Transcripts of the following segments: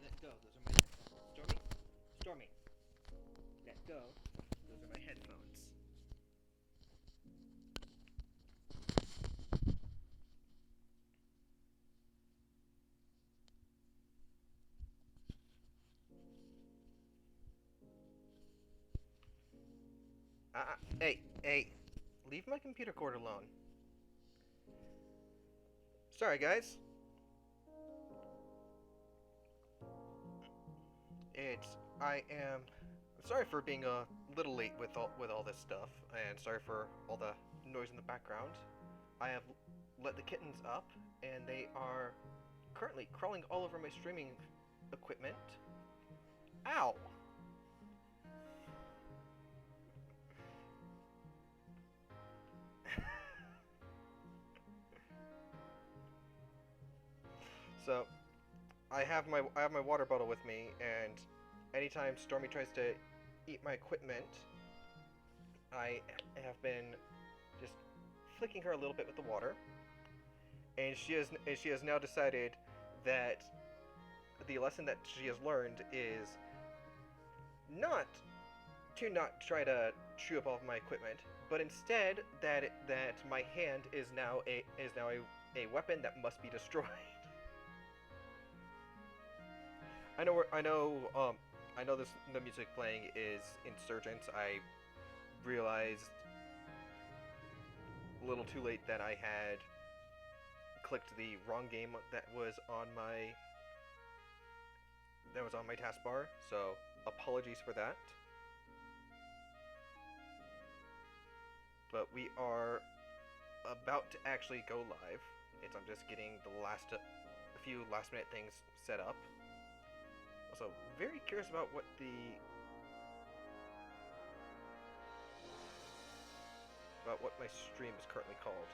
let go. Those are my headphones. Stormy? Stormy. Let go. Those are my headphones. Hey. Leave my computer cord alone. Sorry, guys. I'm sorry for being a little late with all this stuff, and sorry for all the noise in the background. I have let the kittens up, and they are currently crawling all over my streaming equipment. Ow! So, I have my water bottle with me, and anytime Stormy tries to eat my equipment, I have been just flicking her a little bit with the water, and she has now decided that the lesson that she has learned is not not try to chew up all of my equipment, but instead that my hand is now a weapon that must be destroyed. I know this the music playing is Insurgents. I realized a little too late that I had clicked the wrong game that was on my taskbar. So apologies for that. But we are about to actually go live. I'm just getting a few last minute things set up. Also, very curious about what my stream is currently called.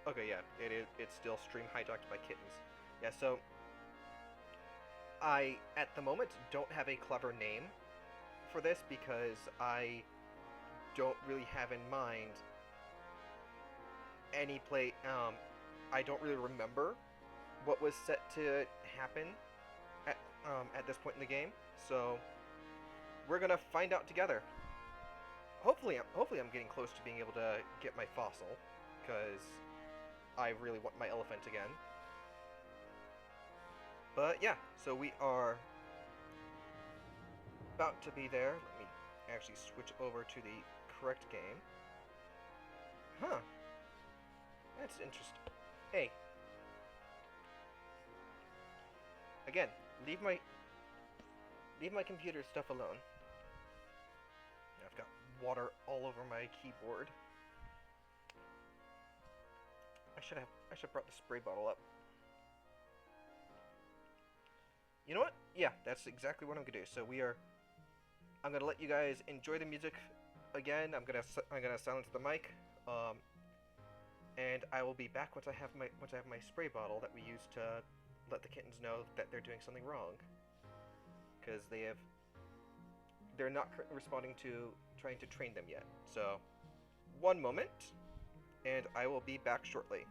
Okay, yeah, it is. It's still Stream Hijacked by Kittens. Yeah, so I at the moment don't have a clever name for this because I don't really have in mind any play. I don't really remember what was set to happen at this point in the game. So we're gonna find out together. Hopefully I'm getting close to being able to get my fossil, because I really want my elephant again. But yeah, so we are about to be there. Let me actually switch over to the correct game. Huh. That's interesting. Hey. Again, leave my computer stuff alone. I've got water all over my keyboard. I should have brought the spray bottle up. You know what? Yeah, that's exactly what I'm gonna do. So I'm gonna let you guys enjoy the music again. I'm gonna silence the mic, and I will be back once I have my spray bottle that we use to let the kittens know that they're doing something wrong, because they're not responding to trying to train them yet. So, one moment, and I will be back shortly.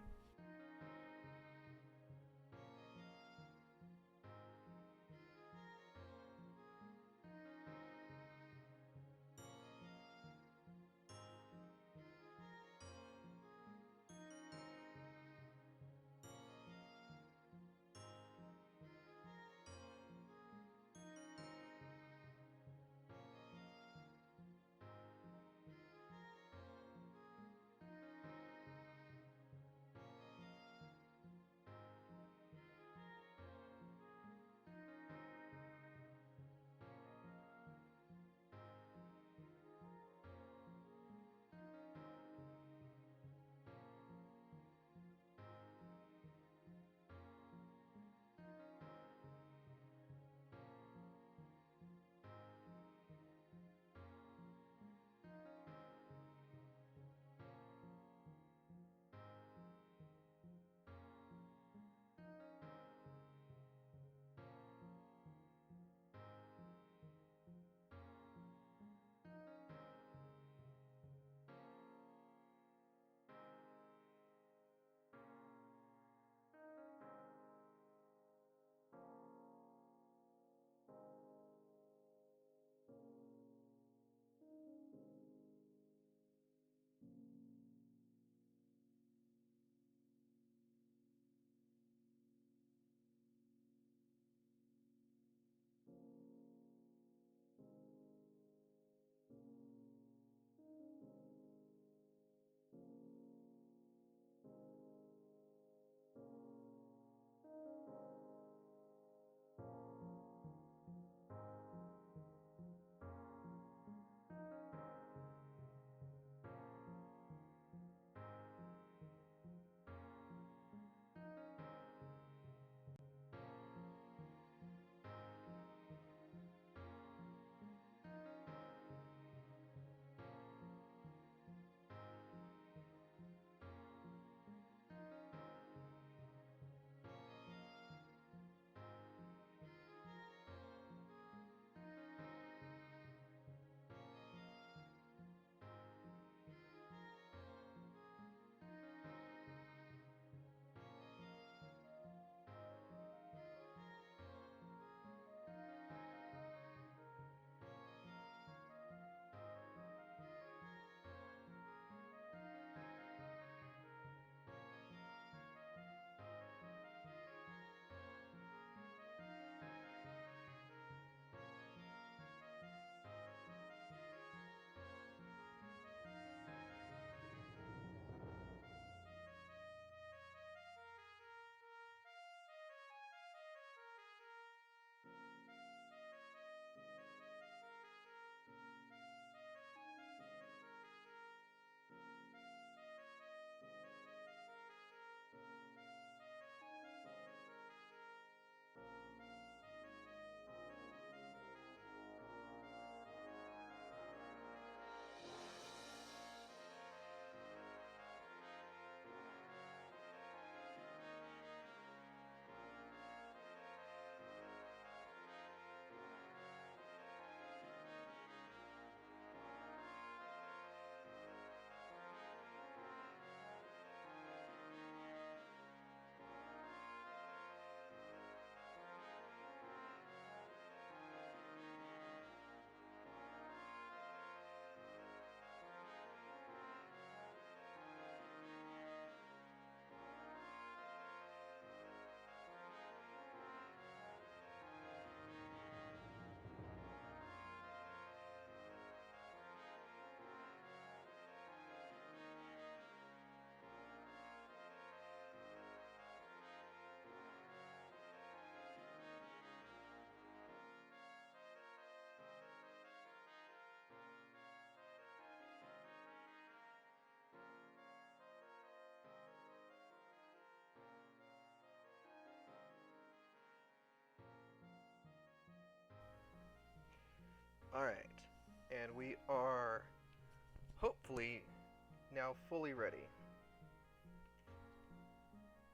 Alright. And we are hopefully now fully ready.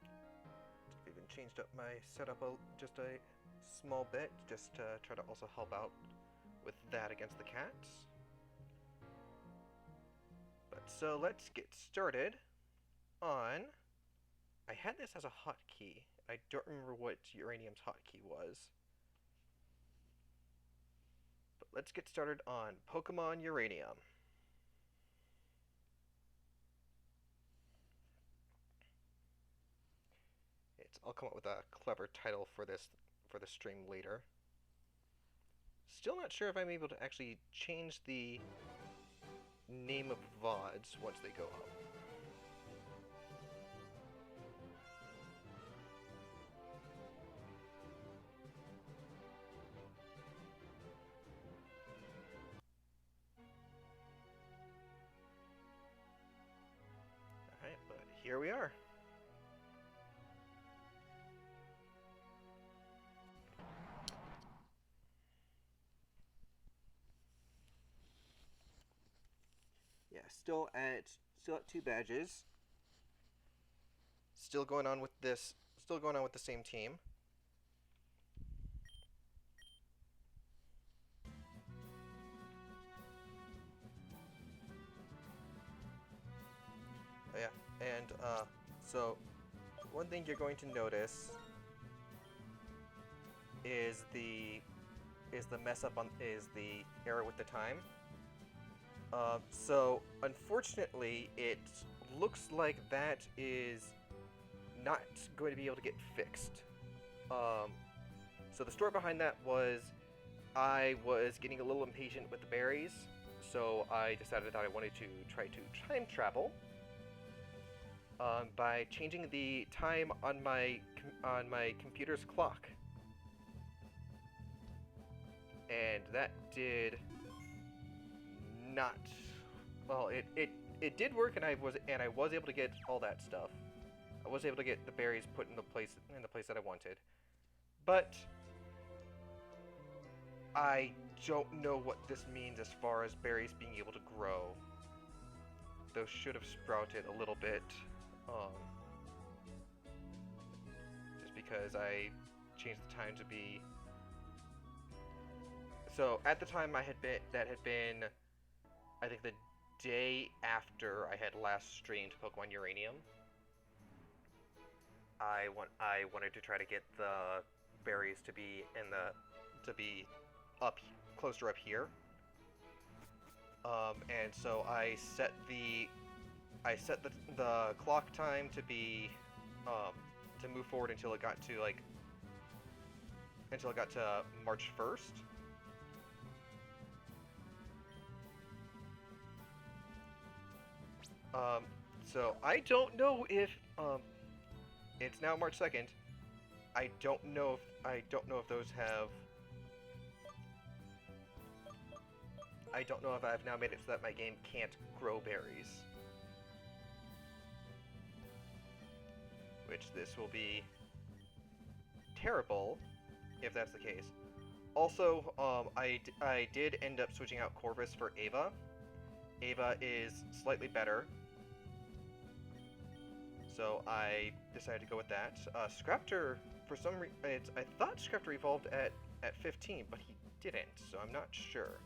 I've even changed up my setup just a small bit, just to try to also help out with that against the cats. But so let's get started on... I had this as a hotkey. I don't remember what Uranium's hotkey was. But let's get started on Pokemon Uranium. I'll come up with a clever title for this stream later. Still not sure if I'm able to actually change the name of VODs once they go up. Alright, but here we are. Yeah, still at 2 badges. Still going on with the same team. Oh, yeah, and so one thing you're going to notice is the mess up is the error with the time. So unfortunately, it looks like that is not going to be able to get fixed. So the story behind that was I was getting a little impatient with the berries, so I decided that I wanted to try to time travel by changing the time on my computer's clock, and that did not well. It did work, and I was able to get all that stuff. I was able to get the berries put in the place that I wanted, but I don't know what this means as far as berries being able to grow. Those should have sprouted a little bit, just because I changed the time to be. So at the time that had been, I think the day after I had last streamed Pokemon Uranium. I wanted to try to get the berries to be up closer up here. And so I set the clock time to be to move forward until it got to March 1st. So I don't know if it's now March 2nd. I don't know if those have. I don't know if I've now made it so that my game can't grow berries. Which this will be terrible if that's the case. Also, I did end up switching out Corvus for Ava. Ava is slightly better, so I decided to go with that. Scraptor, for some reason, I thought Scraptor evolved at 15, but he didn't, so I'm not sure.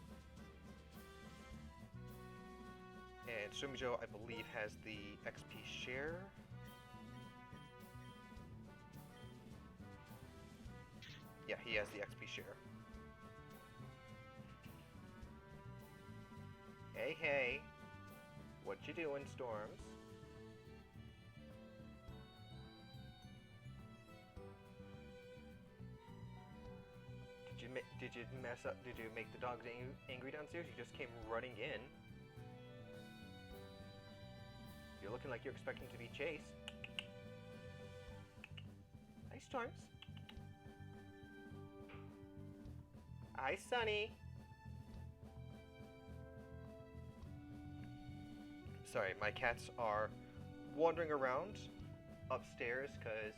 And Sumijo, I believe, has the XP share. Yeah, he has the XP share. Hey, what you doing, Storms? Did you mess up? Did you make the dogs angry downstairs? You just came running in. You're looking like you're expecting to be chased. Hi, Storms. Hi, Sunny. Sorry, my cats are wandering around upstairs because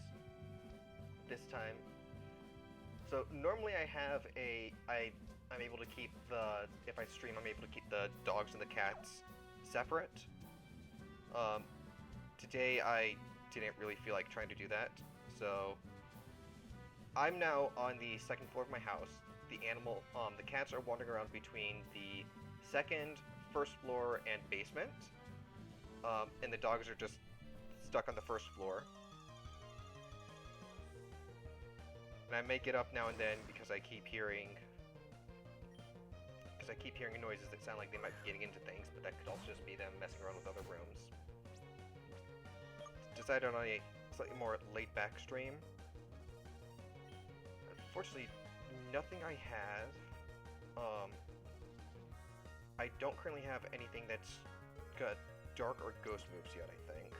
this time So normally I'm able to keep if I stream, I'm able to keep the dogs and the cats separate. Um, Today I didn't really feel like trying to do that, so I'm now on the second floor of my house. The cats are wandering around between the second, first floor, and basement, and the dogs are just stuck on the first floor. And I may get up now and then because I keep hearing noises that sound like they might be getting into things, but that could also just be them messing around with other rooms. Decided on a slightly more laid-back stream. Unfortunately, nothing I have. I don't currently have anything that's got dark or ghost moves yet, I think.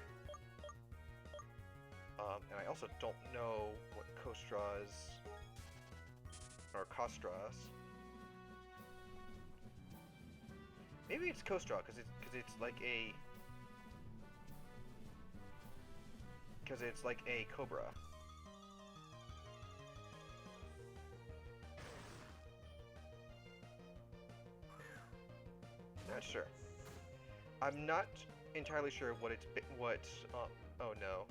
And I also don't know what Kostras or Kostras. Maybe it's Kostra because it's like a cobra. Not sure. I'm not entirely sure what it's oh no.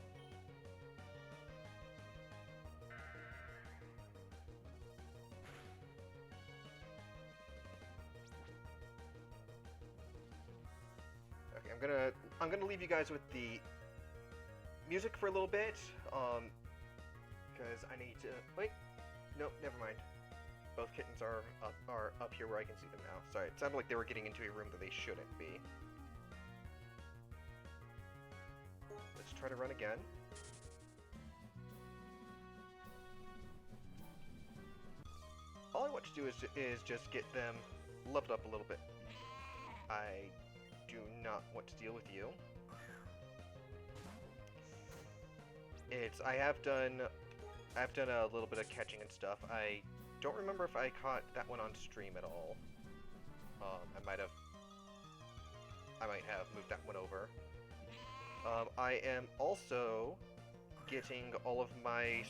Okay, I'm gonna leave you guys with the music for a little bit, because I need to wait. Nope, never mind. Both kittens are up here where I can see them now. Sorry, it sounded like they were getting into a room that they shouldn't be. Let's try to run again. All I want to do is just get them leveled up a little bit. I do not want to deal with you. I've done a little bit of catching and stuff. I don't remember if I caught that one on stream at all. I might have moved that one over. I am also getting all of my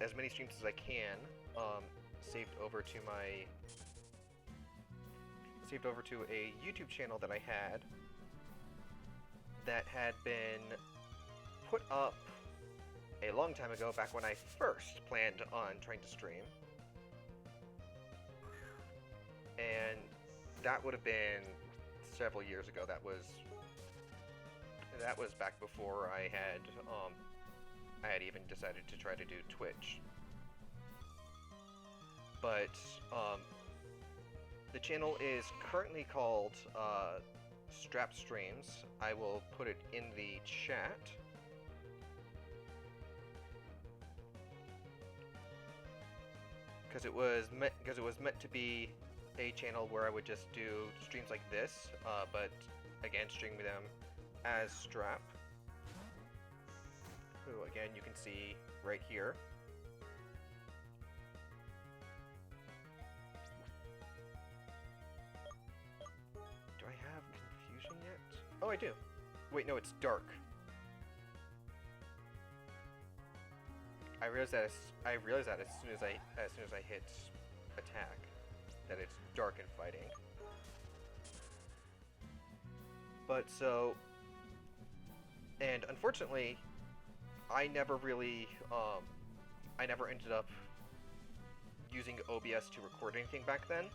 as many streams as I can, saved over to a YouTube channel that I had been put up a long time ago, back when I first planned on trying to stream. And that would have been several years ago. That was back before I had even decided to try to do Twitch. But the channel is currently called Strap Streams. I will put it in the chat. Because it was meant to be a channel where I would just do streams like this, but again, streaming them as Strap, who again you can see right here. Do I have confusion yet? Oh, I do. Wait, no, it's dark. I realized that as soon as I hit attack, that it's dark and fighting. But so, and unfortunately, I never ended up using OBS to record anything back then.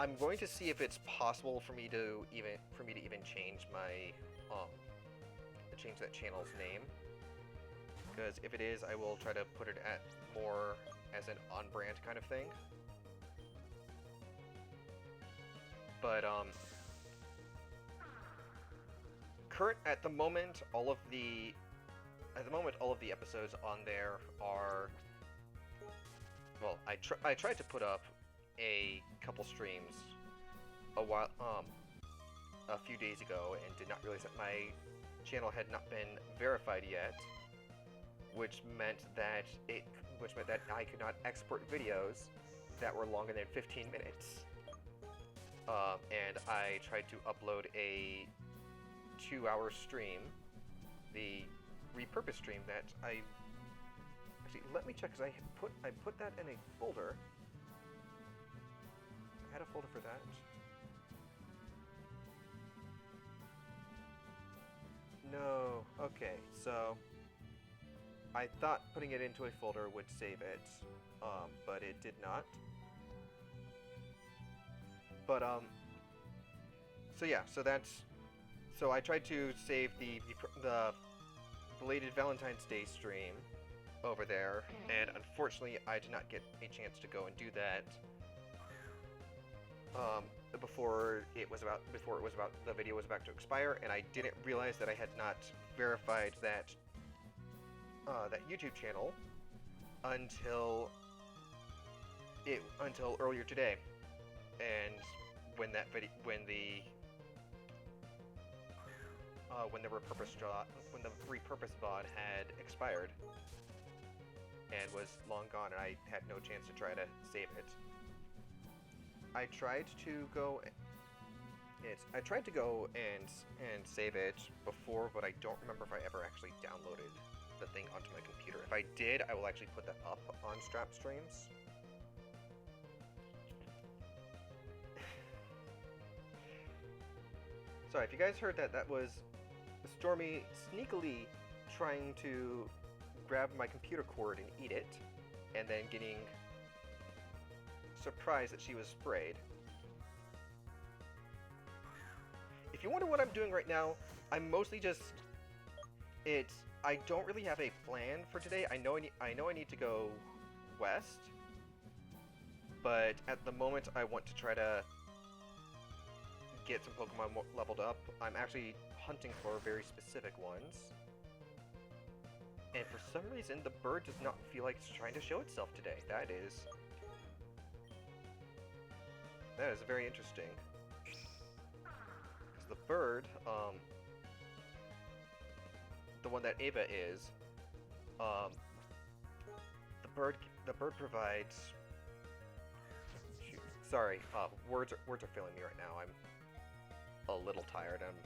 I'm going to see if it's possible for me to even change my change that channel's name. Because if it is, I will try to put it at more as an on-brand kind of thing. But at the moment, all of the episodes on there are, well, I tried to put up a couple streams a few days ago and did not realize that my channel had not been verified yet. Which meant that I could not export videos that were longer than 15 minutes. And I tried to upload a 2-hour stream, the repurposed stream that actually, let me check, because I put that in a folder. I had a folder for that. No. Okay, so I thought putting it into a folder would save it, but it did not. But so yeah, so I tried to save the belated Valentine's Day stream over there, and unfortunately, I did not get a chance to go and do that before the video was about to expire, and I didn't realize that I had not verified that YouTube channel until earlier today, and when the repurpose VOD had expired and was long gone, and I had no chance to try to save it. I tried to go and save it before, but I don't remember if I ever actually downloaded the thing onto my computer. If I did, I will actually put that up on Strap Streams. Sorry, if you guys heard that, that was Stormy sneakily trying to grab my computer cord and eat it, and then getting surprised that she was sprayed. If you wonder what I'm doing right now, I'm mostly just... I don't really have a plan for today. I know I need to go west, but at the moment I want to try to get some Pokemon leveled up. I'm actually hunting for very specific ones. And for some reason, the bird does not feel like it's trying to show itself today. That is very interesting. Because the bird, the one that Ava is, the bird provides... Shoot, sorry, words are failing me right now. I'm a little tired. I'm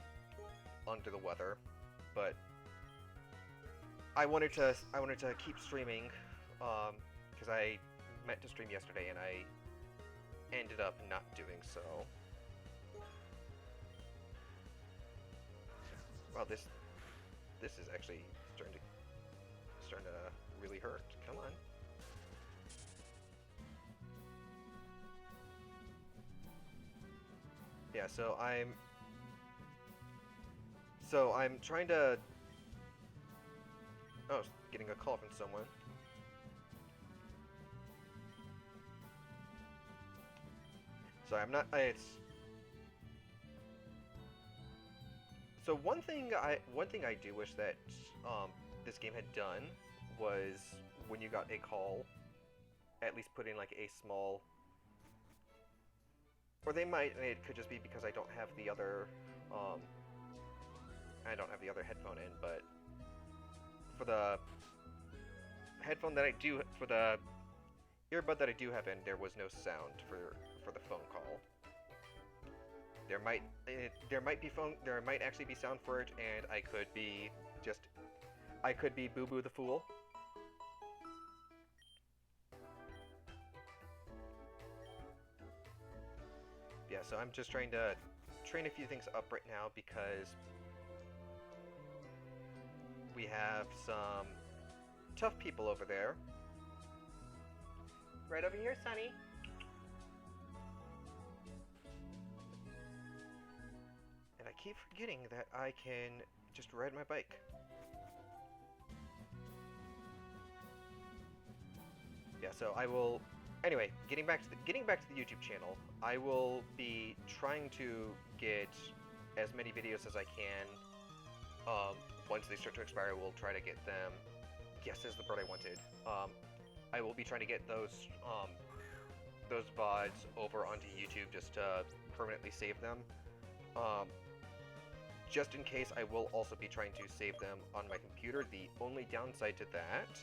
under the weather, but I wanted to keep streaming, because I meant to stream yesterday and I ended up not doing so. Wow, this is actually starting to really hurt. Come on. Yeah, so I'm trying to... Oh, getting a call from someone. So I'm not... It's... So one thing I do wish that this game had done was, when you got a call, at least put in like a small... Or they might, and it could just be because I don't have the other headphone in, but for the headphone that I do, for the earbud that I do have in, there was no sound for the phone call. There might actually be sound for it, and I could be Boo Boo the Fool. Yeah, so I'm just trying to train a few things up right now, because we have some tough people over there. Right over here, Sonny. And I keep forgetting that I can just ride my bike. Yeah, so I will... Anyway, getting back to the YouTube channel, I will be trying to get as many videos as I can. Once they start to expire, we'll try to get them. Yes, this is the bird I wanted. I will be trying to get those VODs over onto YouTube just to permanently save them. Just in case, I will also be trying to save them on my computer. The only downside to that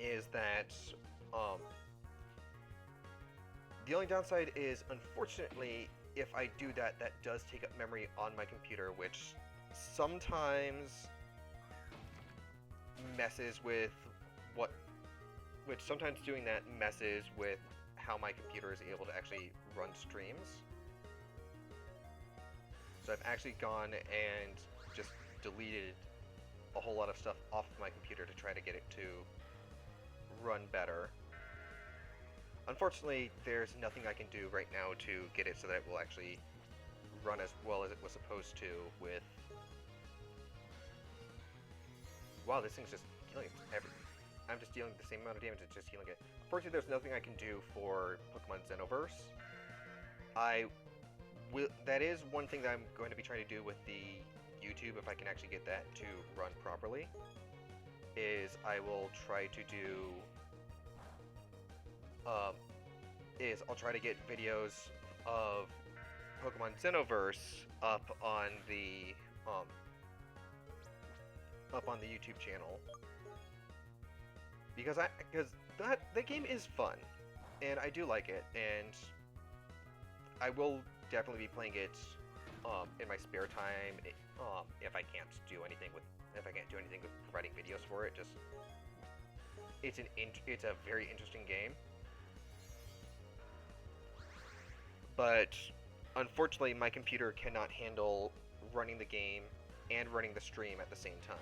is that, unfortunately, if I do that, that does take up memory on my computer, which sometimes messes with what, which sometimes doing that messes with how my computer is able to actually run streams. So I've actually gone and just deleted a whole lot of stuff off of my computer to try to get it to run better. Unfortunately, there's nothing I can do right now to get it so that it will actually run as well as it was supposed to with... Wow, this thing's just healing everything. I'm just dealing the same amount of damage, it's just healing it. Unfortunately, there's nothing I can do for Pokemon Xenoverse. That is one thing that I'm going to be trying to do with the YouTube, if I can actually get that to run properly, is I will try to do... I'll try to get videos of Pokemon Xenoverse up on the YouTube channel, because that game is fun, and I do like it, and I will definitely be playing it in my spare time if I can't do anything with providing videos for it. Just it's a very interesting game. But unfortunately, my computer cannot handle running the game and running the stream at the same time.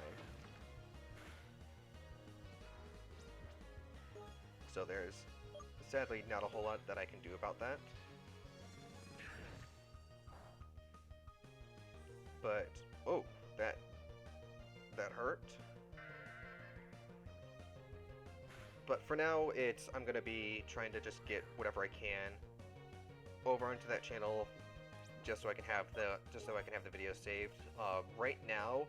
So there's sadly not a whole lot that I can do about that. But, oh, that hurt. But for now, I'm gonna be trying to just get whatever I can over onto that channel, just so I can have the video saved. Right now,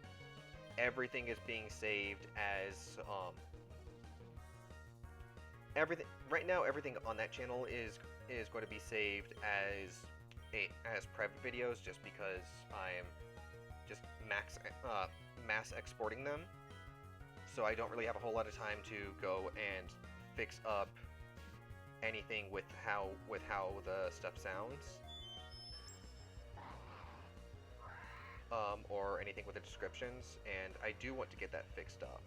everything is being saved as everything on that channel is going to be saved as private videos, just because I'm just mass exporting them. So I don't really have a whole lot of time to go and fix up anything with how the stuff sounds, or anything with the descriptions, and I do want to get that fixed up.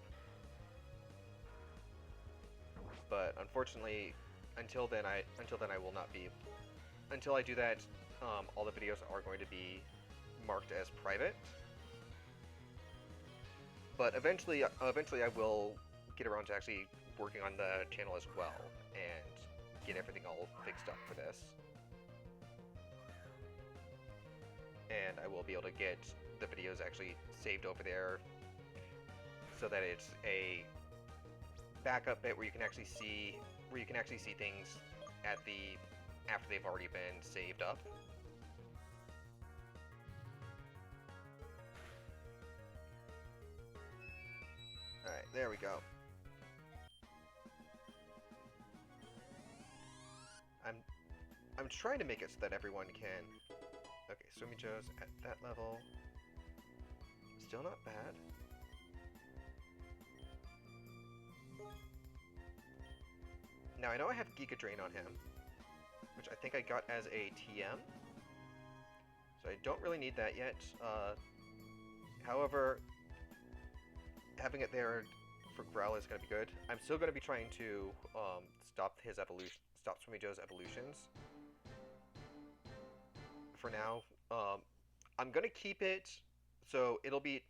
But unfortunately, until then I will not be. Until I do that, all the videos are going to be marked as private. But eventually I will get around to actually working on the channel as well, and get everything all fixed up for this. And I will be able to get the videos actually saved over there, so that it's a backup bit where you can actually see things after they've already been saved up. Alright, there we go. I'm trying to make it so that everyone can... Okay, Sumijo's at that level. Still not bad. Now I know I have Giga Drain on him, which I think I got as a TM. So I don't really need that yet. However, having it there for Growl is going to be good. I'm still going to be trying to stop Sumijo's evolutions. For now, I'm going to keep it, so it'll be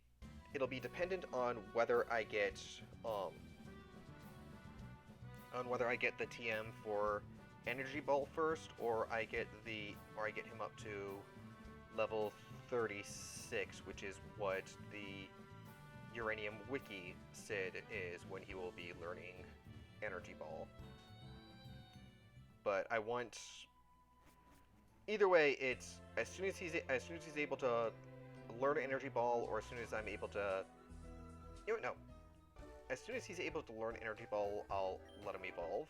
dependent on whether I get the TM for Energy Ball first, or I get him up to level 36, which is what the Uranium Wiki said is when he will be learning Energy Ball. But I want... Either way, it's as soon as he's able to learn Energy Ball, or as soon as I'm able to... No. As soon as he's able to learn Energy Ball, I'll let him evolve.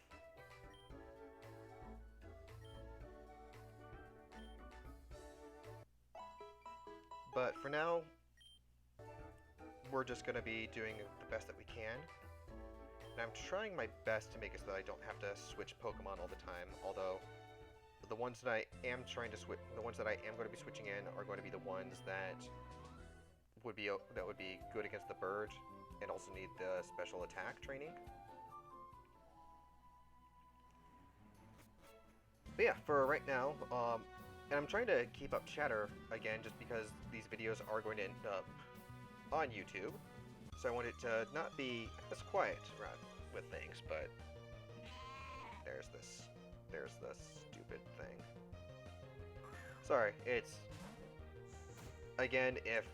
But for now, we're just going to be doing the best that we can. And I'm trying my best to make it so that I don't have to switch Pokemon all the time, although the ones that I am going to be switching in are going to be the ones that would be good against the bird, and also need the special attack training. But yeah, for right now, and I'm trying to keep up chatter again, just because these videos are going to end up on YouTube. So I want it to not be as quiet around with things, but there's this stupid thing. Sorry, it's again if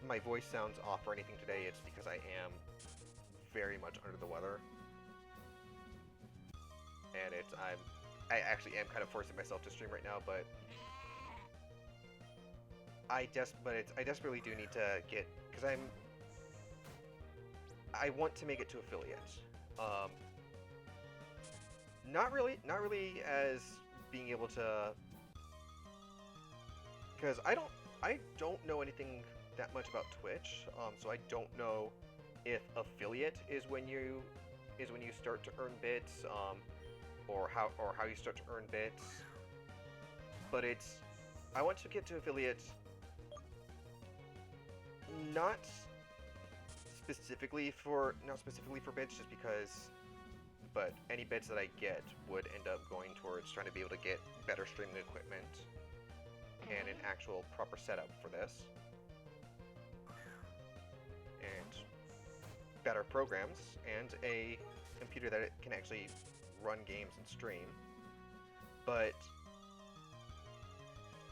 my voice sounds off or anything today, it's because I am very much under the weather, and I actually am kind of forcing myself to stream right now, but I desperately do need to get, because I want to make it to affiliate. Not really as being able to, because I don't know anything that much about Twitch, so I don't know if affiliate is when you start to earn bits, or how you start to earn bits. But I want to get to affiliate, not specifically for bits, just because. But any bits that I get would end up going towards trying to be able to get better streaming equipment and an actual proper setup for this, and better programs, and a computer that it can actually run games and stream. But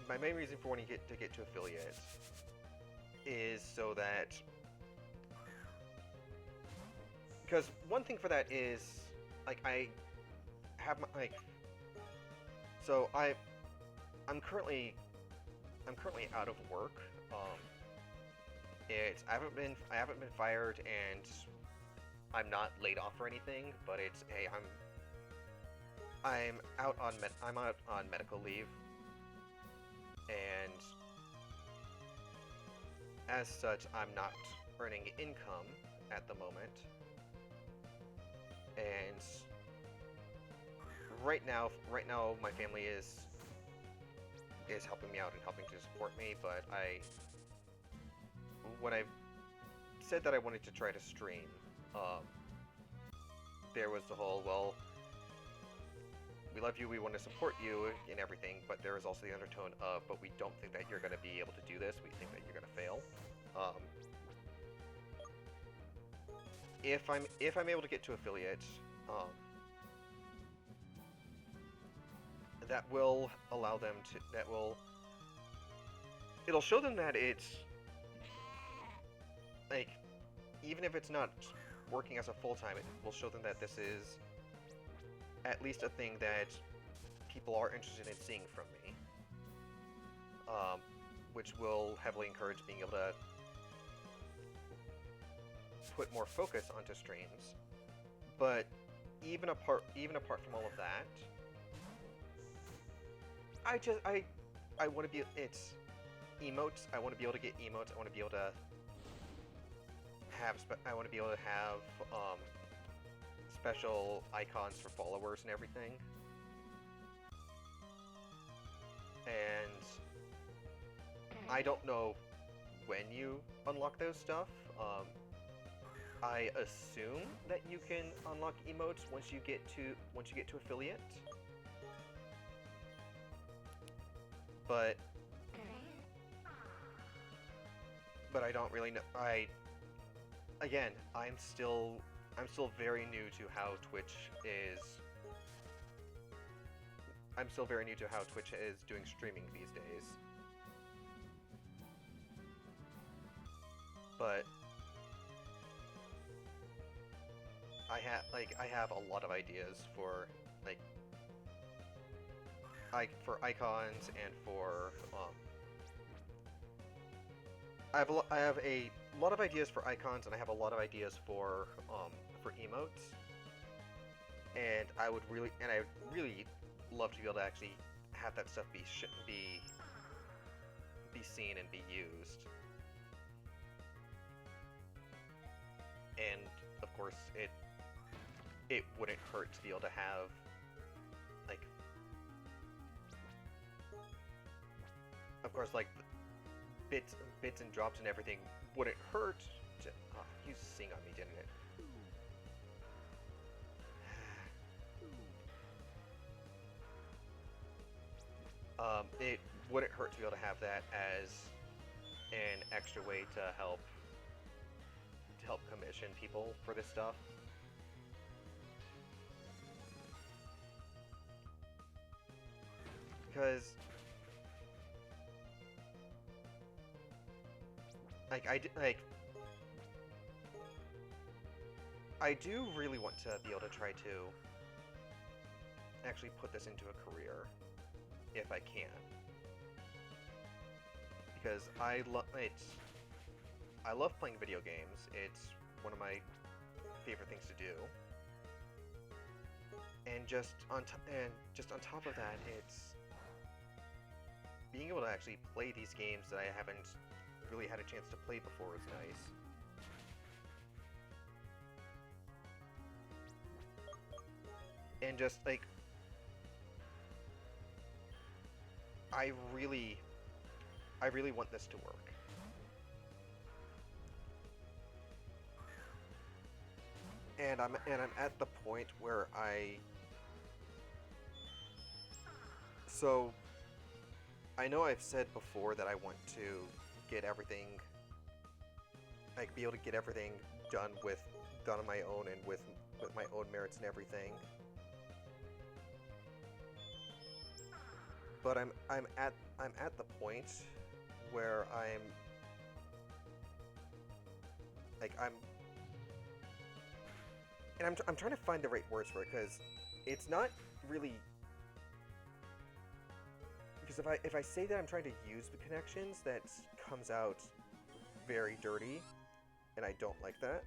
my main reason for wanting to get to affiliate is so that, because one thing for that is, like, I have my, like, so I'm currently out of work. I haven't been fired, and I'm not laid off or anything, but it's I'm out on medical leave, and as such, I'm not earning income at the moment. And right now, my family is helping me out and helping to support me. But when I said that I wanted to try to stream, there was the whole, well, we love you, we want to support you and everything, but there is also the undertone of, but we don't think that you're going to be able to do this. We think that you're going to fail. If I'm able to get to affiliate, that will allow them to. It'll show them that it's, like, even if it's not working as a full-time, it will show them that this is at least a thing that people are interested in seeing from me, which will heavily encourage being able to put more focus onto streams. But even apart from all of that, I want to be, it's emotes. I want to be able to get emotes. I want to be able to have special icons for followers and everything. And I don't know when you unlock those stuff. I assume that you can unlock emotes once you get to affiliate. But I don't really know. I'm still very new to how Twitch is. I'm still very new to how Twitch is doing streaming these days. But I have a lot of ideas for, like, for icons and for I have a lot of ideas for icons, and I have a lot of ideas for emotes. And I really love to be able to actually have that stuff be seen and be used. And of course, it wouldn't hurt to be able to have, like, of course, like, bits and drops and everything wouldn't hurt You sing on me, didn't it? It wouldn't hurt to be able to have that as an extra way to help commission people for this stuff. Because I do really want to be able to try to actually put this into a career if I can. Because I love playing video games. It's one of my favorite things to do. And just on top of that, it's being able to actually play these games that I haven't really had a chance to play before is nice. And just like I really want this to work. And I'm at the point where so I know I've said before that I want to get everything, like be able to get everything done on my own and with my own merits and everything. But I'm at the point where I'm trying to find the right words for it, because it's not really, because if I say that I'm trying to use the connections, that comes out very dirty, and I don't like that.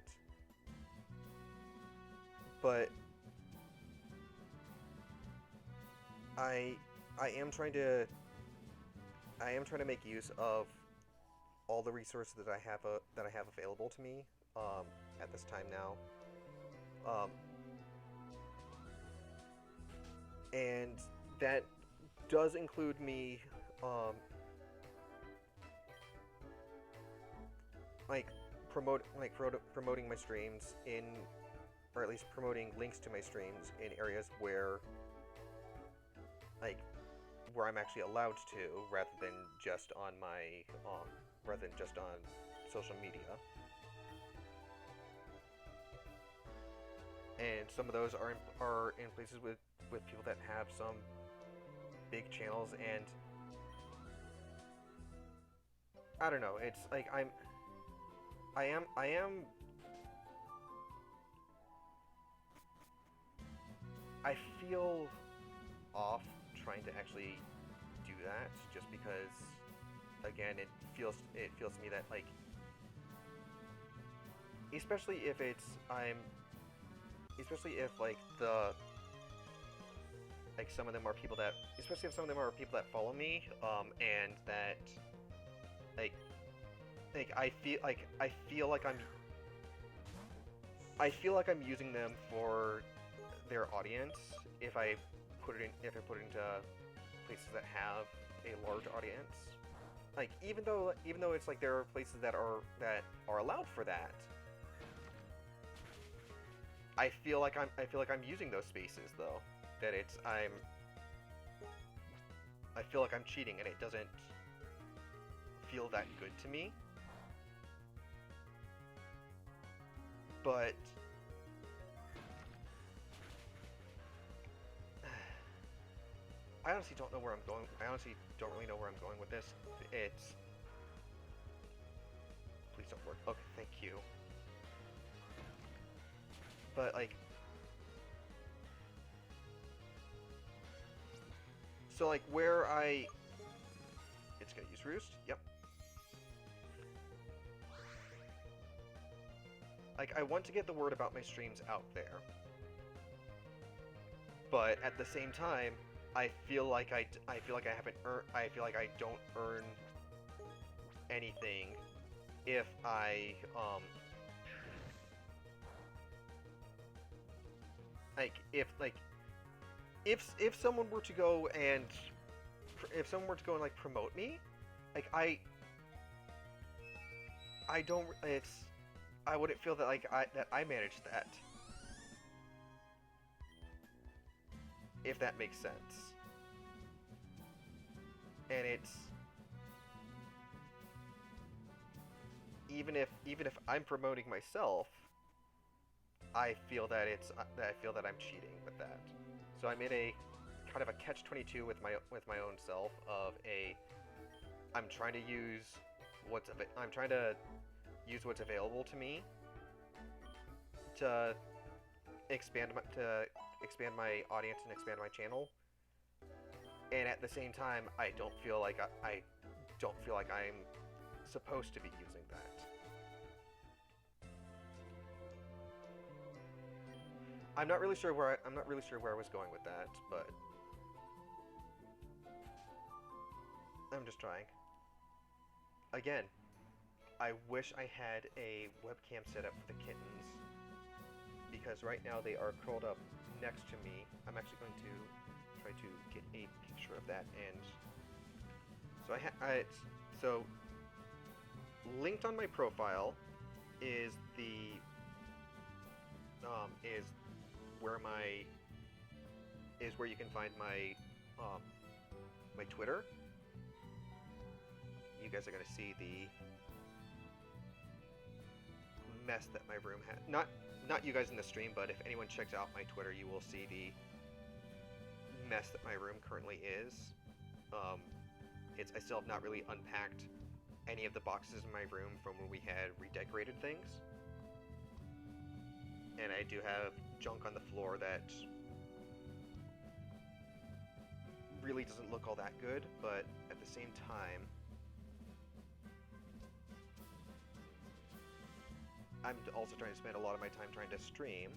But I am trying to make use of all the resources that I have available to me at this time now. And that does include me promoting my streams in, or at least promoting links to my streams in areas where I'm actually allowed to, rather than just on social media. And some of those are in places with people that have some big channels, and I don't know, it's like I feel off trying to actually do that, just because, again, it feels to me that, like, especially if some of them are people that, especially if some of them are people that follow me, and that, I feel like I'm using them for their audience if I put it into places that have a large audience. Like, even though it's like there are places that are allowed for that, I feel like I'm using those spaces, though. That I feel like I'm cheating, and it doesn't feel that good to me. But I honestly don't know where I'm going. I honestly don't really know where I'm going with this. Please don't work. Okay, thank you. But, like, so, like, it's gonna use Roost? Yep. Like, I want to get the word about my streams out there. But at the same time, I feel like I don't earn anything if if someone were to go and like promote me, like I don't, I wouldn't feel that I managed that, if that makes sense. And it's even if I'm promoting myself, I feel that I'm cheating with that. So I'm in a kind of a catch-22 with my own self of a I'm trying to use I'm trying to use what's available to me to expand my audience and expand my channel, and at the same time I don't feel like I don't feel like I'm supposed to be using that. I'm not really sure where I was going with that, but I'm just trying. Again, I wish I had a webcam set up for the kittens, because right now they are curled up next to me. I'm actually going to try to get a picture of that, and so linked on my profile is is where you can find my Twitter. You guys are gonna see the mess that my room had. Not you guys in the stream, but if anyone checks out my Twitter, you will see the mess that my room currently is. I still have not really unpacked any of the boxes in my room from when we had redecorated things. And I do have junk on the floor that really doesn't look all that good, but at the same time, I'm also trying to spend a lot of my time trying to stream.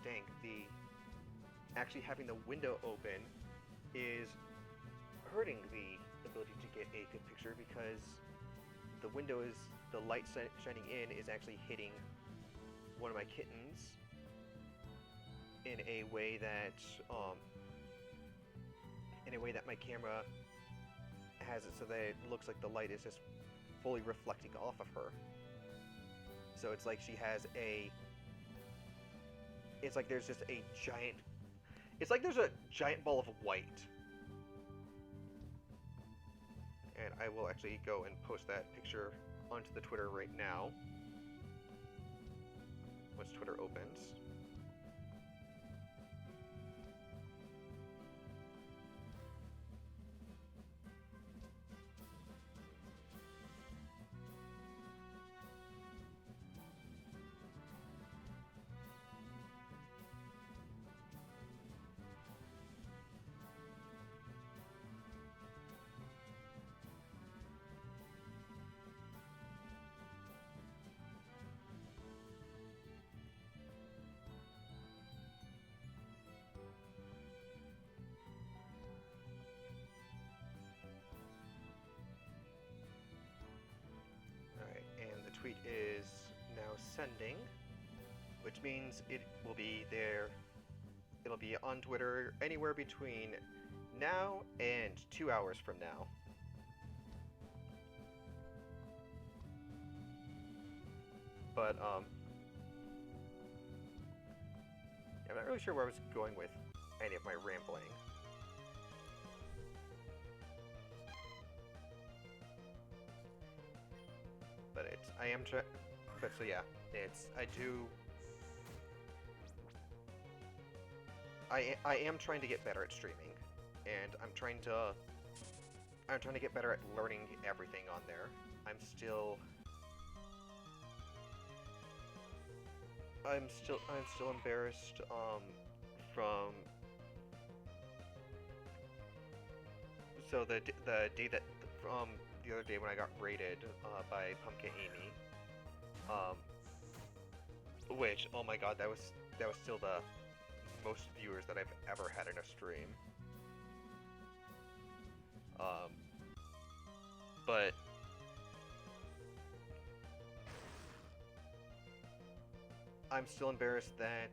Dang, actually having the window open is hurting the ability to get a good picture, because the light shining in is actually hitting one of my kittens in a way that my camera has it so that it looks like the light is just fully reflecting off of her. So it's like there's just a giant, it's like there's a giant ball of white. And I will actually go and post that picture onto the Twitter right now, once Twitter opens. Tweet is now sending, which means it will be there. It'll be on Twitter anywhere between now and 2 hours from now. But I'm not really sure where I was going with any of my rambling. But so yeah, I am trying to get better at streaming, and I'm trying to get better at learning everything on there. I'm still embarrassed from the day that from the other day when I got raided by Pumpkin Amy, which, oh my god, that was still the most viewers that I've ever had in a stream. But I'm still embarrassed that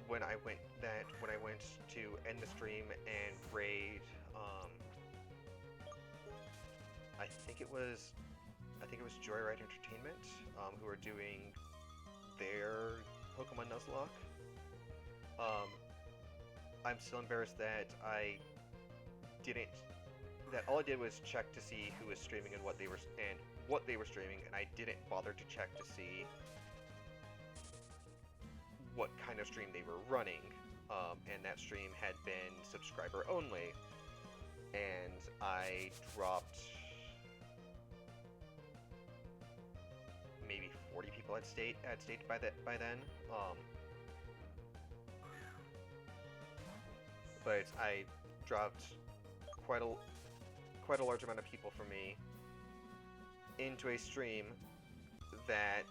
when I went to end the stream and raid, I think it was I think it was Joyride Entertainment, who are doing their Pokemon Nuzlocke. Um, I'm still embarrassed that I didn't. That all I did was check to see who was streaming and what they were streaming, and I didn't bother to check to see what kind of stream they were running. And that stream had been subscriber only, and I dropped maybe 40 people at state by then. But I dropped quite a large amount of people for me into a stream that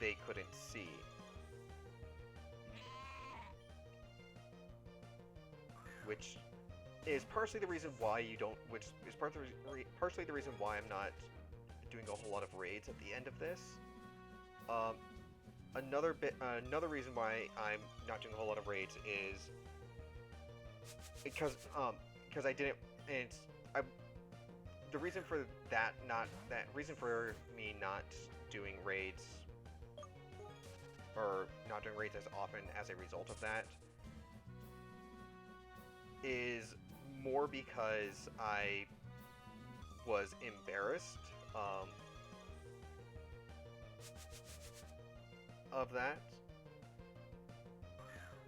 they couldn't see. Which is partially the reason why you don't, which is partially the reason why I'm not doing a whole lot of raids at the end of this. Another reason why I'm not doing a whole lot of raids is because I didn't, and the reason for reason for me not doing raids or not doing raids as often as a result of that is more because I was embarrassed of that,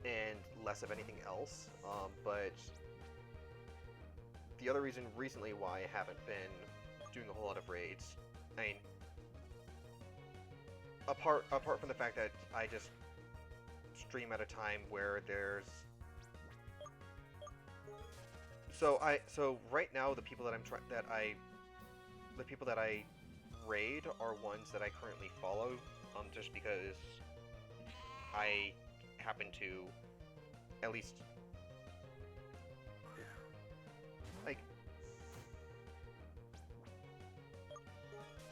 and less of anything else. But the other reason recently why I haven't been doing a whole lot of raids, I mean, apart from the fact that I just stream at a time where there's so right now the people that I raid are ones that I currently follow, just because I happen to at least like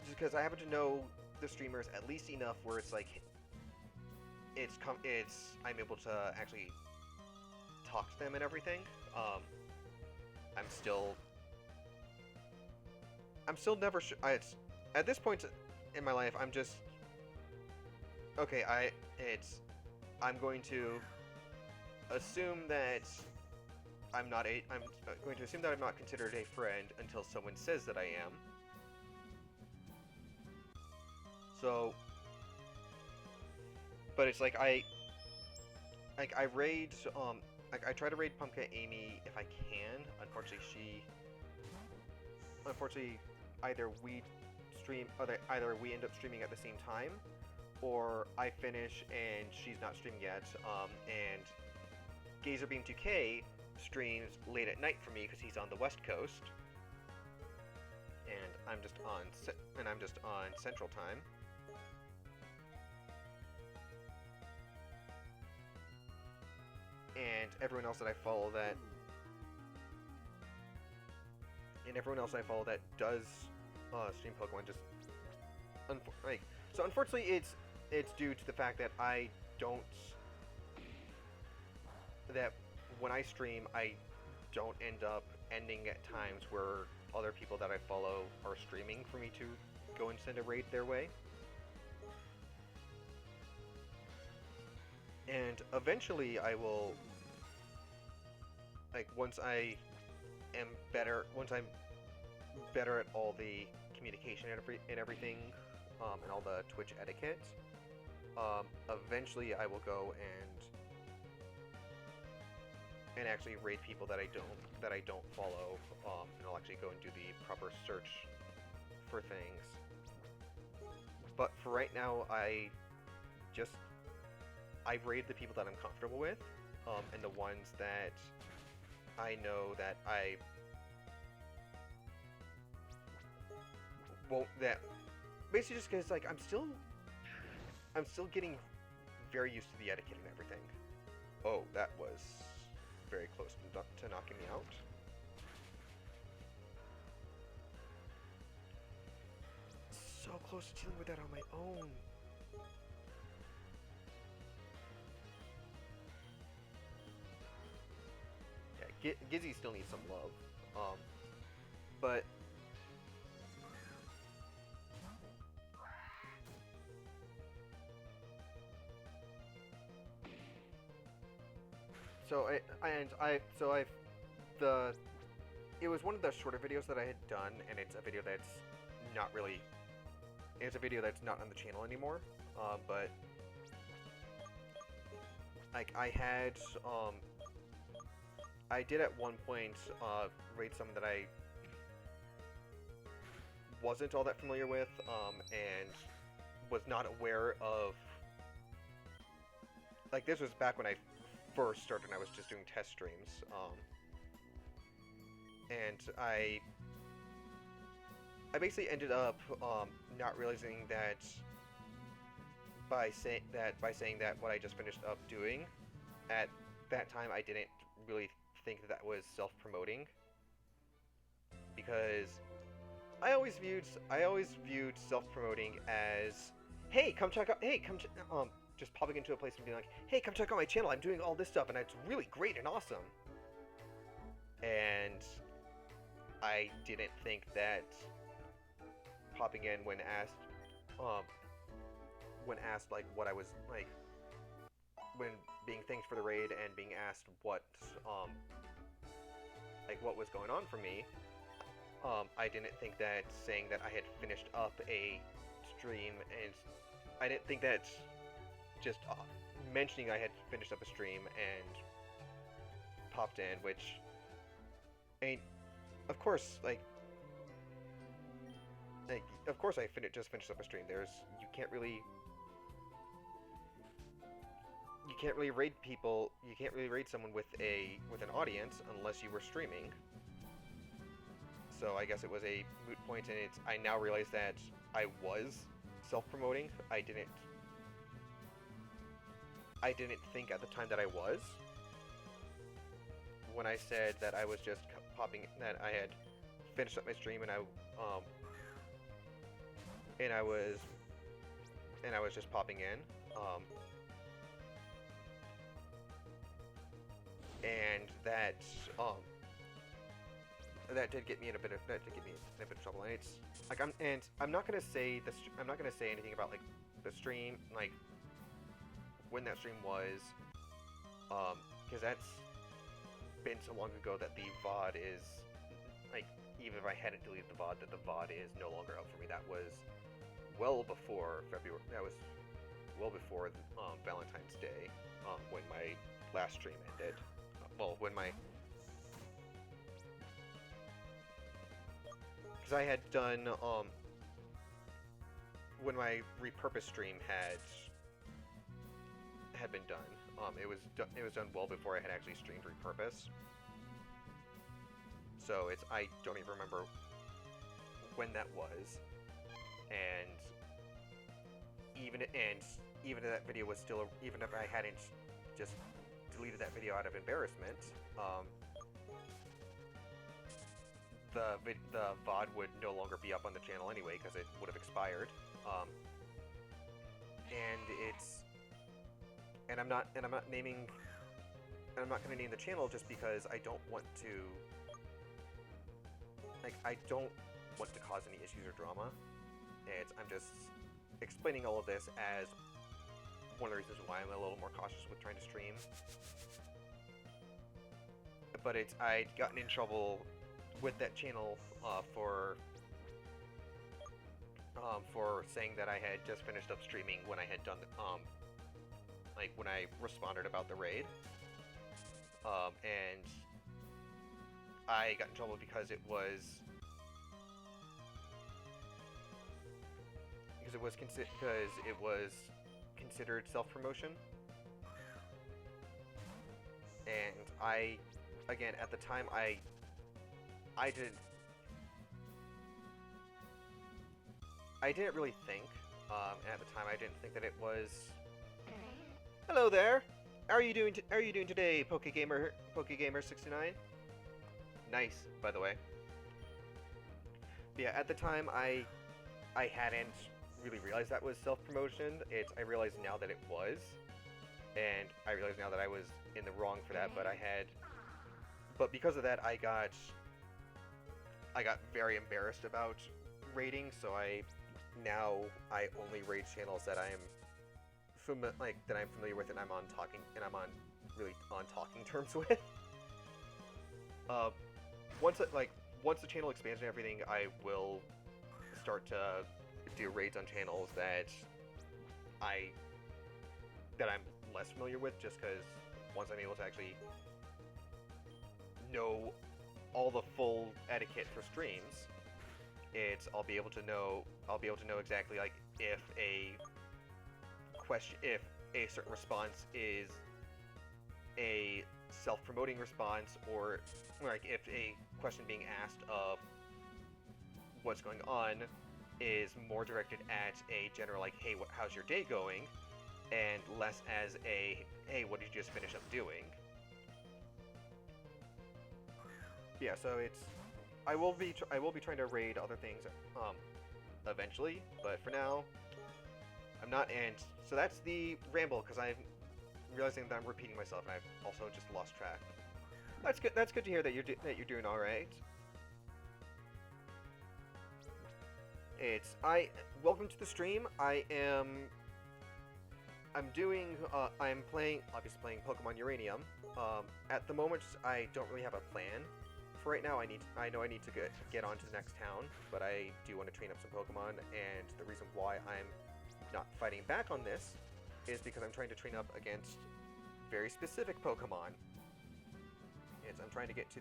just because I happen to know the streamers at least enough where it's like I'm able to actually talk to them and everything. I'm still never sure. At this point in my life, I'm just okay. I'm going to assume that I'm going to assume that I'm not considered a friend until someone says that I am. So, but it's like I raid I try to raid Pumpkin Amy if I can. Unfortunately, either we end up streaming at the same time, or I finish and she's not streaming yet. And Gazerbeam 2K streams late at night for me because he's on the West Coast, and I'm just on Central Time. And everyone else that I follow that does stream Pokemon just so unfortunately it's due to the fact that when I stream I don't end up ending at times where other people that I follow are streaming for me to go and send a raid their way. And eventually I will, once I'm better at all the communication and everything, and all the Twitch etiquette, eventually I will go and actually raid people that I don't follow, and I'll actually go and do the proper search for things. But for right now, I raid the people that I'm comfortable with, and the ones that I know that I won't. That basically just because I'm still getting very used to the etiquette and everything. Oh, that was very close to knocking me out. So close to dealing with that on my own. Gizzy still needs some love, but So I the it was one of the shorter videos that I had done, and it's a video that's not really it's a video that's not on the channel anymore. But like I did at one point raid someone that I wasn't all that familiar with, and was not aware of. Like, this was back when I first started and I was just doing test streams, and I basically ended up not realizing that by saying that what I just finished up doing at that time, I didn't really think that that was self-promoting, because I always viewed self-promoting as, hey, come check out, just popping into a place and being like, hey, come check out my channel, I'm doing all this stuff and it's really great and awesome. And I didn't think that popping in when asked like what I was like, when being thanked for the raid and being asked what what was going on for me, I didn't think that saying that I had finished up a stream, and I didn't think that just mentioning I had finished up a stream and popped in, which, of course, of course I just finished up a stream. You can't really raid people. You can't really raid someone with an audience unless you were streaming. So I guess it was a moot point, and I now realize that I was self-promoting. I didn't think at the time that I was. When I said that I was just that I had finished up my stream and I was just popping in, and that did get me in a bit of trouble. And it's like I'm not gonna say anything about like the stream, like when that stream was, because that's been so long ago that the VOD is, like, even if I hadn't deleted the VOD, that the VOD is no longer up for me. That was well before February. That was well before Valentine's Day, when my last stream ended. Because I had done when my repurpose stream had been done. It was done well before I had actually streamed repurpose. So I don't even remember when that was, and even if that video was still, even if I hadn't just deleted that video out of embarrassment, the VOD would no longer be up on the channel anyway because it would have expired. And I'm not naming, and I'm not going to name the channel just because I don't want to, I don't want to cause any issues or drama. I'm just explaining all of this as one of the reasons why I'm a little more cautious with trying to stream. But I'd gotten in trouble with that channel for saying that I had just finished up streaming when I had done when I responded about the raid, and I got in trouble because it was considered self-promotion, and again, at the time, I didn't really think, and at the time I didn't think that it was. Hello there. How are you doing? How are you doing today, PokeGamer69? Nice, by the way. But yeah, at the time I hadn't really realized that was self-promotion. I realize now that it was, and I realize now that I was in the wrong for that. But because of that, I got very embarrassed about raiding. So I only raid channels that I'm familiar with, and I'm on really on talking terms with. Uh, once the channel expands and everything, I will start to do raids on channels I that I'm less familiar with, just because once I'm able to actually know all the full etiquette for streams, I'll be able to know exactly like if a certain response is a self-promoting response, or like if a question being asked of what's going on is more directed at a general like, hey, how's your day going, and less as a, hey, what did you just finish up doing? Yeah, so I will be trying to raid other things eventually, but for now I'm not. And so that's the ramble, because I'm realizing that I'm repeating myself, and I've also just lost track. That's good. That's good to hear that you're doing all right. Welcome to the stream. I'm obviously playing Pokemon Uranium. At the moment, I don't really have a plan for right now. I know I need to get on to the next town, but I do want to train up some Pokemon, and the reason why I'm not fighting back on this is because I'm trying to train up against very specific Pokemon. I'm trying to get to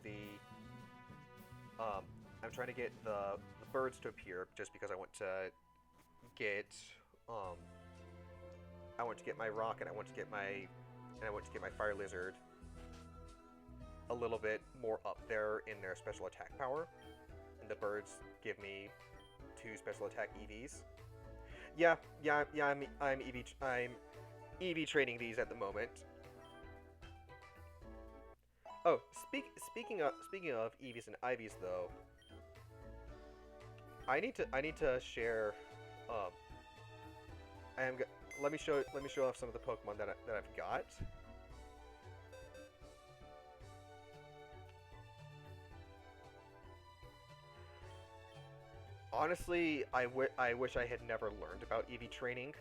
I'm trying to get the birds to appear, just because I want to get my rock, and I want to get my fire lizard a little bit more up there in their special attack power, and the birds give me 2 special attack EVs. Yeah. I'm EV training these at the moment. Oh, speaking of EVs and IVs though, I need to share. Let me show off some of the Pokemon that I've got. Honestly, I wish I had never learned about EV training,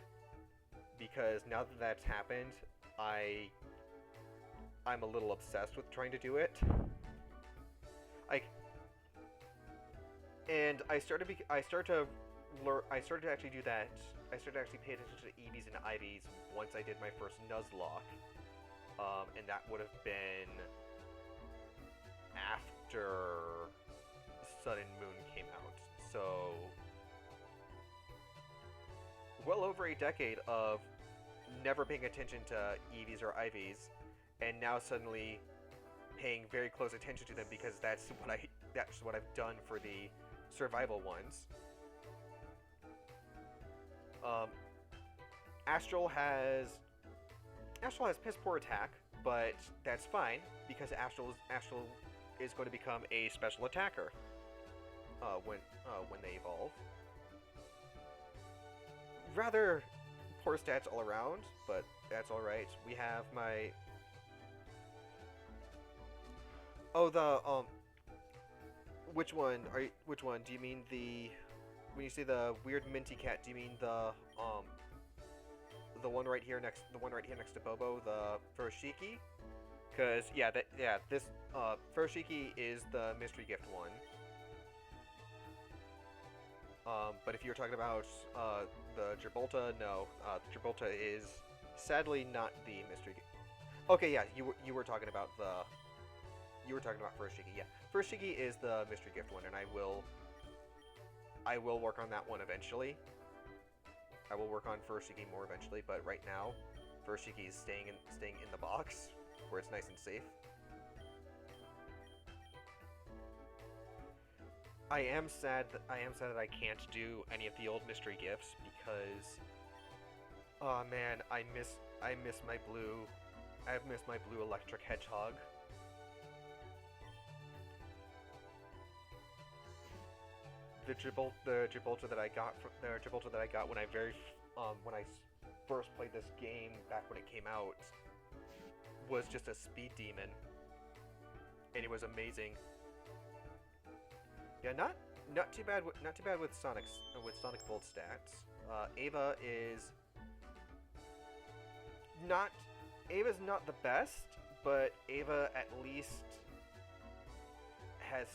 because now that that's happened, I'm a little obsessed with trying to do it. And I started to actually do that. I started to actually pay attention to the EVs and IVs once I did my first Nuzlocke, and that would have been after Sun and Moon came out. So, well over a decade of never paying attention to EVs or IVs, and now suddenly paying very close attention to them, because that's what I've done for the survival ones. Astral has piss poor attack, but that's fine, because Astral is going to become a special attacker when they evolve. Rather poor stats all around, but that's all right. We have my which one do you mean? When you say the weird minty cat, do you mean the one right here next to Bobo, the Furoshiki? Cause this Furoshiki is the mystery gift one. But if you're talking about the Gibraltar, no, Gibraltar is sadly not the mystery gift. Okay, yeah, you were talking about Furoshiki. Yeah, Furoshiki is the mystery gift one, and I will work on that one eventually. I will work on Furoshiki more eventually, but right now, Furoshiki is staying in the box where it's nice and safe. I am sad that I can't do any of the old mystery gifts, because, oh man, I miss my blue electric hedgehog. The Gibraltar that I got when I first played this game back when it came out was just a speed demon, and it was amazing. Yeah, not too bad with Sonic Bolt stats. Ava is not Ava's not the best, but Ava at least has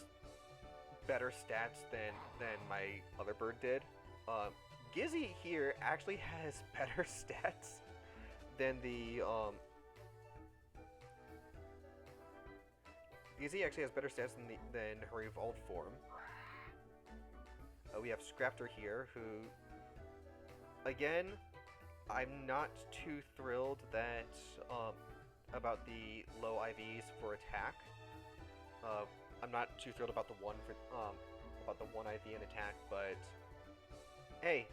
better stats than my other bird did. Um, Gizzy here actually has better stats than the Gizzy actually has better stats than her evolved form. We have Scraptor here, who, again, I'm not too thrilled that about the low IVs for attack. I'm not too thrilled about the one IV in attack, but hey,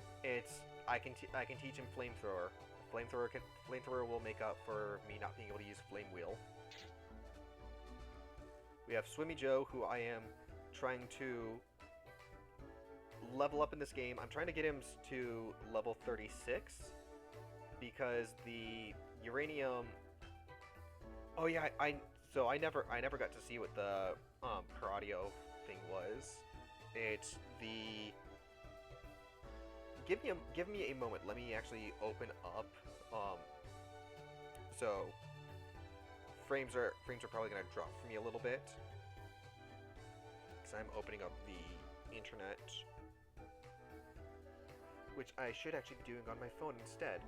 I can teach him flamethrower. Flamethrower will make up for me not being able to use flame wheel. We have Swimmy Joe, who I am trying to level up in this game. I'm trying to get him to level 36 because the uranium. Oh yeah, I never got to see what the per audio thing was. It's the give me a moment. Let me actually open up. So frames are probably gonna drop for me a little bit because I'm opening up the internet, which I should actually be doing on my phone instead.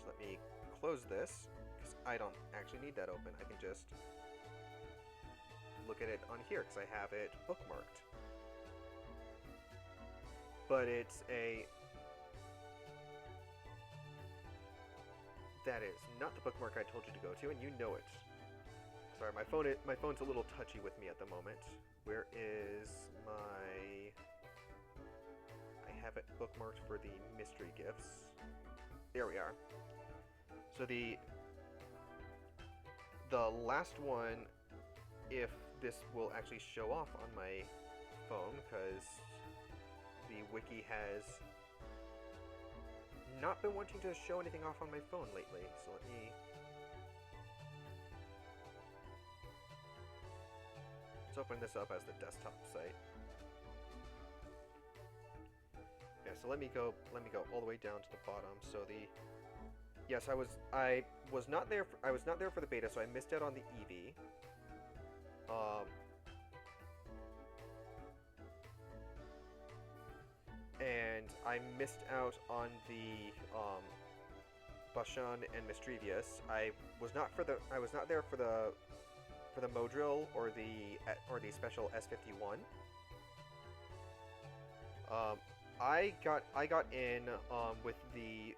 So let me close this because I don't actually need that open. I can just look at it on here because I have it bookmarked. But it's a... That is not the bookmark I told you to go to, and you know it. Sorry, my phone's a little touchy with me at the moment. Where is my... I have it bookmarked for the mystery gifts. There we are. So the last one, if this will actually show off on my phone, because the wiki has not been wanting to show anything off on my phone lately, so let me... Let's open this up as the desktop site. Yeah, so let me go all the way down to the bottom. So the... Yes, I was not there for the beta, so I missed out on the EV. And I missed out on the Bashan and Mischievous. I was not there for the Modrill or the special S51. I got in with the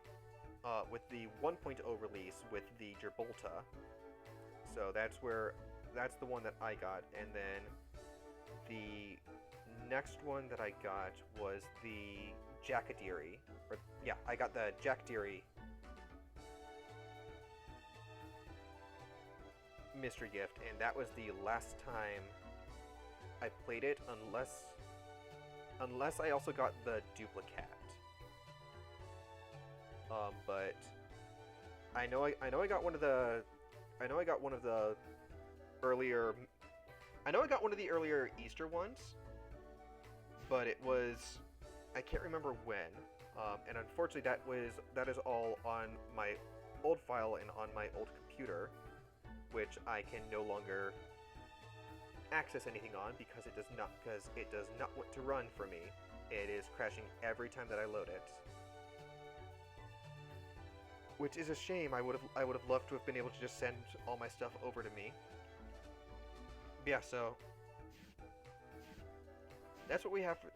1.0 release with the Gibraltar. So that's the one that I got, and then the next one that I got was the Jackadiri. Or yeah, I got the Jackadiri mystery gift, and that was the last time I played it, unless I also got the duplicate. But I know I got one of the earlier Easter ones, but it was, I can't remember when, and unfortunately that is all on my old file and on my old computer, which I can no longer access anything on because it does not want to run for me. It is crashing every time that I load it, which is a shame. I would have loved to have been able to just send all my stuff over to me. But yeah, so that's what we have for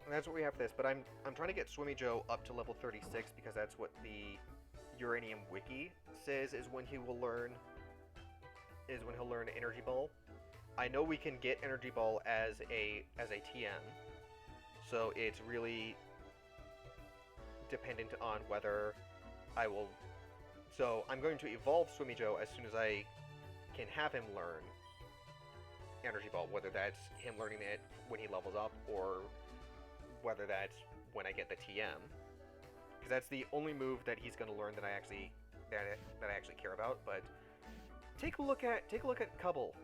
this. But I'm trying to get Swimmy Joe up to level 36 because that's what the Uranium wiki says is when he'll learn Energy Ball. I know we can get Energy Ball as a TM, so it's really dependent on whether I will. So I'm going to evolve Swimmy Joe as soon as I can have him learn Energy Ball, whether that's him learning it when he levels up or whether that's when I get the TM, because that's the only move that he's going to learn that I actually care about. But take a look at Cubble.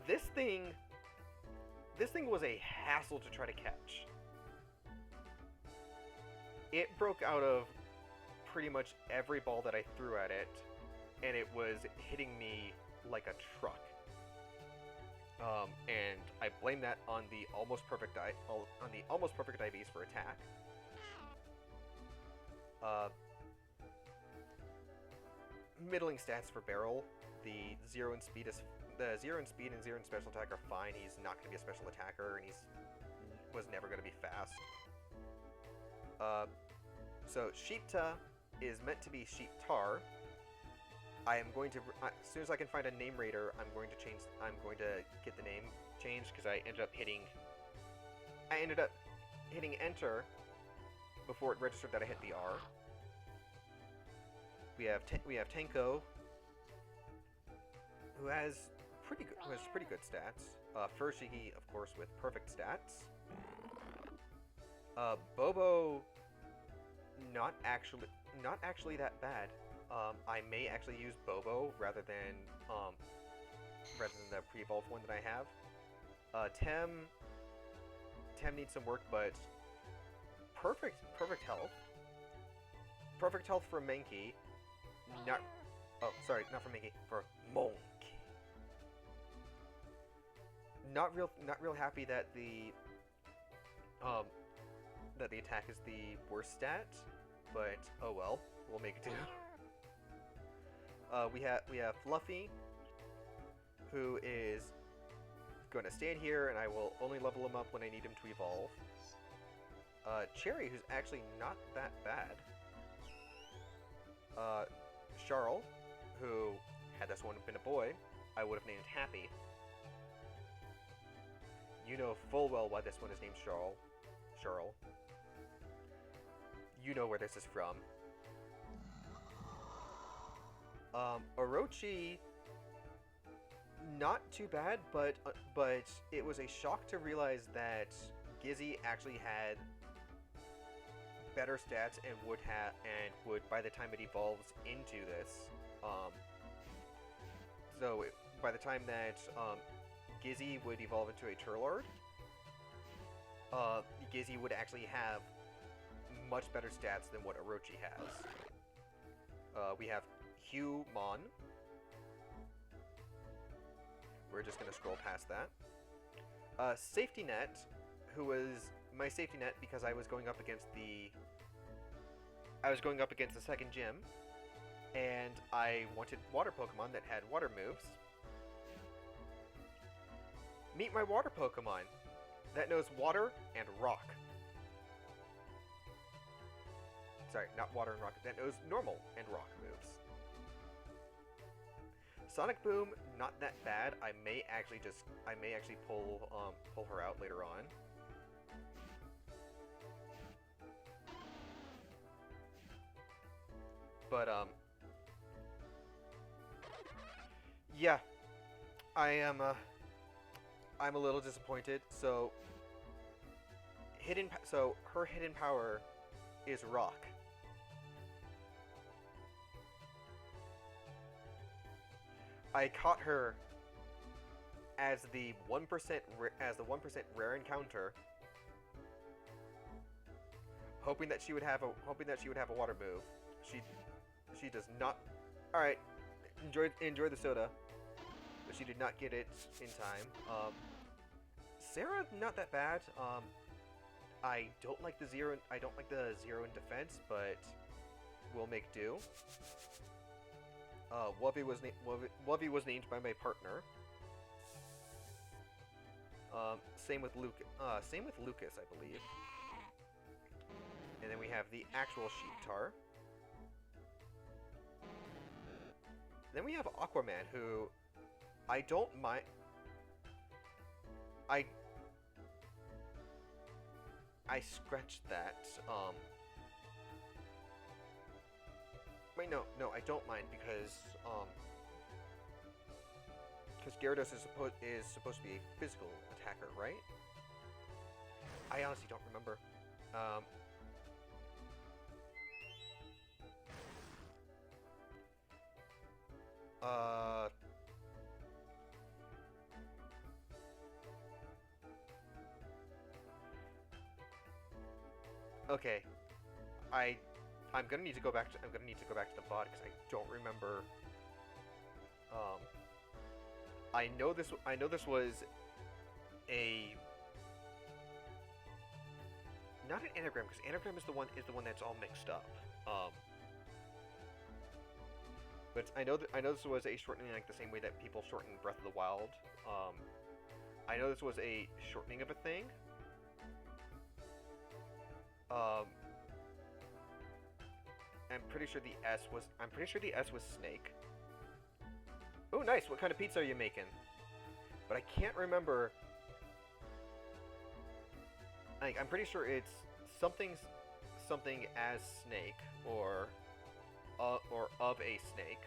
This thing was a hassle to try to catch. it broke out of pretty much every ball that I threw at it, and it was hitting me like a truck. And I blame that on the almost perfect IVs for attack. Middling stats for Barrel. The 0 in speed and 0 in special attack are fine. He's not going to be a special attacker, and was never going to be fast. So Sheepta is meant to be Sheeptar. I am going to, as soon as I can find a name raider, I'm going to get the name changed, because I ended up hitting enter before it registered that I hit the R. We have Tenko, who has pretty good stats. Furshigi, of course, with perfect stats. Bobo, not actually that bad. I may actually use Bobo rather than the pre-evolved one that I have. Tem needs some work, but perfect health. Perfect health for Mankey. Not for Mankey, for Monkey. Not real happy that the attack is the worst stat, but oh well, we'll make it do. We have Fluffy, who is going to stand here, and I will only level him up when I need him to evolve. Cherry, who's actually not that bad. Charles, who, had this one been a boy, I would have named Happy. You know full well why this one is named Charles. You know where this is from. Orochi, not too bad, but it was a shock to realize that Gizzy actually had better stats and would by the time it evolves into this. By the time that Gizzy would evolve into a Turlord, Gizzy would actually have much better stats than what Orochi has. We have Huemon. We're just going to scroll past that. Safety Net, who was my safety net because I was going up against the second gym, and I wanted water Pokemon that had water moves. Meet my water Pokemon that knows water and rock. Sorry, not water and rock. That knows normal and rock moves. Sonic Boom, not that bad. I may actually pull her out later on. But yeah, I'm a little disappointed. So her hidden power is rock. I caught her as the 1% rare encounter, hoping that she would have a water move. She does not. All right, enjoy the soda, but she did not get it in time. Sarah, not that bad. I don't like the zero in defense, but we'll make do. Wubby was named by my partner. Same with Lucas, I believe. And then we have the actual Sheeptar. Then we have Aquaman, who I don't mind. I scratched that. Wait, no, I don't mind because Gyarados is supposed to be a physical attacker, right? I honestly don't remember. Okay. I'm gonna need to go back to the VOD because I don't remember. I know this was a not an anagram because anagram is the one that's all mixed up. But I know this was a shortening like the same way that people shorten Breath of the Wild. I know this was a shortening of a thing. I'm pretty sure the S was snake. Oh, nice. What kind of pizza are you making? But I can't remember. I'm pretty sure it's something as snake or of a snake.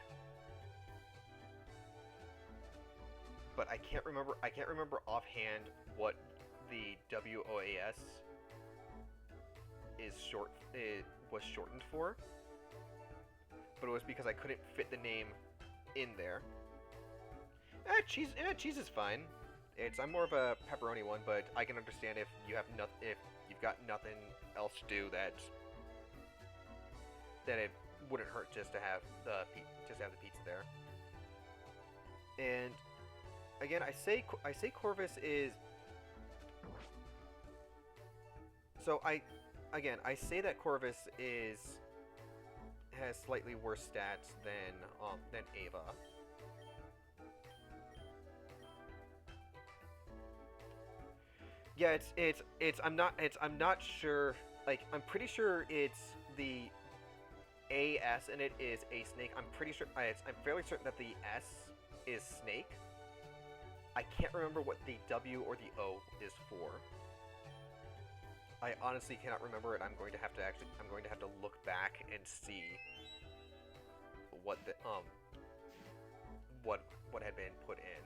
But I can't remember offhand what the WOAS was shortened for. But it was because I couldn't fit the name in there. Cheese is fine. I'm more of a pepperoni one, but I can understand if you've got nothing else to do that it wouldn't hurt just to have the pizza there. And again, I say Corvus is. So I say that Corvus has slightly worse stats than Ava. Yeah, I'm not sure. Like, I'm pretty sure it's the AS and it is a snake. I'm pretty sure I'm fairly certain that the S is snake. I can't remember what the W or the O is for. I honestly cannot remember it. I'm going to have to look back and see what had been put in.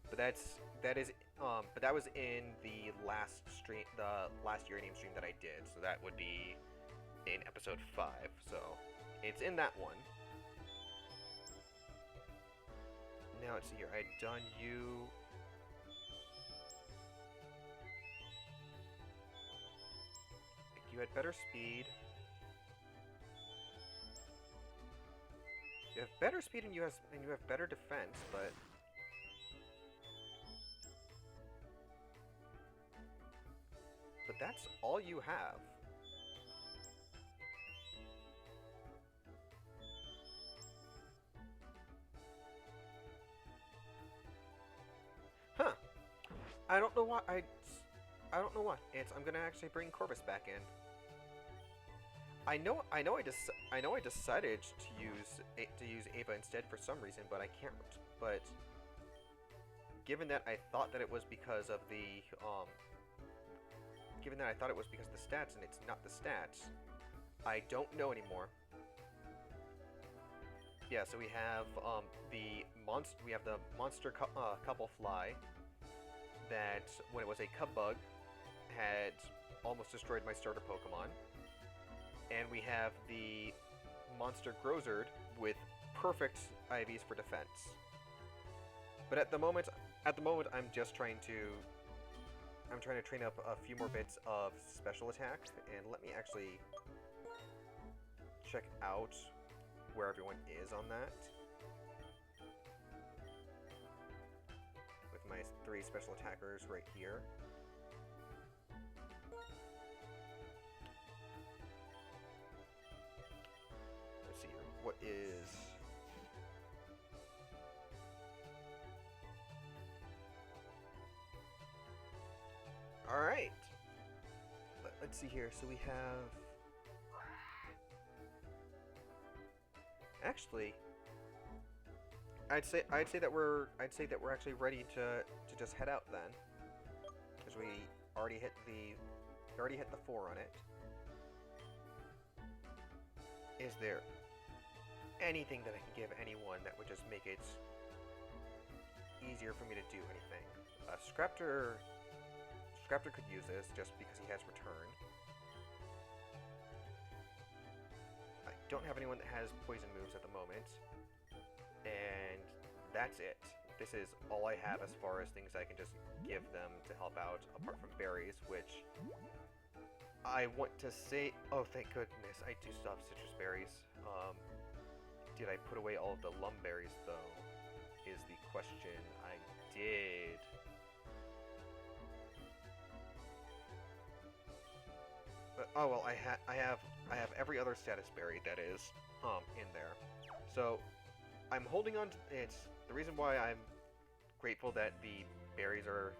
But that was in the last Uranium stream that I did, so that would be in episode 5. So it's in that one. Now let's see here. I had done you. You had better speed. You have better speed and you have better defense, but that's all you have. Huh. I don't know why I'm gonna actually bring Corvus back in. I know I decided to use Ava instead for some reason, but I can't. But given that I thought that it was because of the stats and it's not the stats, I don't know anymore. Yeah, so we have the monster couple fly that when it was a cub bug had almost destroyed my starter Pokemon. And we have the monster Grozard with perfect IVs for defense. But at the moment I'm just trying to train up a few more bits of special attack, and let me actually check out where everyone is on that. With my 3 special attackers right here. Let's see here. What is... Alright. Let's see here. So we have... Actually, I'd say that we're actually ready to just head out then, because we already hit the 4 on it. Is there anything that I can give anyone that would just make it easier for me to do anything? Scraptor could use this just because he has return. I don't have anyone that has poison moves at the moment. And that's it. This is all I have as far as things I can just give them to help out, apart from berries, which I want to say, oh thank goodness, I do still have citrus berries. Did I put away all of the lum berries though? Is the question. I did. Oh well, I have every other status berry that is in there. So I'm holding on to it's the reason why I'm grateful that the berries are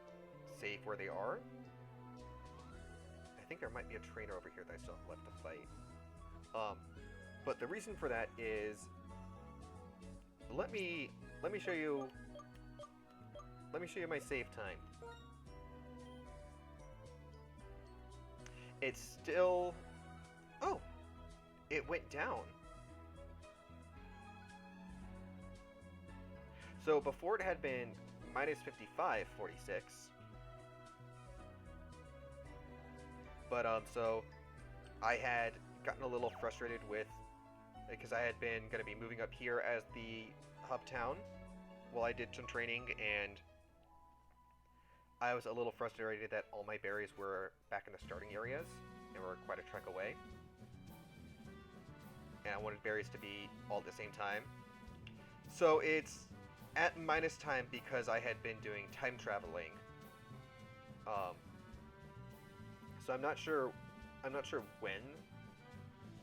safe where they are. I think there might be a trainer over here that I still have left to fight. But the reason for that is let me show you my save time. It's still oh, it went down. So before it had been minus 55.46. But so I had gotten a little frustrated with because I had been going to be moving up here as the hub town while I did some training, and I was a little frustrated that all my berries were back in the starting areas and were quite a trek away. And I wanted berries to be all at the same time. So it's at minus time because I had been doing time traveling. So I'm not sure when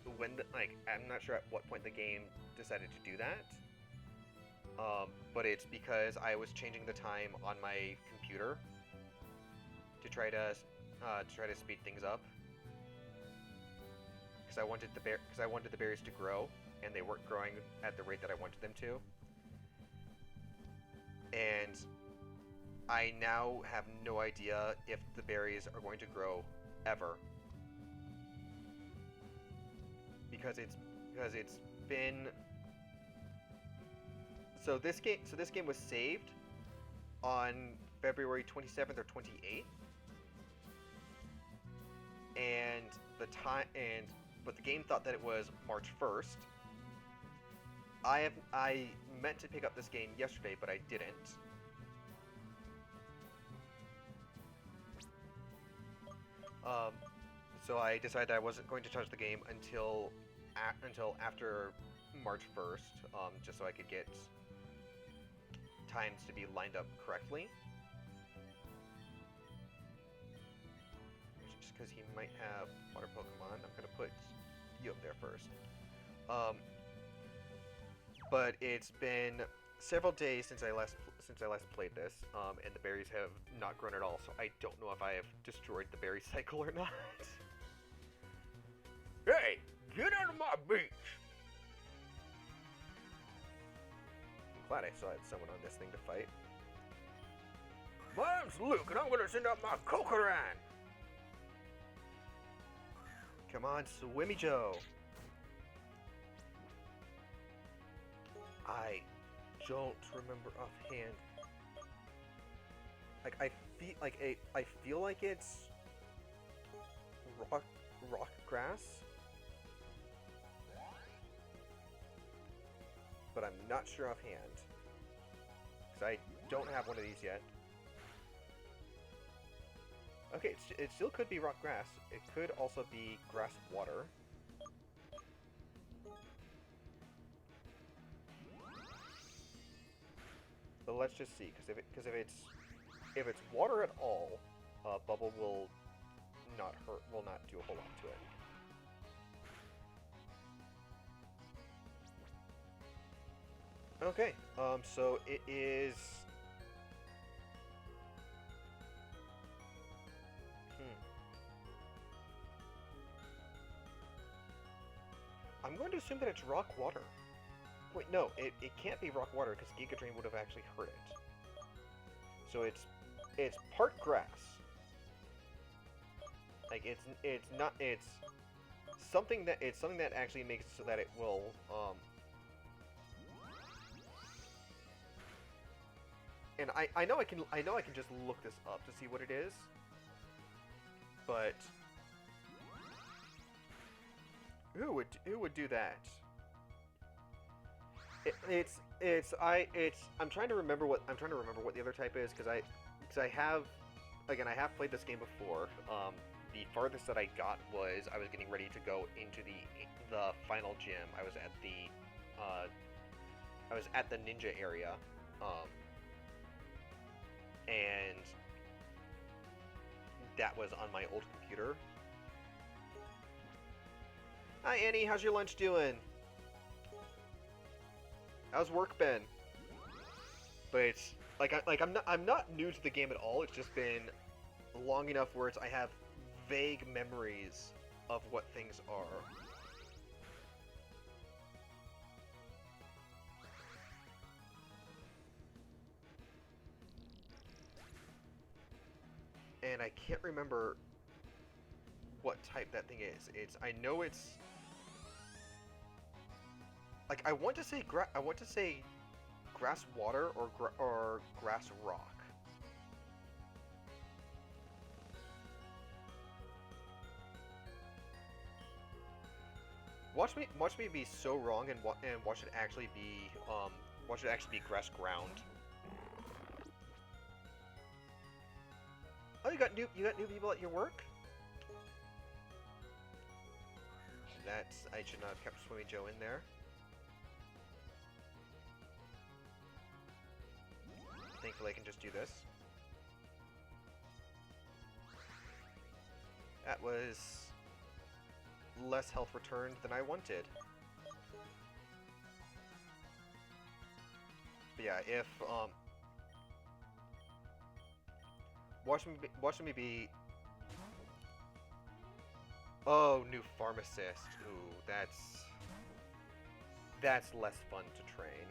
I'm not sure at what point the game decided to do that. But it's because I was changing the time on my computer to try to speed things up. Because I wanted the berries to grow, and they weren't growing at the rate that I wanted them to. And I now have no idea if the berries are going to grow ever. Because it's been so this game was saved on February 27th or 28th. But the game thought that it was March 1st. I meant to pick up this game yesterday, but I didn't. So I decided that I wasn't going to touch the game until after March 1st, just so I could get times to be lined up correctly. Just because he might have water Pokemon, I'm going to put you up there first. But it's been several days since I last played this, and the berries have not grown at all, so I don't know if I have destroyed the berry cycle or not. Hey, get out of my beach! I'm glad I still had someone on this thing to fight. My name's Luke, and I'm gonna send out my Kokoran! Come on, Swimmy Joe! I don't remember offhand. I feel like it's rock grass, but I'm not sure offhand because I don't have one of these yet. Okay, it still could be rock grass. It could also be grass water. But let's just see, because if it's water at all, Bubble will not do a whole lot to it. Okay, so it is. I'm going to assume that it's rock water. Wait, no, it can't be rock water because Giga Drain would have actually hurt it. So it's part grass. Like it's something that actually makes it so that it will and I know I can just look this up to see what it is. But who would do that? I'm trying to remember what the other type is because I have played this game before. the farthest that I got was I was getting ready to go into the final gym. Uh, I was at the ninja area, um, and that was on my old computer. Hi Annie, how's your lunch doing? How's work been? But it's like I'm not new to the game at all. It's just been long enough where I have vague memories of what things are. And I can't remember what type that thing is. I know it's like I want to say grass water or grass rock. Watch me be so wrong and watch it actually be grass ground. Oh, you got new people at your work? I should not have kept Swimmy Joe in there. Thankfully, I can just do this. That was less health returned than I wanted. But yeah, if watch me be. Oh, new pharmacist. Ooh, that's less fun to train.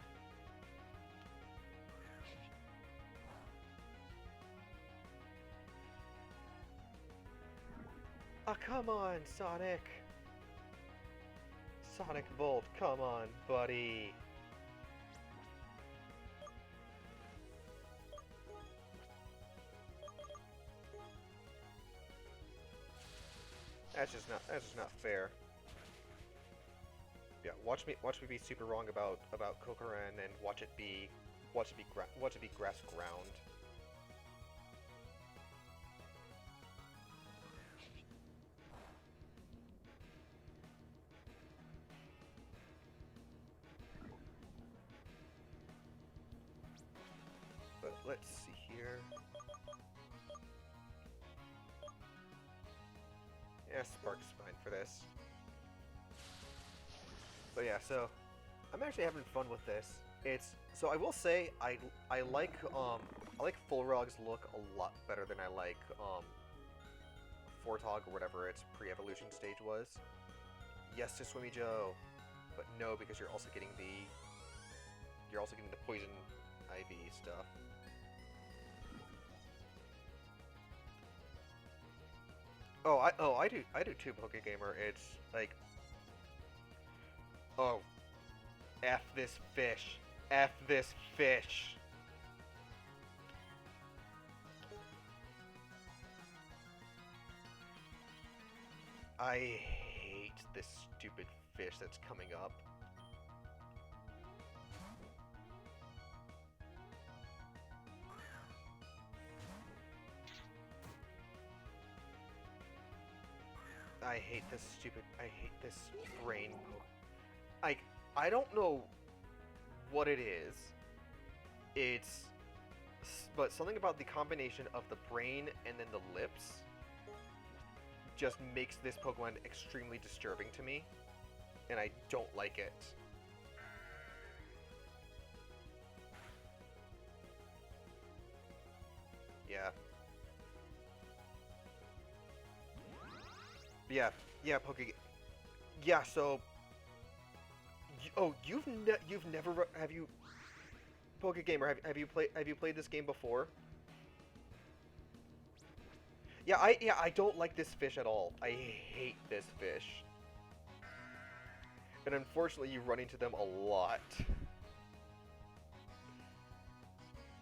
Oh, come on, Sonic. Sonic Volt, come on, buddy. That's just not fair. Yeah, watch me be super wrong about Kokoran and watch it be grass ground. But let's see here. Yeah, Spark's fine for this. But yeah, so I'm actually having fun with this. So I will say I like Full Rog's look a lot better than I like Fortog or whatever its pre-evolution stage was. Yes to Swimmy Joe, but no because you're also getting the poison ivy stuff. I do too, Pokegamer. It's like, oh, F this fish. F this fish. I hate this stupid fish that's coming up. I hate this brain. Like, I don't know what it is. But something about the combination of the brain and then the lips just makes this Pokemon extremely disturbing to me, and I don't like it. Yeah. Yeah, yeah, Yeah, so. Oh, you've never have you, Pokegamer? Have you played this game before? Yeah, I don't like this fish at all. I hate this fish, and unfortunately, you run into them a lot.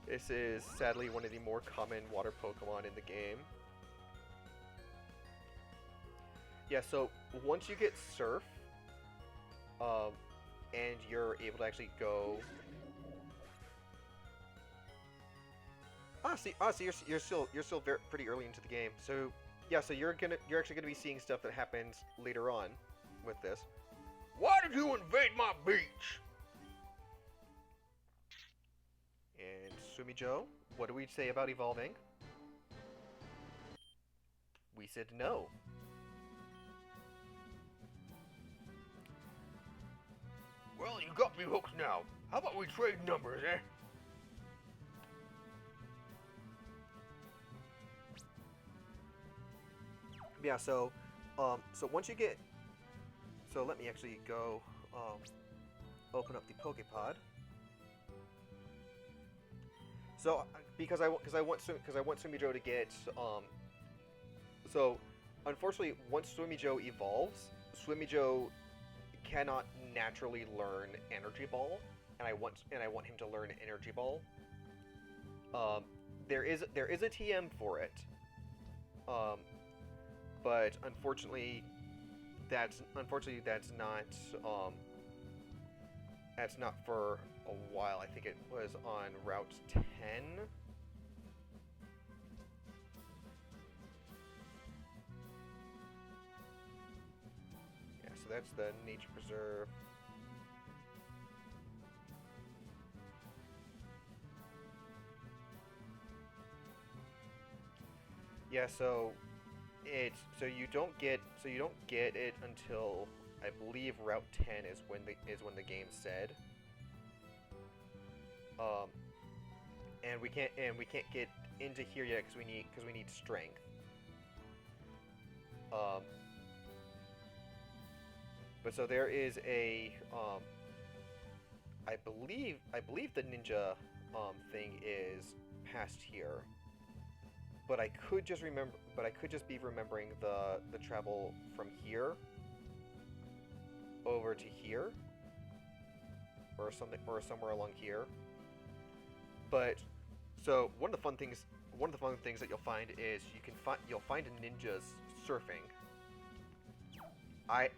This is sadly one of the more common water Pokemon in the game. Yeah, so once you get Surf, um, and you're able to actually go. So you're still pretty early into the game. So yeah, so you're actually gonna be seeing stuff that happens later on with this. Why did you invade my beach? And Sumijo, what do we say about evolving? We said no. Well, you got me hooked now. How about we trade numbers, eh? Yeah, so once you get, so let me actually go, open up the Pokepod. So because I want Sumijo to get, so unfortunately once Sumijo evolves, Sumijo cannot naturally learn Energy Ball, and I want him to learn Energy Ball. Um, there is a TM for it, um, but that's not for a while. I think it was on Route 10. Yeah, so that's the nature preserve. Yeah, so you don't get it until I believe Route 10 is when the game said. Um, and we can't get into here yet because we need strength. Um, but so there is a I believe the ninja thing is past here. But I could just be remembering the travel from here over to here or something or somewhere along here. But so one of the fun things that you'll find is you'll find ninjas surfing. I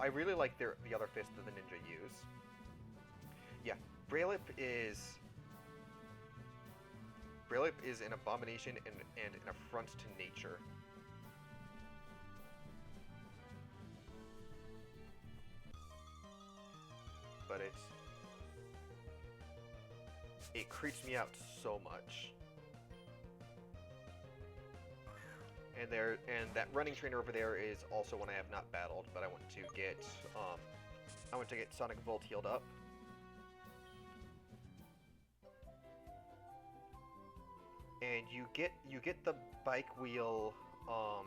really like the other fist that the ninja use. Yeah, Braylip is an abomination and an affront to nature. But it creeps me out so much. And that running trainer over there is also one I have not battled, but I want to get Sonic Volt healed up. And you get the bike wheel. Oh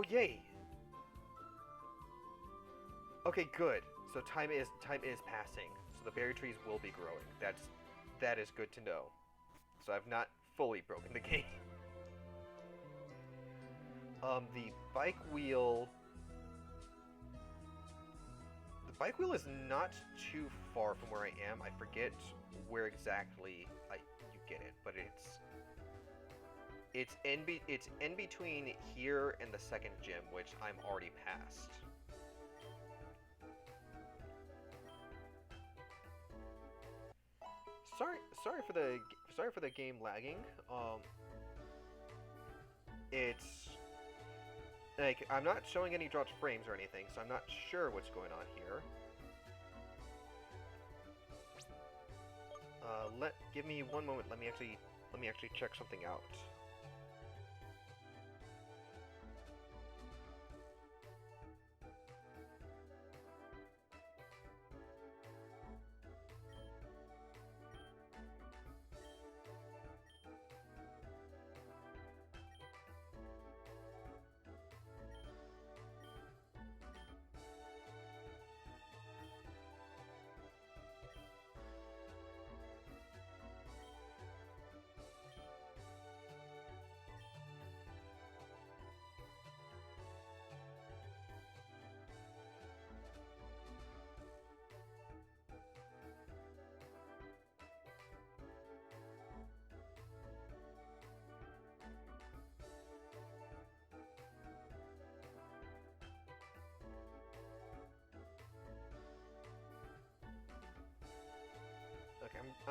yay! Okay, good. So time is passing. So the berry trees will be growing. That is good to know. So I've not fully broken the game. The bike wheel. The bike wheel is not too far from where I am. I forget where exactly you get it, but it's in between here and the second gym, which I'm already past. Sorry for the game lagging. It's like I'm not showing any dropped frames or anything, so I'm not sure what's going on here. Give me one moment. Let me actually check something out.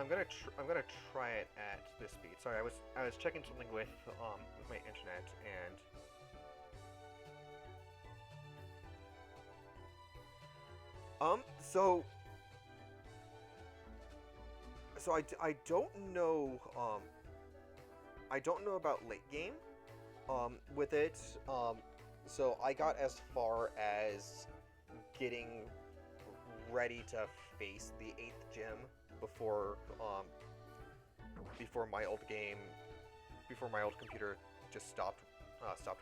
I'm gonna try it at this speed. Sorry, I was checking something with my internet and so I don't know I don't know about late game with it. So I got as far as getting ready to face the 8th gym before before my old game before my old computer just stopped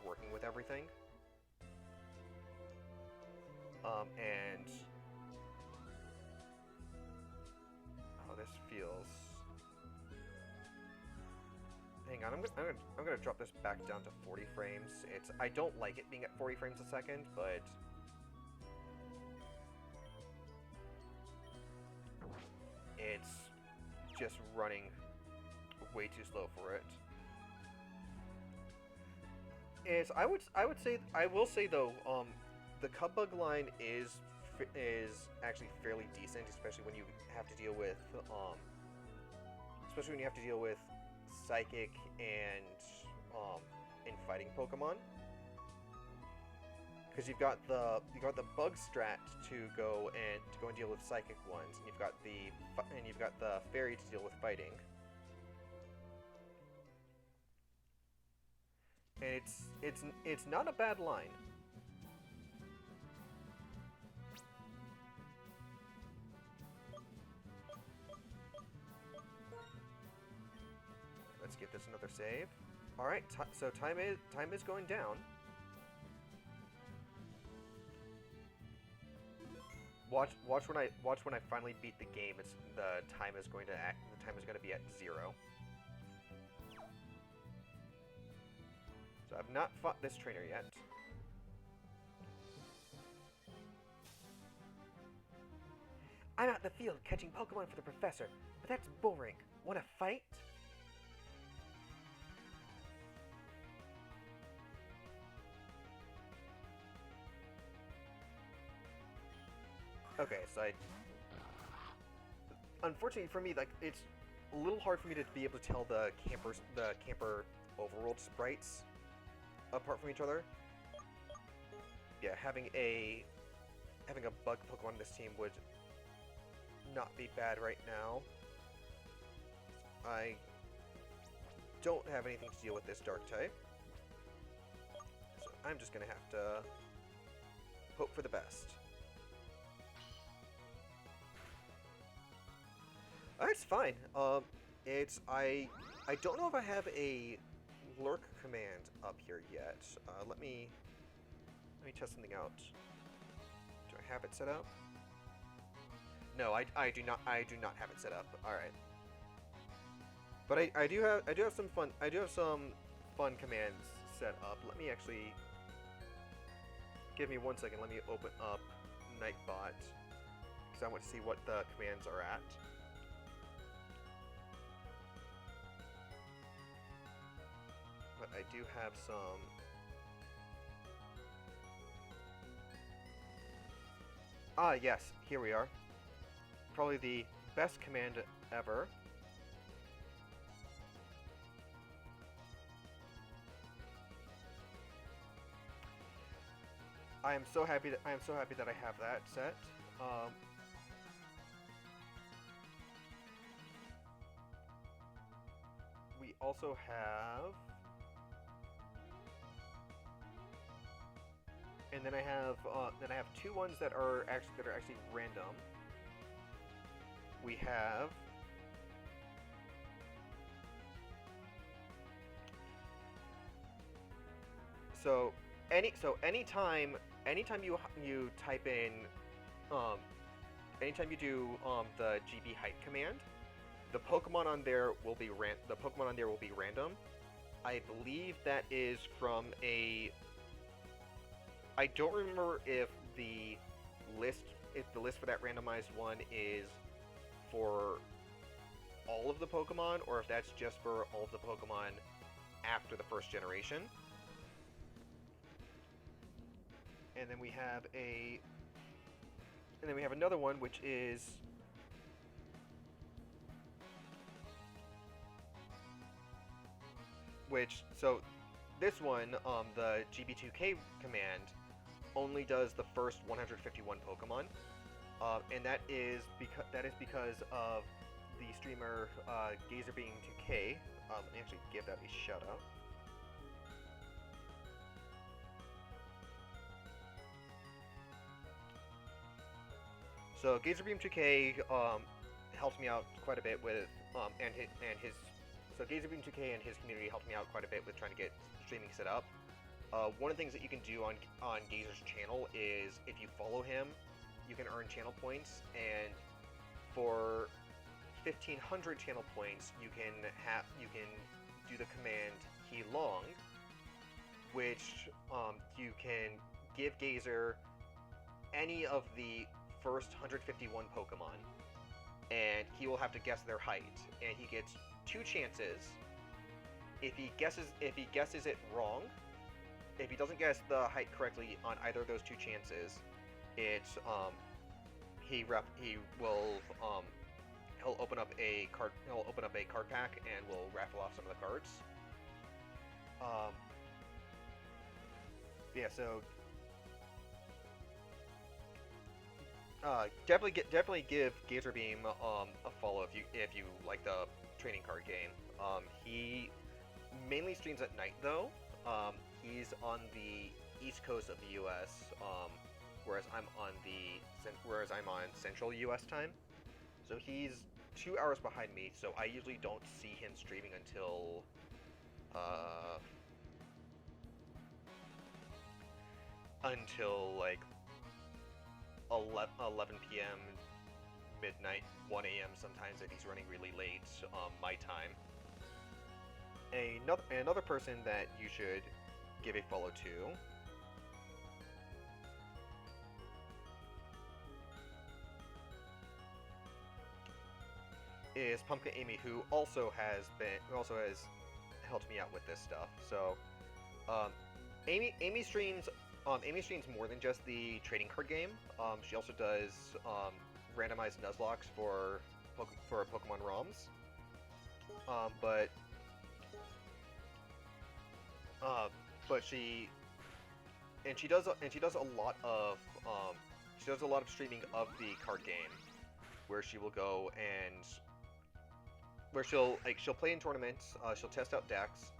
working with everything. And oh, this feels. Hang on, I'm gonna drop this back down to 40 frames. I don't like it being at 40 frames a second, but it's just running way too slow for it. I will say though, the Cubbug line is actually fairly decent, especially when you have to deal with psychic and fighting Pokemon. Because you've got the bug strat to go and deal with psychic ones, and you've got the fairy to deal with fighting. And it's not a bad line. Let's give this another save. All right, so time is going down. Watch when I finally beat the game. The time is going to be at 0. So I've not fought this trainer yet. I'm out in the field catching Pokemon for the professor, but that's boring. Wanna fight? Okay, so unfortunately for me, like, it's a little hard for me to be able to tell the camper overworld sprites apart from each other. Yeah, having a bug Pokemon on this team would not be bad right now. I don't have anything to deal with this dark type, so I'm just gonna have to hope for the best. It's fine. I don't know if I have a lurk command up here yet. Let me test something out. Do I have it set up? No, I do not have it set up. All right. But I do have some fun commands set up. Let me actually give me 1 second. Let me open up Nightbot because I want to see what the commands are at. But I do have some. Ah, yes, here we are. Probably the best command ever. I am so happy that I have that set. We also have, and then I have 2 ones that are actually random. We have anytime you type in anytime you do the GB height command, the Pokemon on there will be random. I believe that is from a. I don't remember if the list for that randomized one is for all of the Pokemon or if that's just for all of the Pokemon after the first generation. And then we have another one which is So this one, the GB2K command only does the first 151 Pokemon, and that is because of the streamer GazerBeam2K. Let me actually give that a shout out. So GazerBeam2K helped me out quite a bit with and his so GazerBeam2K and his community helped me out quite a bit with trying to get streaming set up. One of the things that you can do on Gazer's channel is if you follow him, you can earn channel points, and for 1,500 channel points, you can do the command He-Long, which you can give Gazer any of the first 151 Pokemon, and he will have to guess their height, and he gets 2 chances. If he guesses it wrong, if he doesn't guess the height correctly on either of those 2 chances, it's he'll open up a card pack and will raffle off some of the cards. Yeah, so definitely give GazerBeam a follow if you like the trading card game. He mainly streams at night though. He's on the east coast of the U.S., whereas I'm on central U.S. time. So he's 2 hours behind me. So I usually don't see him streaming until like 11 p.m., midnight, 1 a.m. sometimes if he's running really late my time. Another person that you should give a follow to is Pumpkin Amy, who also has helped me out with this stuff. So Amy streams more than just the trading card game. She also does randomized Nuzlockes for Pokemon ROMs. But she does a lot of streaming of the card game, where she will go and where she'll play in tournaments. She'll test out decks.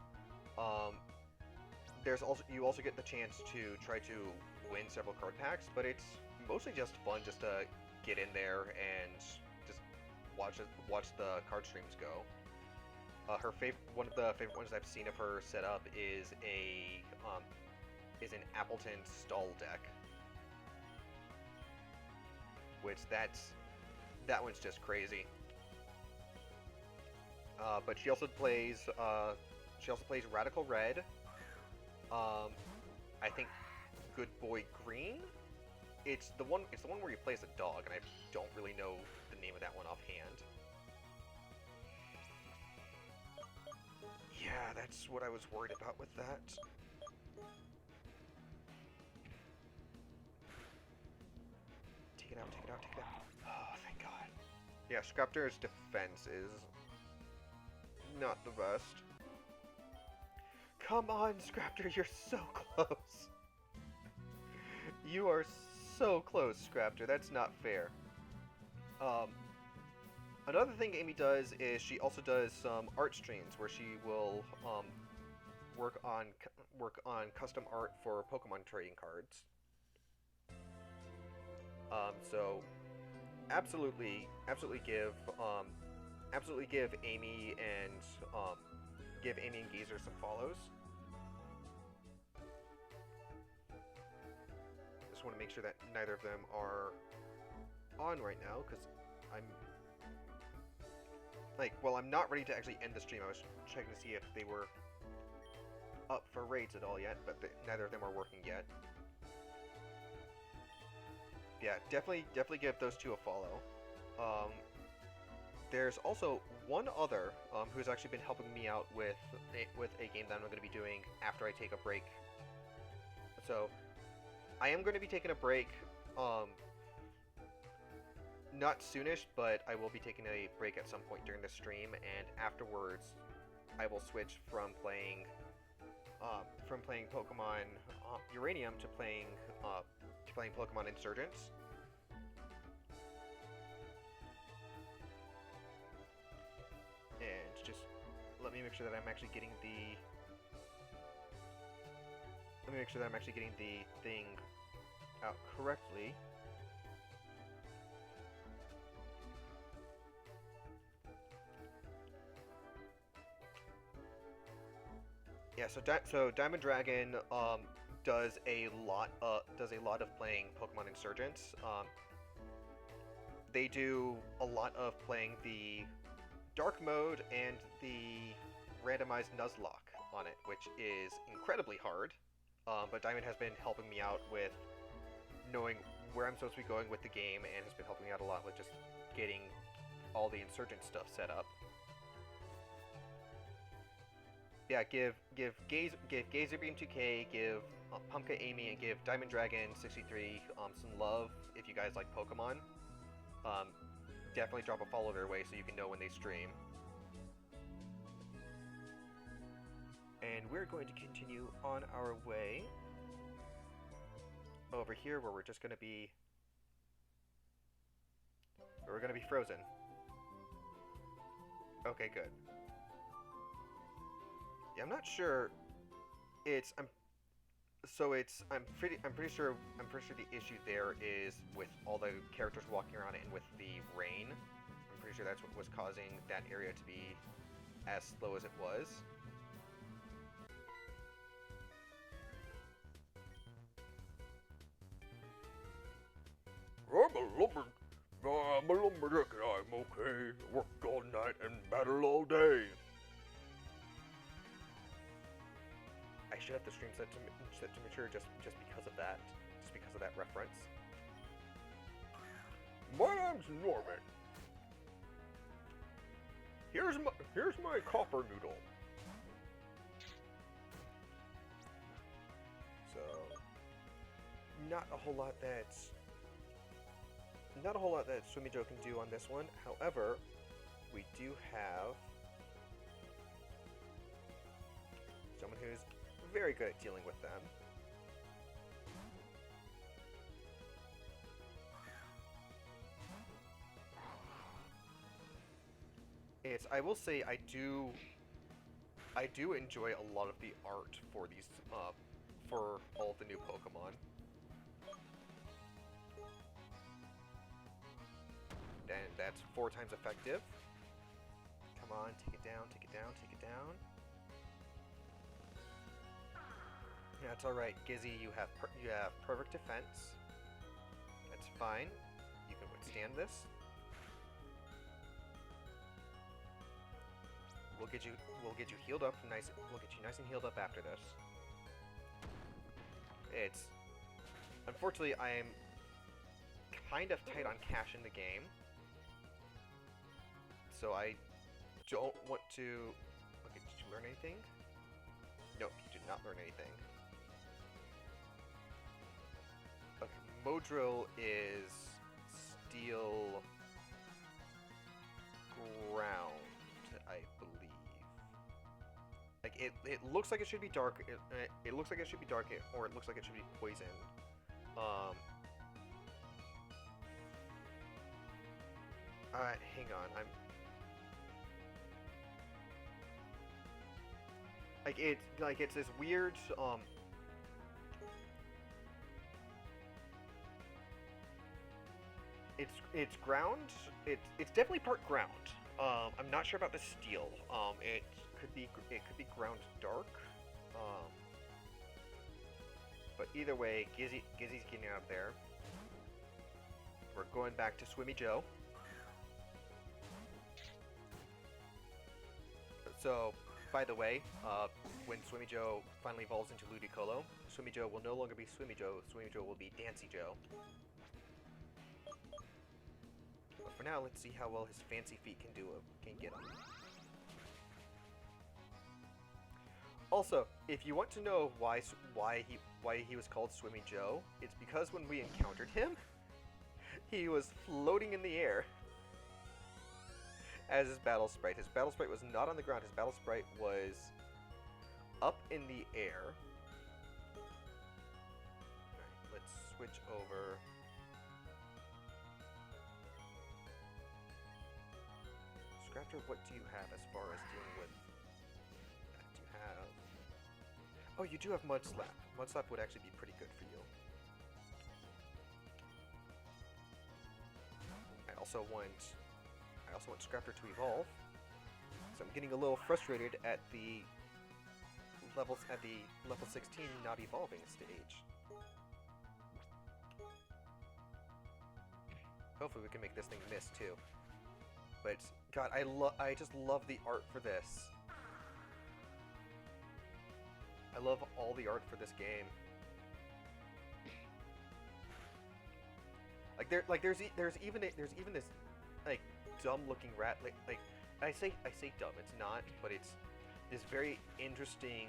You also get the chance to try to win several card packs, but it's mostly just fun just to get in there and just watch the card streams go. One of the favorite ones I've seen of her set up is an Appleton stall deck, which that one's just crazy. But she also plays Radical Red. I think Good Boy Green. It's the one where he plays a dog, and I don't really know the name of that one offhand. Yeah, that's what I was worried about with that. Take it out, take it out, take it out. Oh, thank God. Yeah, Scriptor's defense is not the best. Come on, Scraptor, you're so close. You are so close, Scraptor. That's not fair. Another thing Amy does is she also does some art streams where she will work on custom art for Pokemon trading cards. So absolutely give Amy and Gazer some follows. Just want to make sure that neither of them are on right now, because I'm not ready to actually end the stream. I was checking to see if they were up for raids at all yet, but neither of them are working yet. Yeah, definitely give those two a follow. There's also one other who's actually been helping me out with a game that I'm going to be doing after I take a break. So I am going to be taking a break, not soonish, but I will be taking a break at some point during the stream, and afterwards I will switch from playing Pokemon Uranium to playing Pokemon Insurgents. And just let me make sure that I'm actually getting the thing out correctly. Yeah, so Diamond Dragon does a lot of playing Pokemon Insurgents. They do a lot of playing the Dark mode and the randomized Nuzlocke on it, which is incredibly hard. But Diamond has been helping me out with knowing where I'm supposed to be going with the game, and has been helping me out a lot with just getting all the Insurgent stuff set up. Yeah, give Gazer Beam 2K, give Pumpka Amy, and give Diamond Dragon 63 some love if you guys like Pokemon. Definitely drop a follow their way so you can know when they stream. And we're going to continue on our way over here where we're just going to be frozen. Okay, good. Yeah, I'm not sure. I'm pretty sure the issue there is with all the characters walking around and with the rain. I'm pretty sure that's what was causing that area to be as slow as it was. I'm a lumberjack and I'm okay. Worked all night and battle all day. I should have the stream set to mature just because of that, reference. My name's Norman. Here's my copper noodle. So, not a whole lot that Swimmy Joe can do on this one. However, we do have someone who's very good at dealing with them. I will say I do enjoy a lot of the art for these for all of the new Pokemon. And that's 4 times effective. Come on, take it down, take it down, take it down. That's all right, Gizzy. You have perfect defense. That's fine. You can withstand this. We'll get you healed up nice. We'll get you nice and healed up after this. Unfortunately, I am kind of tight on cash in the game, so I don't want to. Okay, did you learn anything? Nope, you did not learn anything. Okay, Modrill is steel ground, I believe. Like it looks like it should be dark. It looks like it should be dark, or it looks like it should be poison. Hang on. It's this weird It's ground. It's definitely part ground. I'm not sure about the steel. It could be ground dark. But either way, Gizzy's getting out of there. We're going back to Swimmy Joe. So, by the way, when Swimmy Joe finally evolves into Ludicolo, Swimmy Joe will no longer be Swimmy Joe. Swimmy Joe will be Dancy Joe. But for now, let's see how well his fancy feet can get him. Also, if you want to know why he was called Swimmy Joe, it's because when we encountered him, he was floating in the air. as his battle sprite. His battle sprite was not on the ground. His battle sprite was up in the air. Alright, let's switch over. Scrapter, what do you have as far as dealing with that? Do you have... Oh, you do have Mud Slap. Mud Slap would actually be pretty good for you. I also want Scrapter to evolve. So I'm getting a little frustrated at the level 16 not evolving stage. Hopefully we can make this thing miss too. But God, I just love the art for this. I love all the art for this game. There's even this like dumb looking rat, like I say dumb, it's not, but it's this very interesting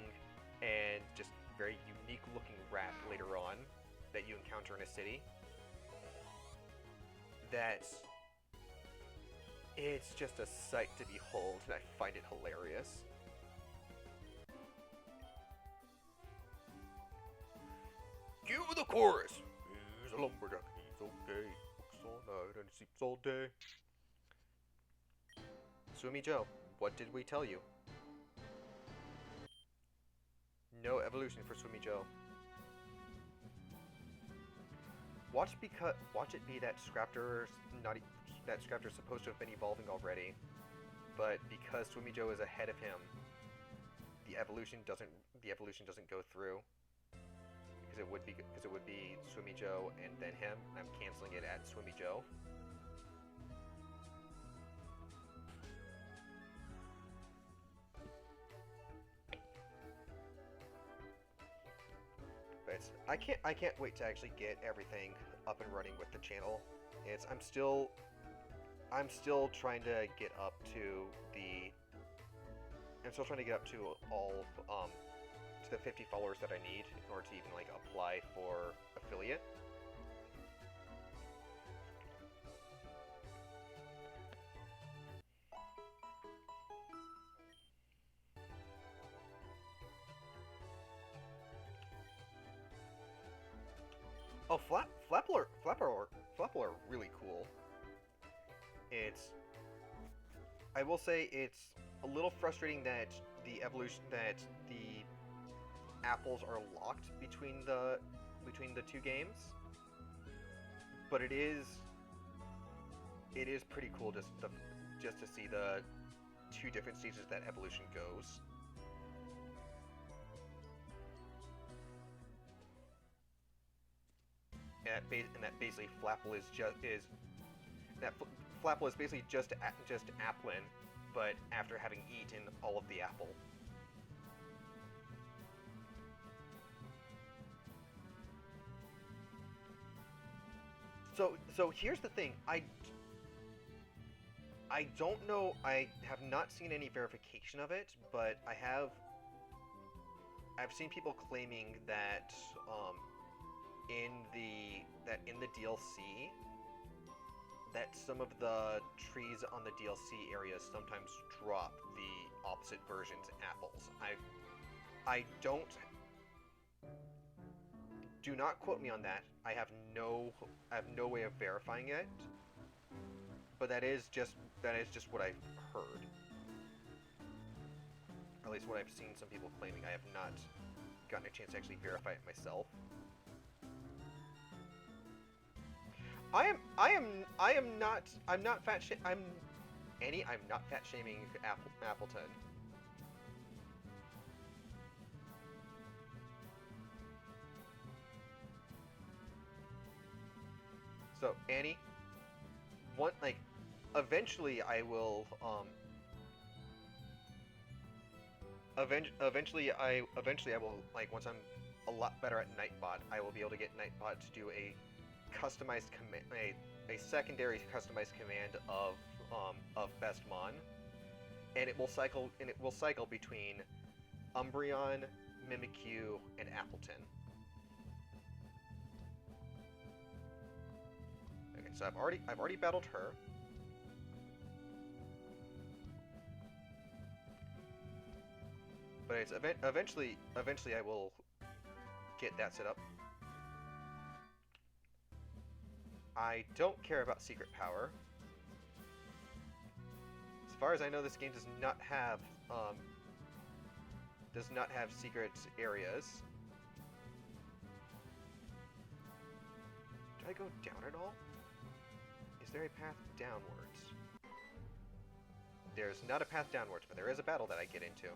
and just very unique looking rat later on that you encounter in a city. That it's just a sight to behold, and I find it hilarious. Cue the chorus. He's a lumberjack. He's okay. Works all night and sleeps all day. Swimmy Joe, what did we tell you? No evolution for Swimmy Joe. Watch it be that Scraptor's supposed to have been evolving already, but because Swimmy Joe is ahead of him, the evolution doesn't go through. Because it would be Swimmy Joe and then him. I'm canceling it at Swimmy Joe. But I can't wait to actually get everything up and running with the channel. I'm still trying to get up to all to the 50 followers that I need in order to even like apply for affiliate. Oh, Flapple are really cool. I will say it's a little frustrating that the apples are locked between the two games, but it is pretty cool just to see the two different stages that evolution goes. And that basically Flapple is basically just Applin, but after having eaten all of the apple. So here's the thing. I don't know. I have not seen any verification of it, but I've seen people claiming that in the DLC that some of the trees on the DLC areas sometimes drop the opposite version's apples. Do not quote me on that. I have no way of verifying it. But that is just what I've heard. Or at least what I've seen some people claiming. I have not gotten a chance to actually verify it myself. I'm not fat shaming Appleton. So Annie, eventually I will eventually I will, like, once I'm a lot better at Nightbot, I will be able to get Nightbot to do a customized command, a secondary customized command of Bestmon, and it will cycle between Umbreon, Mimikyu, and Appleton. Okay, so I've already battled her. But it's eventually I will get that set up. I don't care about secret power. As far as I know, this game does not have secret areas. Do I go down at all? Is there a path downwards? There's not a path downwards, but there is a battle that I get into.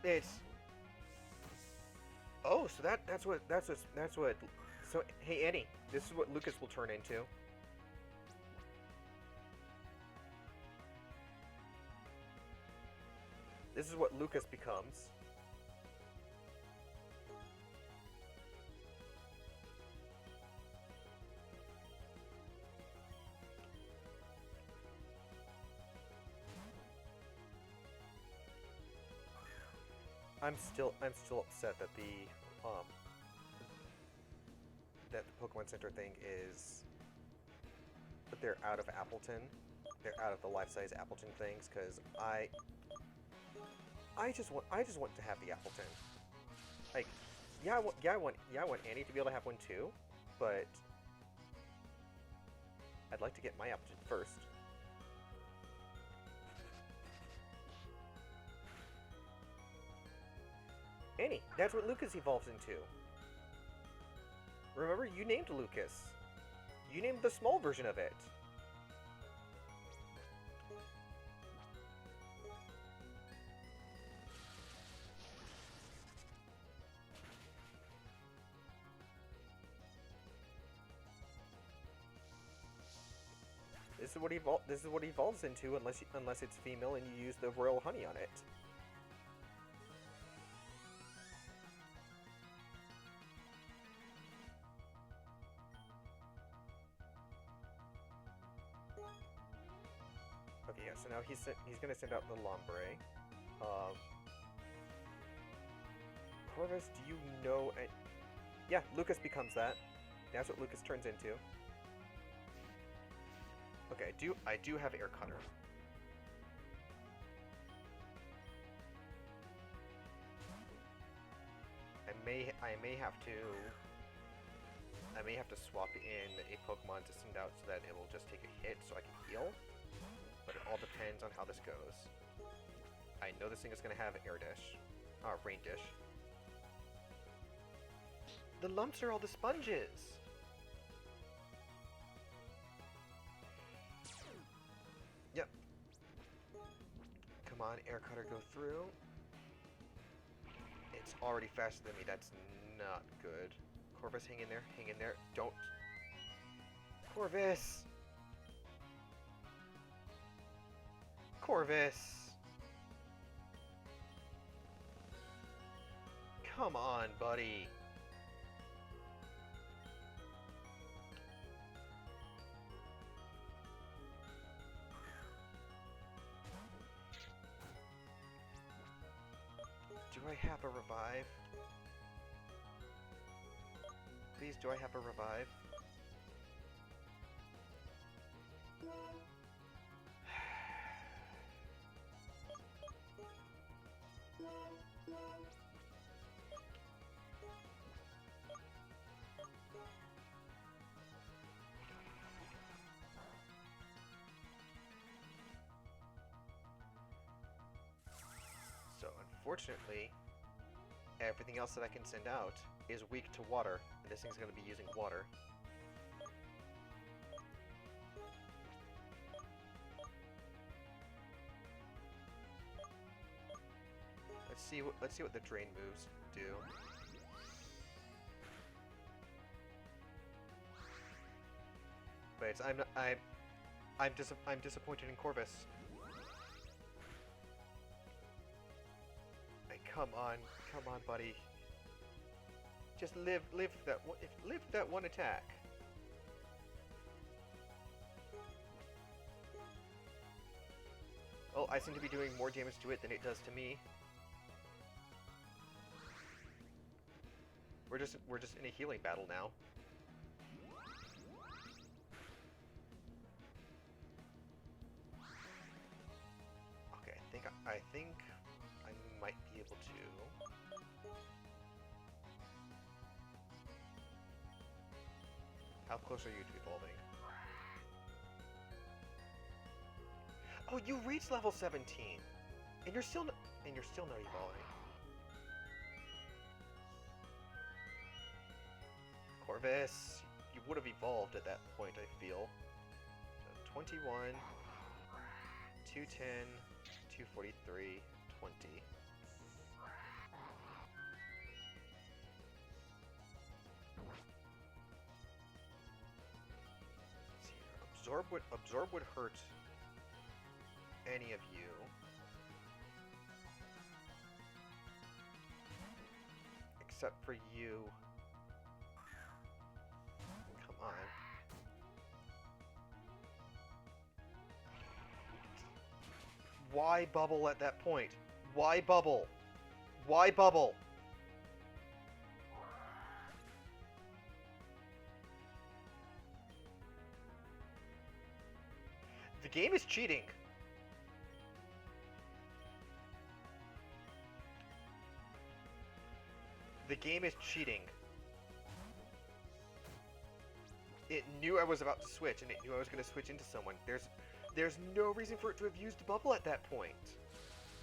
It's. Oh, so that's what. So hey, Annie, this is what Lucas will turn into. This is what Lucas becomes. I'm still upset that the Pokemon Center thing is that they're out of Appleton. They're out of the life-size Appleton things because I just want to have the Appleton. Like, I want Annie to be able to have one too, but I'd like to get my Appleton first. Annie, that's what Lucas evolves into. Remember, you named Lucas. You named the small version of it. This is what he evolves into, unless it's female and you use the royal honey on it. Okay, yeah. So now he's gonna send out the Lombre. Corvus, do you know? Yeah, Lucas becomes that. That's what Lucas turns into. Okay, I do have Air Cutter. I may have to swap in a Pokemon to send out so that it will just take a hit so I can heal. But it all depends on how this goes. I know this thing is gonna have Air Dish. Rain Dish. The lumps are all the sponges! Yep. Come on, Air Cutter, go through. It's already faster than me, that's not good. Corvus, hang in there, hang in there. Don't. Corvus! Corvus! Come on, buddy. Do I have a revive? Please, do I have a revive? So, unfortunately, everything else that I can send out is weak to water, and this thing's going to be using water. Let's see what the drain moves do. But I'm disappointed in Corvus. Come on, buddy. Just live that one attack. Oh, I seem to be doing more damage to it than it does to me. we're just in a healing battle now. Okay, I think I might be able to. How close are you to evolving? Oh, you reached level 17, and you're still not evolving. Corvus, you would have evolved at that point, I feel. So 21, 210, 243, 20. Let's see here. Absorb would hurt any of you. Except for you. Come on. Why bubble at that point? Why bubble? Why bubble? The game is cheating. The game is cheating. It knew I was about to switch, and it knew I was going to switch into someone. There's no reason for it to have used the bubble at that point.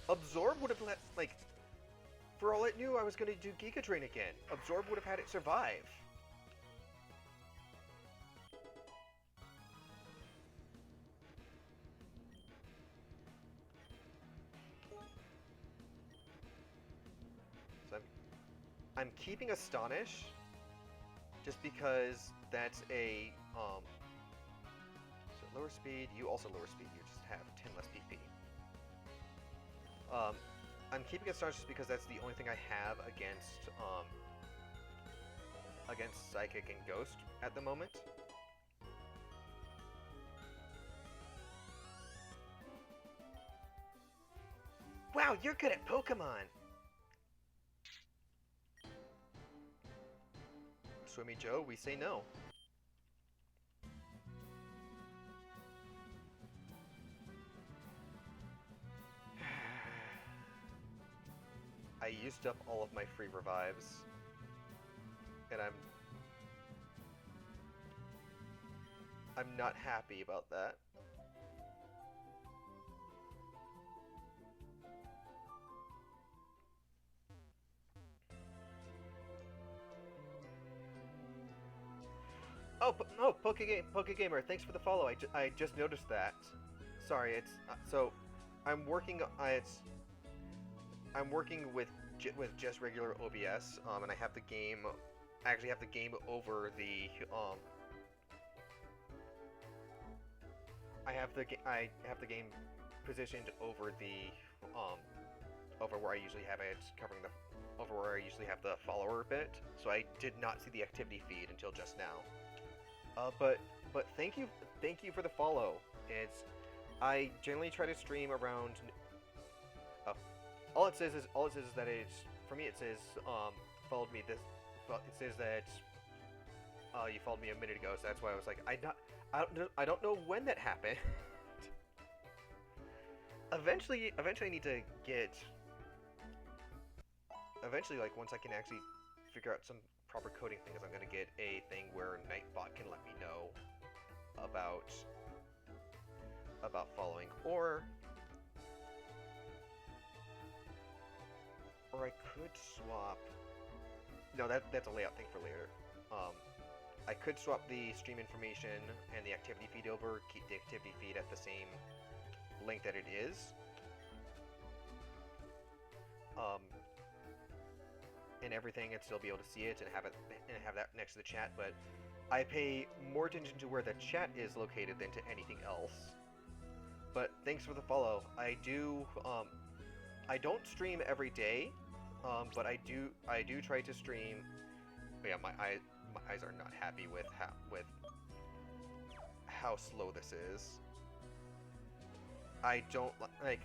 Absorb would have let, like, for all it knew, I was going to do Giga Drain again. Absorb would have had it survive. So I'm keeping Astonish, just because that's a, so lower speed, you also lower speed, you just have 10 less PP. I'm keeping Astonish just because that's the only thing I have against Psychic and Ghost at the moment. Wow, you're good at Pokemon! Swimmy Joe, we say no. I used up all of my free revives, and I'm not happy about that. Oh, no, Pokegamer, thanks for the follow. I just noticed that. Sorry, it's so I'm working. I'm working with just regular OBS, and I have the game. I actually have the game over the I have the game positioned over the over where I usually have it covering the over where I usually have the follower bit. So I did not see the activity feed until just now. But thank you for the follow. I generally try to stream around. All it says is that it's for me. It says followed me this. It says that you followed me a minute ago, so that's why I was like I don't know when that happened. Eventually I need to get. Eventually, like once I can actually figure out some proper coding things, I'm gonna get a thing where Nightbot can let me know about following, or I could swap. No, that's a layout thing for later. I could swap the stream information and the activity feed over, keep the activity feed at the same length that it is. And everything, and still be able to see it and have that next to the chat, but I pay more attention to where the chat is located than to anything else. But thanks for the follow. I don't stream every day, but I do try to stream. But yeah, my eyes are not happy with how slow this is. I don't like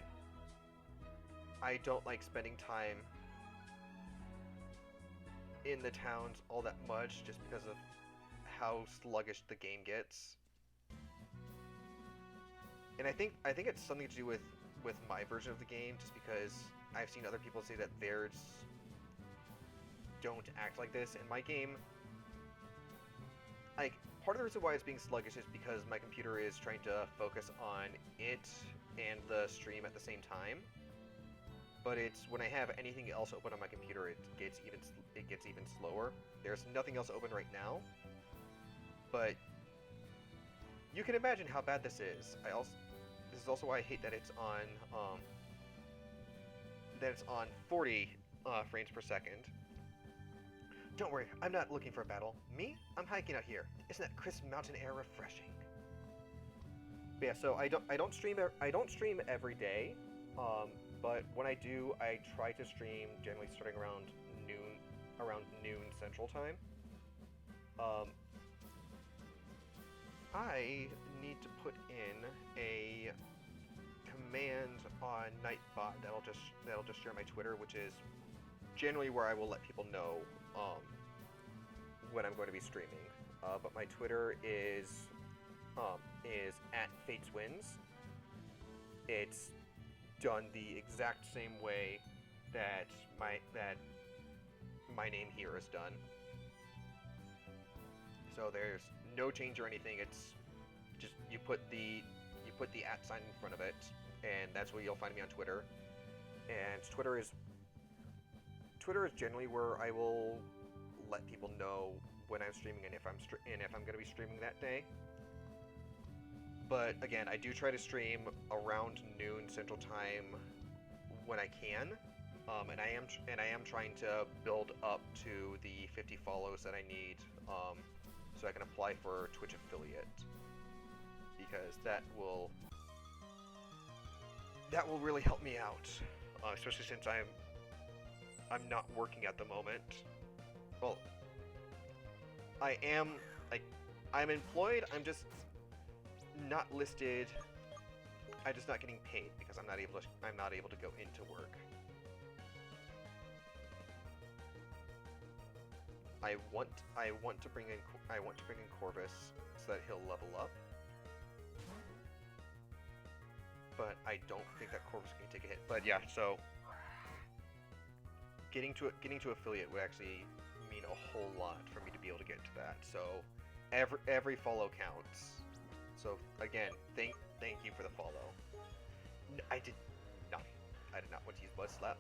spending time in the towns all that much just because of how sluggish the game gets. And I think it's something to do with my version of the game, just because I've seen other people say that theirs don't act like this. And my game, like, part of the reason why it's being sluggish is because my computer is trying to focus on it and the stream at the same time. But it's when I have anything else open on my computer, it gets even slower. There's nothing else open right now, but you can imagine how bad this is. This is also why I hate that it's on 40 frames per second. Don't worry, I'm not looking for a battle. Me? I'm hiking out here. Isn't that crisp mountain air refreshing? But yeah, so I don't stream every day, but when I do, I try to stream generally starting around noon Central Time. I need to put in a command on Nightbot that'll just share my Twitter, which is generally where I will let people know when I'm going to be streaming. But my Twitter is @FatesWins. It's done the exact same way that my name here is done. So there's no change or anything. It's just you put the @ in front of it, and that's where you'll find me on Twitter. And Twitter is generally where I will let people know when I'm streaming and if I'm going to be streaming that day. But again, I do try to stream around noon Central Time when I can, and I am trying to build up to the 50 follows that I need, so I can apply for Twitch affiliate, because that will really help me out, especially since I'm not working at the moment. Well, I'm employed. I'm just not listed. I'm just not getting paid because I'm not able to go into work. I want to bring in Corvus so that he'll level up. But I don't think that Corvus can take a hit. But yeah, so getting to affiliate would actually mean a whole lot for me to be able to get to that. So every follow counts. So again, thank you for the follow. I did not want to use Mud Slap.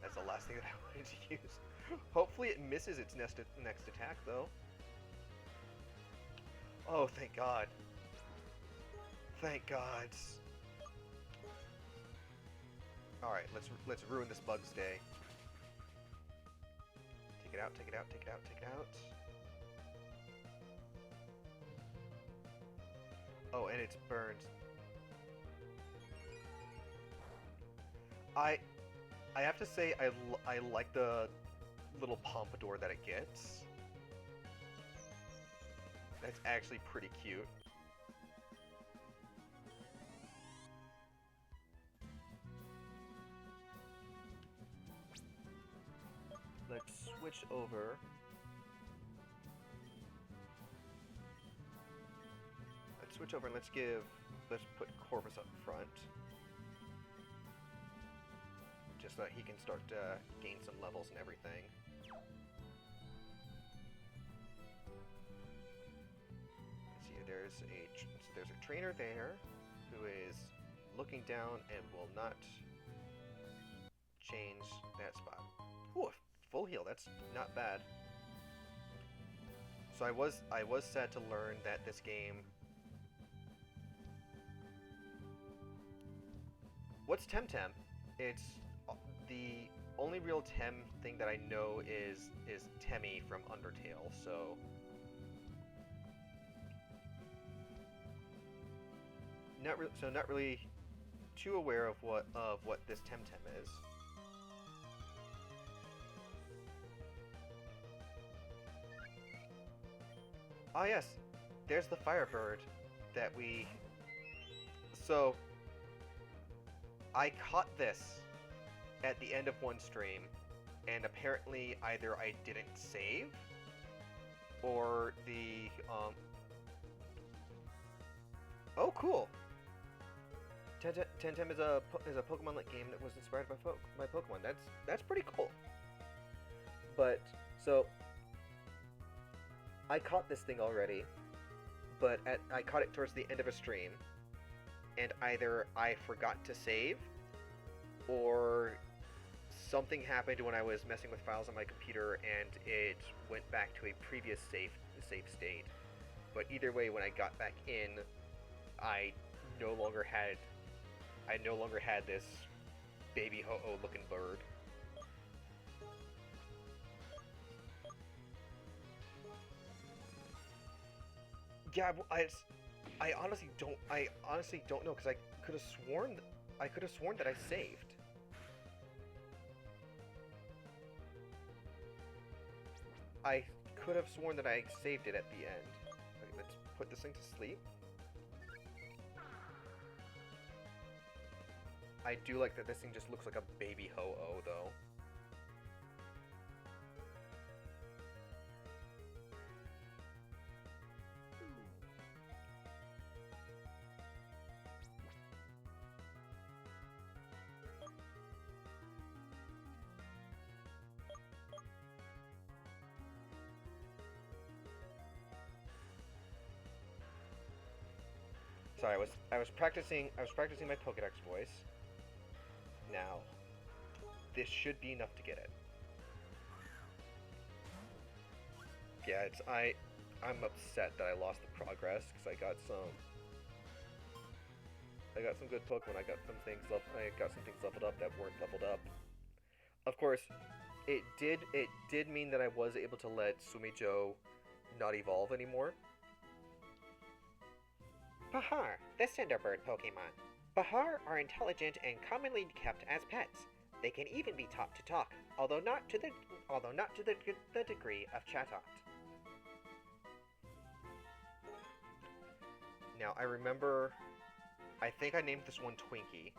That's the last thing that I wanted to use. Hopefully it misses its next attack though. Oh, thank God. Thank God. All right, let's ruin this bug's day. Take it out, take it out, take it out, take it out. Oh, and it's burned. I have to say I like the little pompadour that it gets. That's actually pretty cute. Let's switch over. Let's switch over and let's put Corvus up front. Just so that he can start to gain some levels and everything. Let's see, there's a trainer there who is looking down and will not change that spot. Ooh, full heal, that's not bad. So I was sad to learn that this game. What's Temtem? It's the only real Tem thing that I know is Temmie from Undertale. So not really too aware of what this Temtem is. Ah yes, there's the Firebird that we... So, I caught this at the end of one stream, and apparently either I didn't save, or the, oh, cool! Temtem is a Pokemon-like game that was inspired by Pokemon. That's pretty cool. But, so, I caught this thing already, but I caught it towards the end of a stream, and either I forgot to save, or something happened when I was messing with files on my computer and it went back to a previous safe state. But either way, when I got back in, I no longer had this baby ho-oh looking bird. Yeah, I honestly don't know, because I could have sworn that I saved. I could have sworn that I saved it at the end. Okay, let's put this thing to sleep. I do like that this thing just looks like a baby ho-oh, though. Sorry, I was practicing my Pokédex voice. Now, this should be enough to get it. Yeah, I'm upset that I lost the progress because I got some good Pokemon. I got some things leveled up that weren't leveled up. Of course, it did mean that I was able to let Sumijo not evolve anymore. Bahar, the Cinderbird Pokemon. Bahar are intelligent and commonly kept as pets. They can even be taught to talk, although not to the degree of Chatot. Now, I think I named this one Twinkie.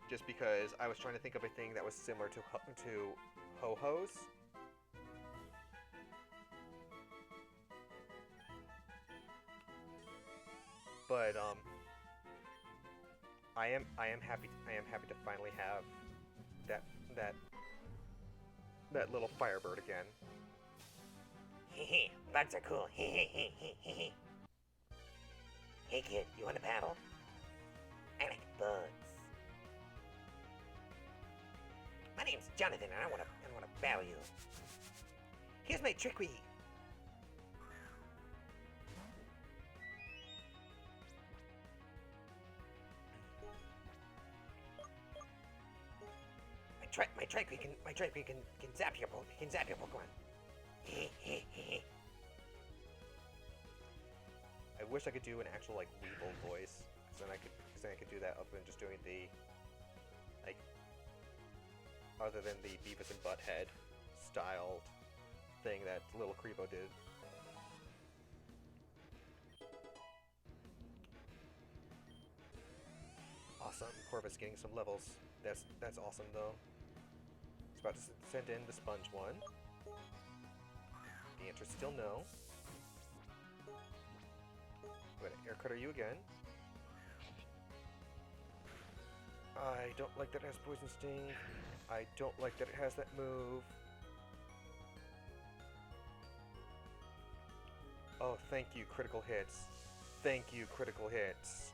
Just because I was trying to think of a thing that was similar to Ho-Hos. But I am happy to finally have that little Firebird again. Hehe, bugs are cool. Hehehehe. Hey kid, you want to battle? I like bugs. My name's Jonathan, and I want to battle you. Here's my trickery. My trickery can zap your Pokemon. I wish I could do an actual like Weevil voice, because then I could do that other than just doing the other than the Beavis and Butthead styled thing that Little Creepo did. Awesome, Corvus getting some levels. That's awesome though. It's about to send in the Sponge one. The answer is still no. I'm gonna Air Cutter you again. I don't like that it has Poison Sting. I don't like that it has that move. Oh, thank you, critical hits. Thank you, critical hits.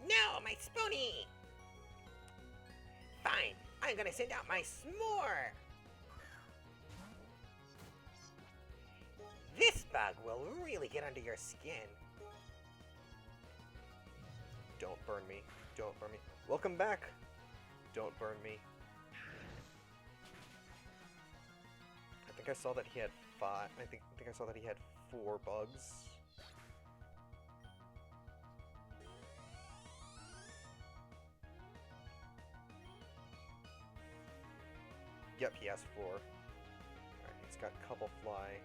No, my Spoonie! Fine, I'm gonna send out my S'more! This bug will really get under your skin. Don't burn me. Don't burn me. Welcome back. Don't burn me. I think I saw that he had 5. I think I saw that he had 4 bugs. Yep, he has 4. Alright, he's got Couple Fly.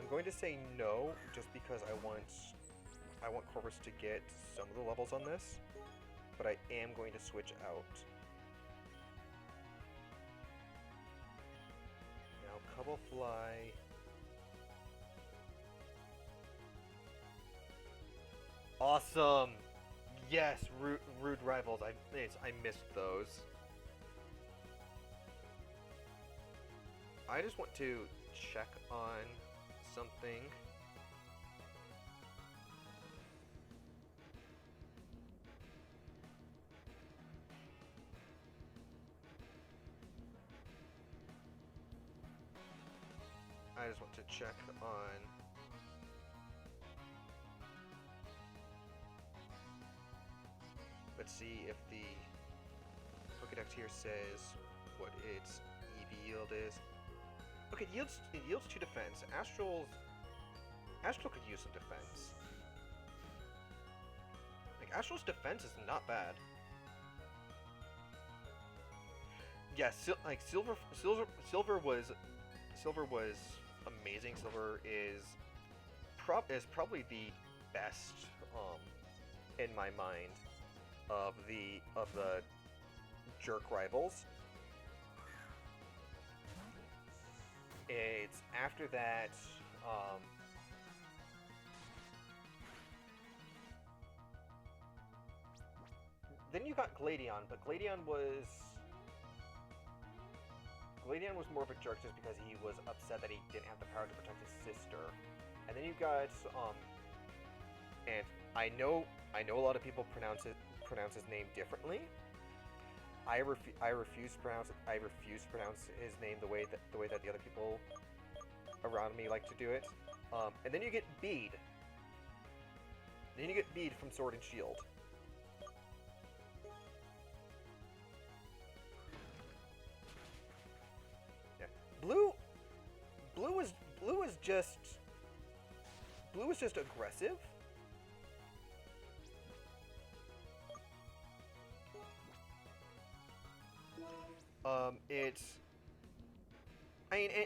going to say no, just because I want Corvus to get some of the levels on this, but I am going to switch out. Now, Cubble Fly. Awesome! Yes, rude rivals. I missed those. I just want to check on something. I just want to check on. Let's see if the Pokédex here says what its EV yield is. Okay, it yields 2 defense. Astral could use some defense. Like, Astral's defense is not bad. Yeah, Silver was amazing. Silver is probably the best in my mind of the jerk rivals. It's after that, then you got Gladion, but Gladion was more of a jerk just because he was upset that he didn't have the power to protect his sister. And then you got, and I know a lot of people pronounce his name differently. I refuse to pronounce his name the way that the other people around me like to do it. And then you get Bede. Then you get Bede from Sword and Shield. Yeah, Blue is just aggressive.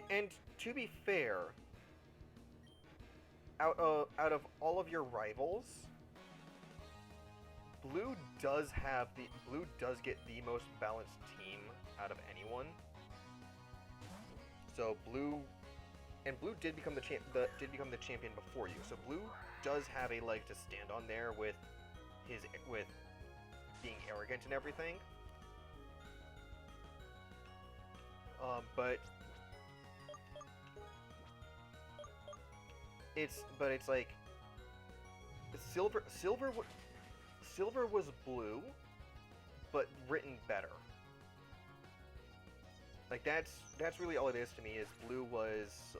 And to be fair, out of all of your rivals, Blue does get the most balanced team out of anyone. So Blue did become the champion before you. So Blue does have a leg to stand on there with being arrogant and everything. But it's like Silver was Blue, but written better. Like that's really all it is to me. Is Blue was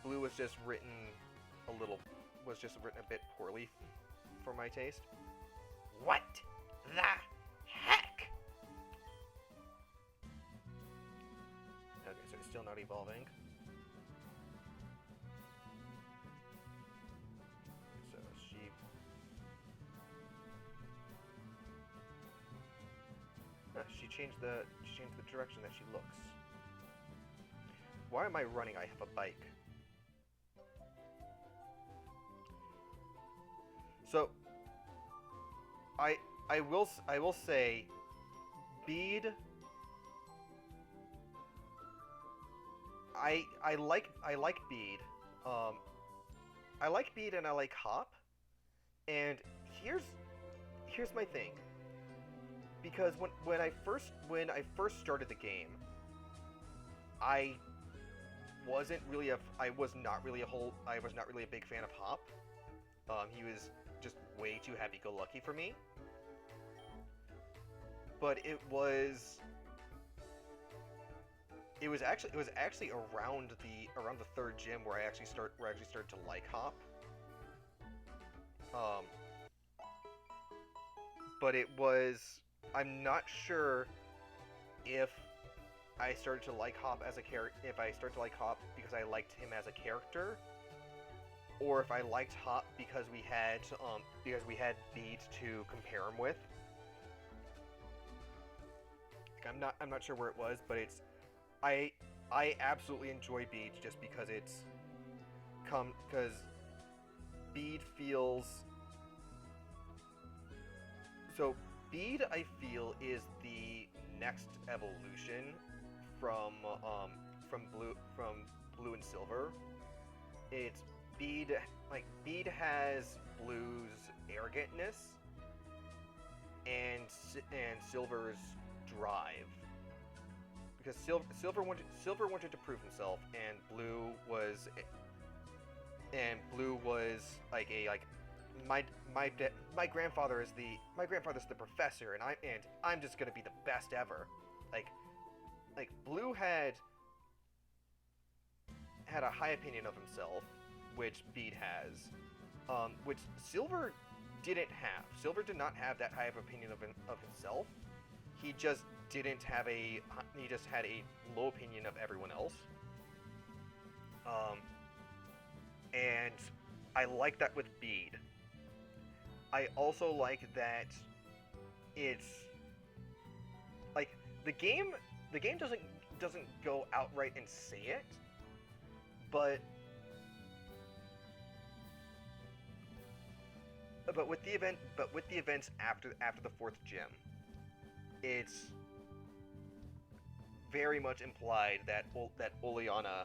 Blue was just written a bit poorly for my taste. What the heck? Okay, so it's still not evolving. So she changed the direction that she looks. Why am I running? I have a bike. So I will say Bede. I like Bede. I like Bede and I like Hop. And here's my thing. Because when I first started the game, I was not really a big fan of Hop. He was just way too happy-go-lucky for me. But it was actually around the third gym where I actually started to like Hop. But I'm not sure if I started to like Hop as a character. If I started to like Hop because I liked him as a character, or if I liked Hop because we had Bede to compare him with. I'm not sure where it was, but I absolutely enjoy Bead just because because Bead feels so. Bead, I feel, is the next evolution from blue and silver. It's Bead Bead has Blue's arrogantness and Silver's drive. Because Silver wanted to prove himself, and Blue was like a like my grandfather's the professor, and I'm just gonna be the best ever. Like Blue had a high opinion of himself, which Bead has, which Silver didn't have. Silver did not have that high of opinion of himself. He just didn't have a. He just had a low opinion of everyone else. And I like that with Bead. I also like that it's like the game. The game doesn't go outright and say it, but with the events after the fourth gym, it's very much implied that Oleana.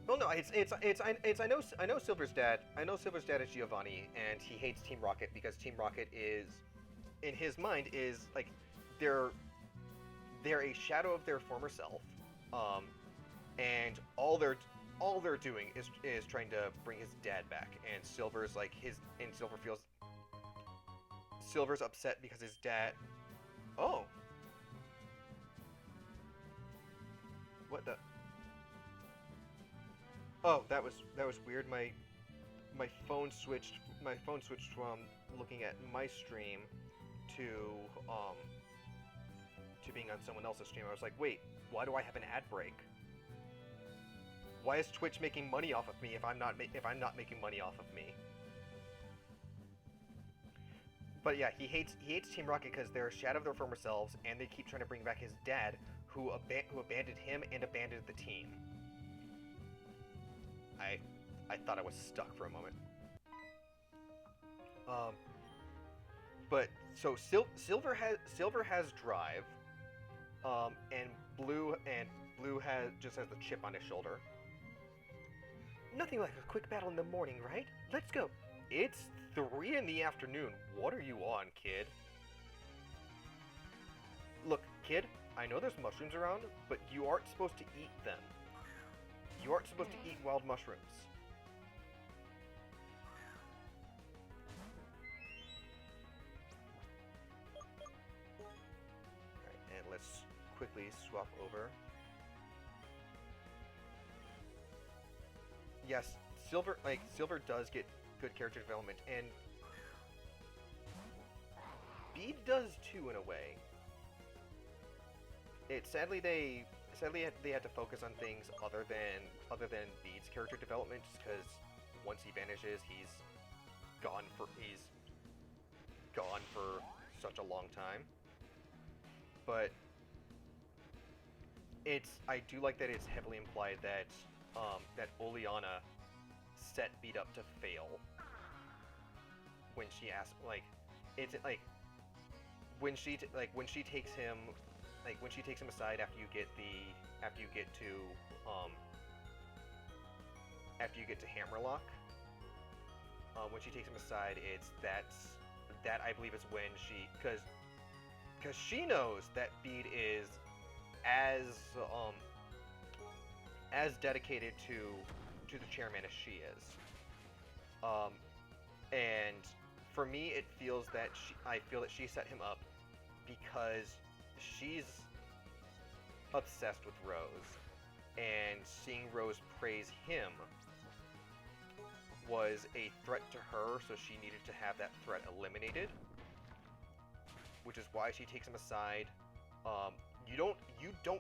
Well, no, I know Silver's dad. I know Silver's dad is Giovanni, and he hates Team Rocket because Team Rocket is, in his mind, is like they're a shadow of their former self, and all they're doing is trying to bring his dad back, and Silver's upset because his dad. Oh, what the? Oh, that was weird. My phone switched from looking at my stream to being on someone else's stream. I was like, wait, why do I have an ad break? Why is Twitch making money off of me if I'm not making money off of me? But yeah, he hates Team Rocket because they're a shadow of their former selves, and they keep trying to bring back his dad, who abandoned him and abandoned the team. I thought I was stuck for a moment. But so Silver has drive, and Blue just has the chip on his shoulder. Nothing like a quick battle in the morning, right? Let's go. It's 3 in the afternoon. What are you on, kid? Look, kid, I know there's mushrooms around, but you aren't supposed to eat them. You aren't supposed to eat wild mushrooms. Alright, and let's quickly swap over. Yes, Silver does get good character development, and Bead does too in a way. Sadly they had to focus on things other than Bead's character development, just because once he vanishes, he's gone for such a long time. But I do like that it's heavily implied that Oleana set Bead up to fail when she asks, when she takes him aside after you get to Hammerlock. When she takes him aside, that I believe is when because she knows that Bead is as dedicated to the chairman as she is. And for me, I feel that she set him up because she's obsessed with Rose, and seeing Rose praise him was a threat to her, so she needed to have that threat eliminated, which is why she takes him aside. You don't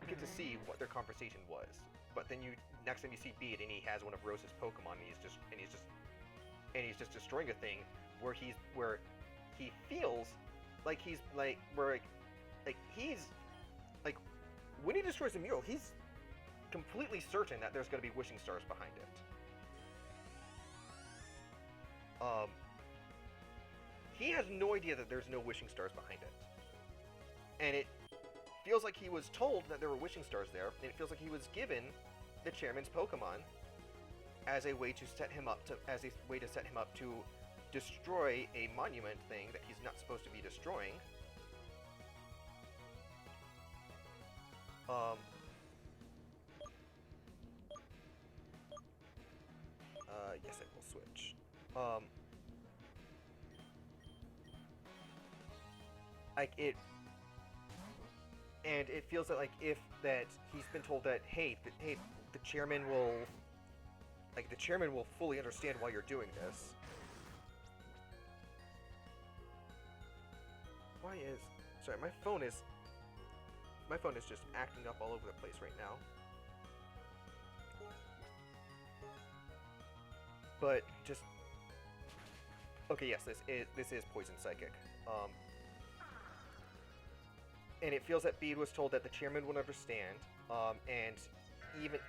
get to see what their conversation was, but then next time you see Bead and he has one of Rose's Pokemon, and he's just destroying a thing where he feels like like he's like when he destroys the mural, he's completely certain that there's going to be wishing stars behind it. He has no idea that there's no wishing stars behind it, and it feels like he was told that there were wishing stars there, and it feels like he was given the chairman's Pokemon as a way to set him up to destroy a monument thing that he's not supposed to be destroying. Yes, I will switch. Like it, and it feels like if that he's been told that hey, the chairman will, like the chairman will fully understand why you're doing this. Why is, sorry, my phone is just acting up all over the place right now. But just okay, yes, this is Poison Psychic. And it feels that Bede was told that the chairman would understand, and even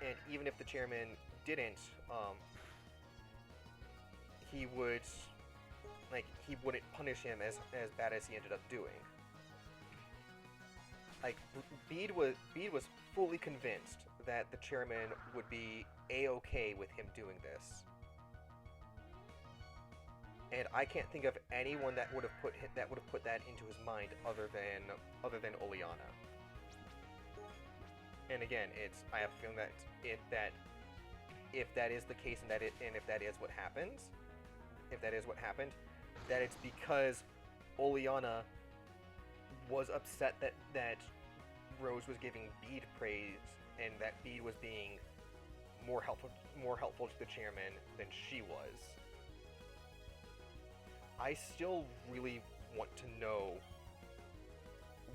if the chairman didn't, he wouldn't punish him as bad as he ended up doing. Like Bede was fully convinced that the chairman would be a-okay with him doing this. And I can't think of anyone that would have put that into his mind other than Oleana. And again, I have a feeling that if that is the case and if that is what happened, that it's because Oleana was upset that Rose was giving Bede praise and that Bede was being more helpful to the chairman than she was. I still really want to know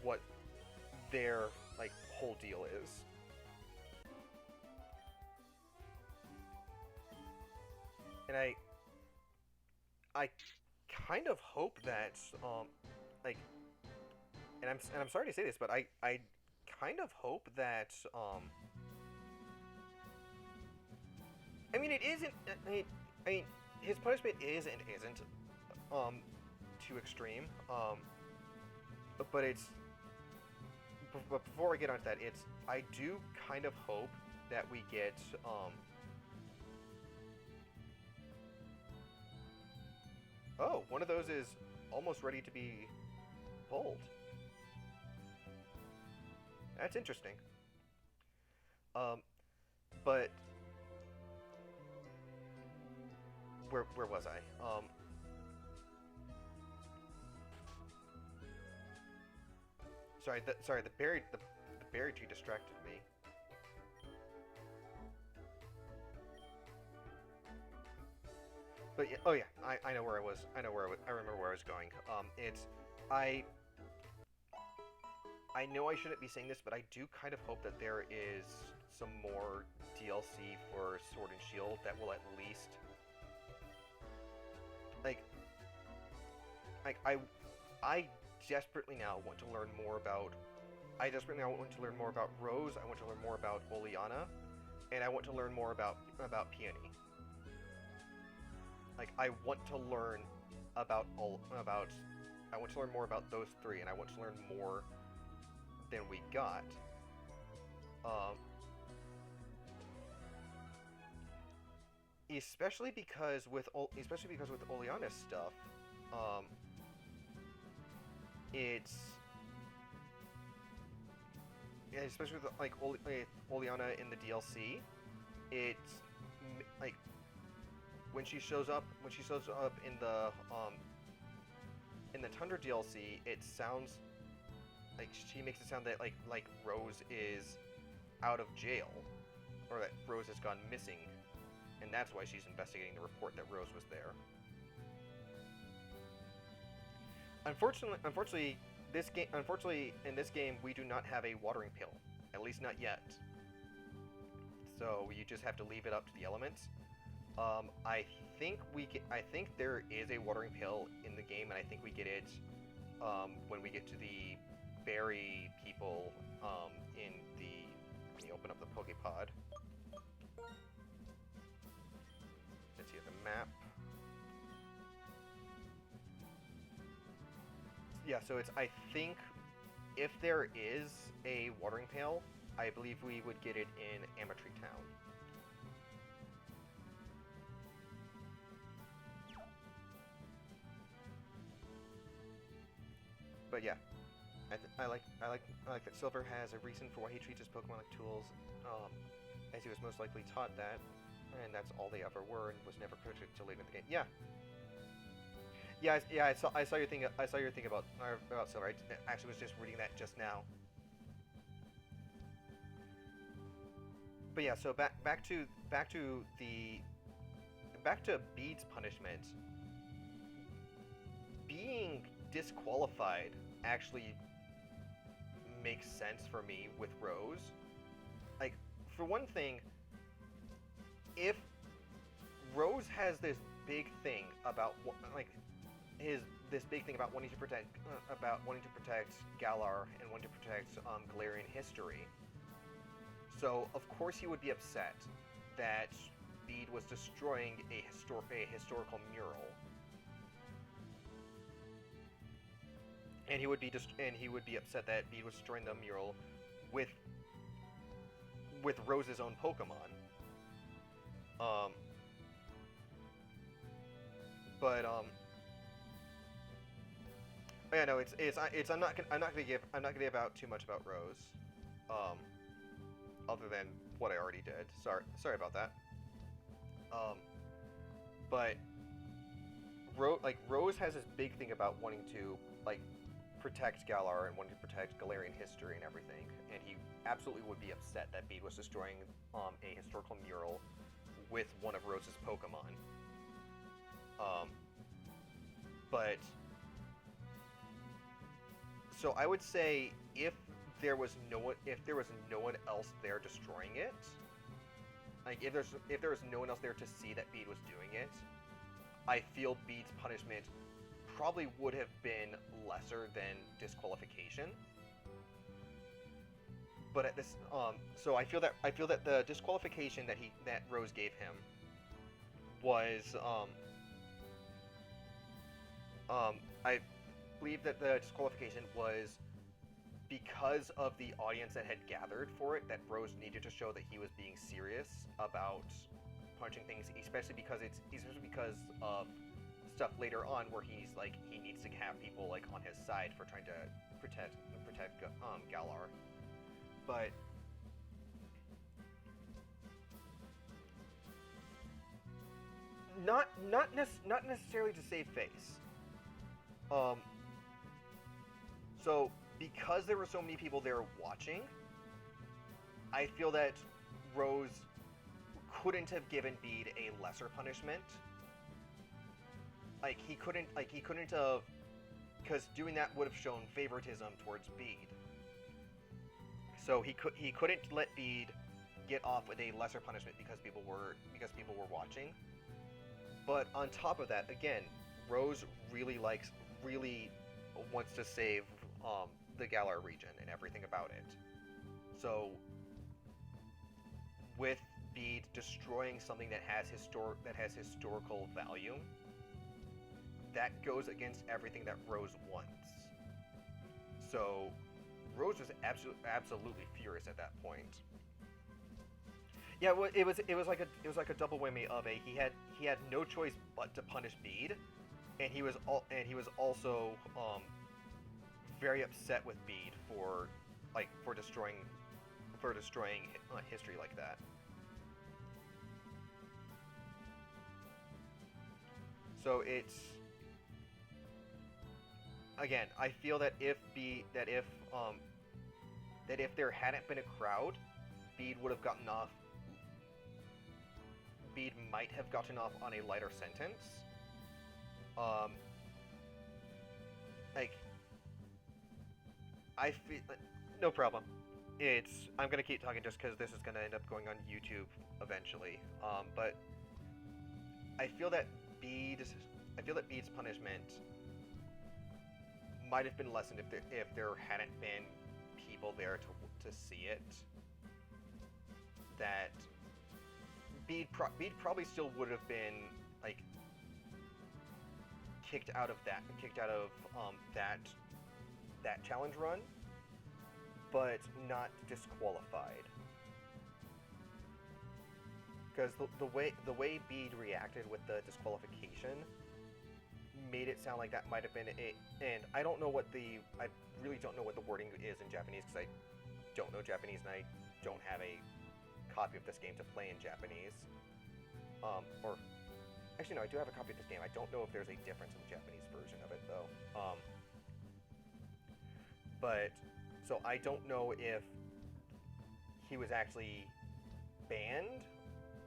what their whole deal is. And I kind of hope that and I'm sorry to say this, but I kind of hope that I mean it isn't I mean his punishment is and isn't too extreme, but before I get onto that, I do kind of hope that we get oh, one of those is almost ready to be pulled. That's interesting. But where was I? Sorry, the berry tree distracted me. But yeah, oh yeah, I know where I was. I remember where I was going. I know I shouldn't be saying this, but I do kind of hope that there is some more DLC for Sword and Shield that will at least I desperately now want to learn more about Rose. I want to learn more about Oleana, and I want to learn more about Peony. I want to learn I want to learn more about those three, and I want to learn more than we got. Especially because with Oleana's stuff, it's especially with Oleana in the DLC, it's when she shows up in the Tundra DLC, it sounds like she makes it sound that like Rose is out of jail, or that Rose has gone missing, and that's why she's investigating the report that Rose was there. Unfortunately, in this game, we do not have a watering pill, at least not yet. So you just have to leave it up to the elements. I think there is a watering pill in the game, and I think we get it when we get to the bury people in the. Let me open up the Poképod. Let's see the map. Yeah, so it's, I think, if there is a watering pail, I believe we would get it in Amatry Town. But yeah, I like that Silver has a reason for why he treats his Pokemon like tools, as he was most likely taught that, and that's all they ever were, and was never pushed until late in the game. Yeah. Yeah, I saw your thing. I saw your thing about Silver. I actually was just reading that just now. But yeah, so back to Bede's punishment. Being disqualified actually makes sense for me with Rose. Like, for one thing, if Rose has this big thing about this big thing about wanting to protect Galar and wanting to protect Galarian history. So of course he would be upset that Bede was destroying a historical mural. And he would be upset that Bede was destroying the mural with Rose's own Pokemon. But yeah, no, it's I'm not gonna give out too much about Rose, other than what I already did. Sorry about that. But Rose has this big thing about wanting to protect Galar and wanting to protect Galarian history and everything, and he absolutely would be upset that Bede was destroying a historical mural with one of Rose's Pokemon. But so I would say if there was no one else there destroying it, if there was no one else there to see that Bede was doing it, I feel Bede's punishment probably would have been lesser than disqualification. But at this, so I feel that the disqualification that Rose gave him was, I believe that the disqualification was because of the audience that had gathered for it, that Rose needed to show that he was being serious about punching things, especially because of stuff later on where he needs to have people on his side for trying to protect Galar. But not necessarily to save face. So because there were so many people there watching, I feel that Rose couldn't have given Bede a lesser punishment. He couldn't have, because doing that would have shown favoritism towards Bede. So he couldn't let Bede get off with a lesser punishment because people were watching. But on top of that, again, Rose really wants to save the Galar region and everything about it. So with Bede destroying something that has historical value, that goes against everything that Rose wants. So Rose was absolutely furious at that point. Yeah, well, it was like a double whammy of he had no choice but to punish Bede, and he was also very upset with Bede for destroying history like that. So it's, again, I feel that if there hadn't been a crowd, Bede might have gotten off on a lighter sentence. I feel, no problem. I'm gonna keep talking just because this is gonna end up going on YouTube eventually. But I feel that Bede's punishment might have been lessened if there hadn't been people there to see it. That Bede probably still would have been like kicked out of that challenge run, but not disqualified. Because the way Bede reacted with the disqualification made it sound like that might have been it. And I really don't know what the wording is in Japanese because I don't know Japanese and I don't have a copy of this game to play in Japanese. Or actually no, I do have a copy of this game. I don't know if there's a difference in the Japanese version of it though. But so I don't know if he was actually banned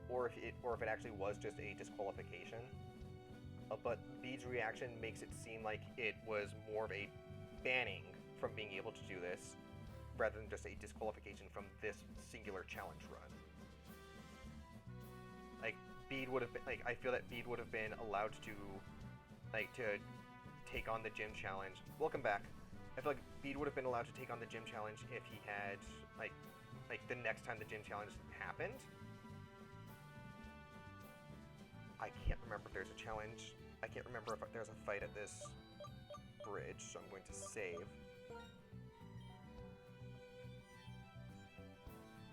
or if it actually was just a disqualification. But Bede's reaction makes it seem like it was more of a banning from being able to do this rather than just a disqualification from this singular challenge run. Like Bede would have been I feel that Bede would have been allowed to take on the gym challenge. Welcome back. I feel like Bede would have been allowed to take on the gym challenge if he had like the next time the gym challenge happened. I can't remember if there's a challenge. I can't remember if there's a fight at this bridge, so I'm going to save.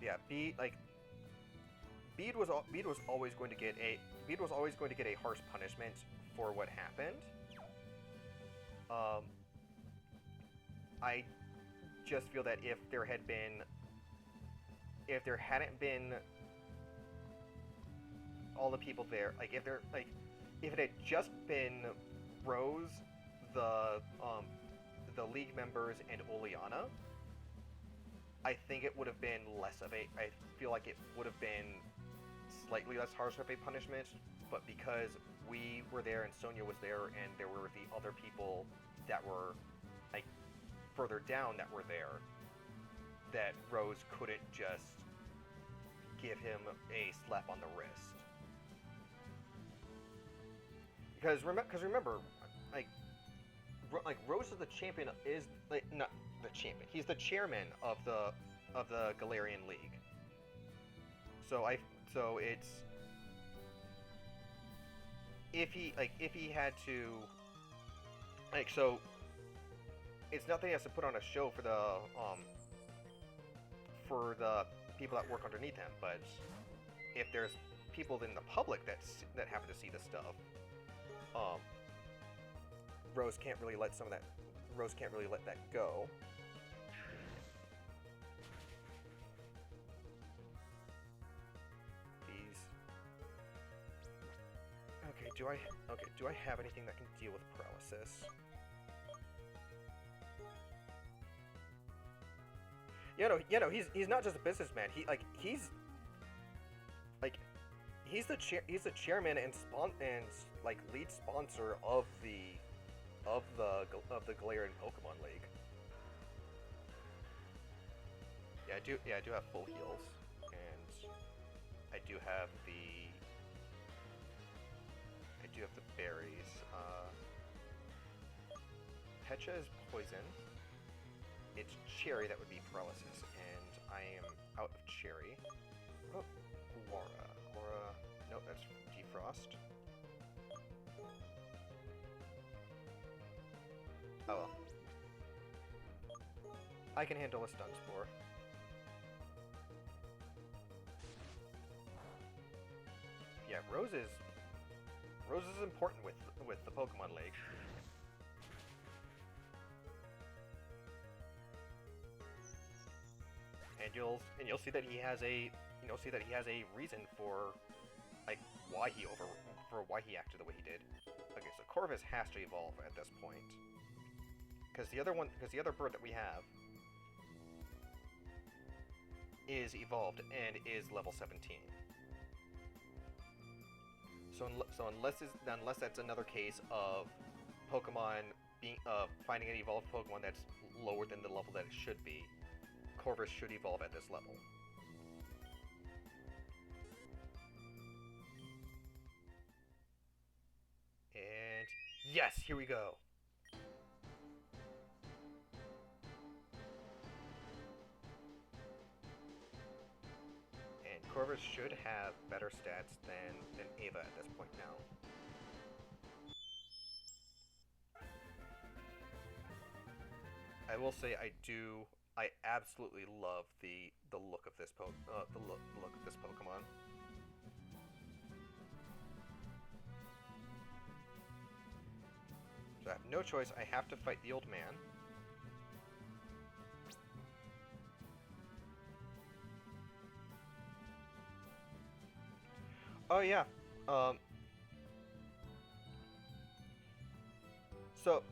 Yeah, Bede was always going to get a harsh punishment for what happened. I just feel that if there hadn't been all the people there, if it had just been Rose, the league members, and Oleana, I think it would have been less of a. I feel like it would have been slightly less harsh of a punishment, but because we were there and Sonia was there, and there were the other people that were further down that were there, that Rose couldn't just give him a slap on the wrist. Because remember, Rose is the champion. Not the champion. He's the chairman of the Galarian League. So it's if he had to so it's not that he has to put on a show for the people that work underneath him, but if there's people in the public that happen to see the stuff, Rose can't really let that go. Do I have anything that can deal with paralysis? He's not just a businessman. He's the chairman and lead sponsor of the Galarian Pokemon League. I do have full heals, and I do have the berries. Pecha is poison. It's cherry that would be paralysis, and I am out of cherry. Oh, Laura. Nope, that's defrost. Oh well. I can handle a stun spore. Yeah, Rose is important with the Pokemon League. And you'll see that he has a reason for why he acted the way he did. Okay, so Corvus has to evolve at this point. Because the other bird that we have is evolved and is level 17. So unless that's another case of Pokemon finding an evolved Pokemon that's lower than the level that it should be, Corvus should evolve at this level. And yes, here we go. Corvus should have better stats than Ava at this point now. I will say I absolutely love the look of this look of this Pokemon. So I have no choice. I have to fight the old man. Oh yeah. Um. So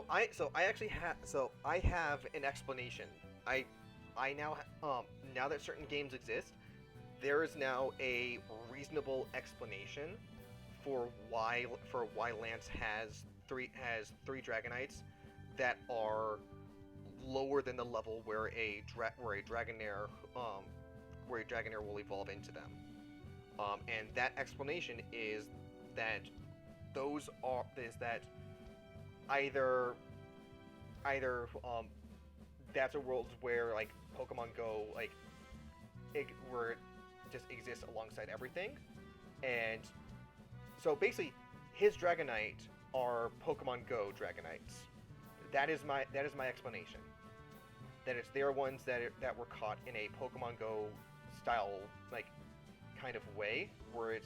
I actually have an explanation. I I now now that certain games exist, there is now a reasonable explanation for why Lance has three Dragonites that are lower than the level where a Dragonair will evolve into them. And that explanation that is that either that's a world where like Pokemon Go where it just exists alongside everything, and so basically his Dragonite are Pokemon Go Dragonites. That is my explanation. That it's their ones that were caught in a Pokemon Go style like kind of way where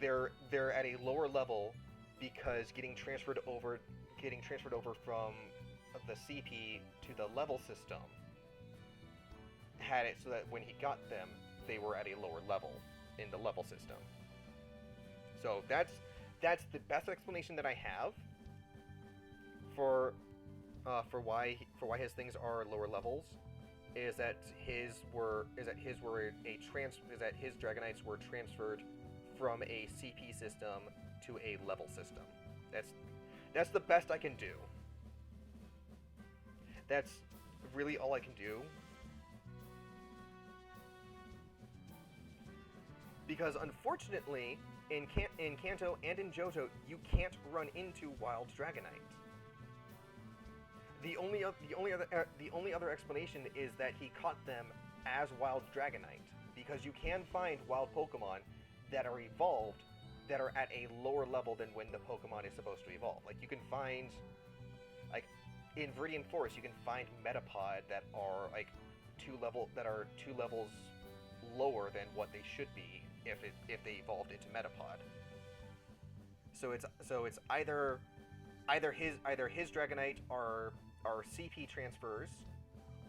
they're at a lower level because getting transferred over from the CP to the level system had it so that when he got them, they were at a lower level in the level system. So that's the best explanation that I have for why his things are lower levels. Is that his Dragonites were transferred from a CP system to a level system. That's the best I can do. That's really all I can do. Because unfortunately, in Kanto and in Johto, you can't run into Wild Dragonite. The only other explanation is that he caught them as Wild Dragonite, because you can find wild Pokemon that are evolved that are at a lower level than when the Pokemon is supposed to evolve. Like you can find, like in Viridian Forest, you can find Metapod that are two levels lower than what they should be if they evolved into Metapod. So it's either his Dragonite are CP transfers,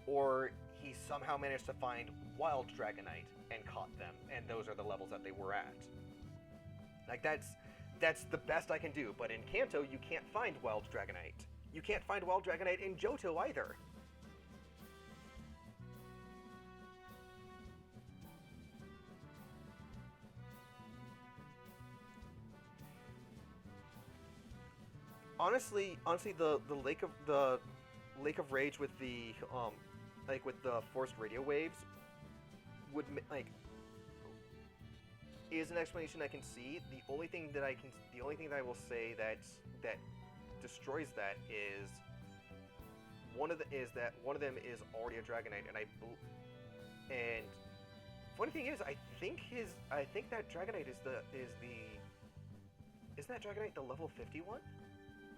or he somehow managed to find Wild Dragonite and caught them, and those are the levels that they were at. Like that's the best I can do. But in Kanto, you can't find Wild Dragonite. You can't find Wild Dragonite in Johto either. Honestly, the Lake of Rage with the with the forced radio waves would is an explanation I can see. The only thing that I will say that destroys that is one of them is already a Dragonite, and funny thing is I think that Dragonite isn't that Dragonite the level 51?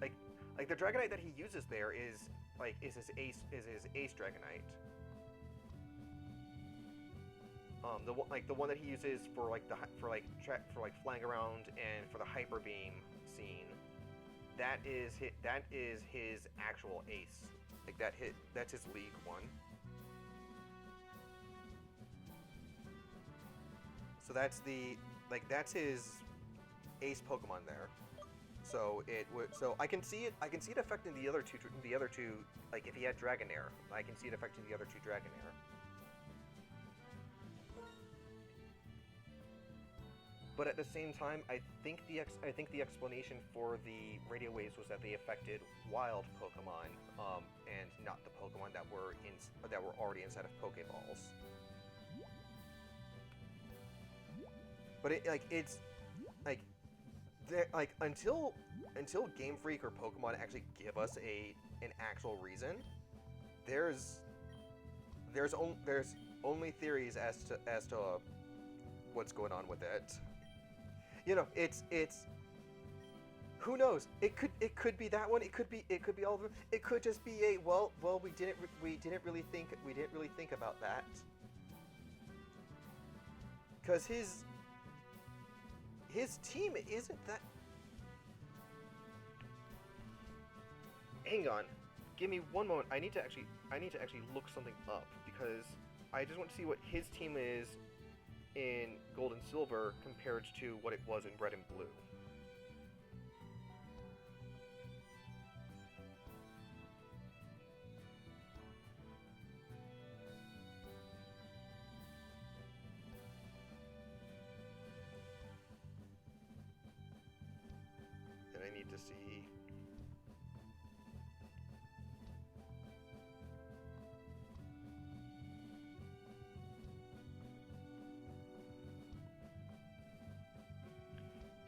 Like the Dragonite that he uses there is his ace Dragonite. The one that he uses for flying around and for the Hyper Beam scene. That is his actual ace. That's his League one. So that's his ace Pokemon there. So I can see it affecting the other two like if he had Dragonair, I can see it affecting the other two Dragonair. But at the same time, I think the explanation for the radio waves was that they affected wild Pokemon, and not the Pokemon that were already inside of Pokeballs. But until Game Freak or Pokemon actually give us an actual reason, there's only theories as to what's going on with it. You know, it's who knows? It could be that one. It could be all of them. It could just be a we didn't really think about that. Cuz his team isn't that. Hang on. Give me one moment. I need to actually look something up because I just want to see what his team is in gold and silver compared to what it was in red and blue. And I need to see.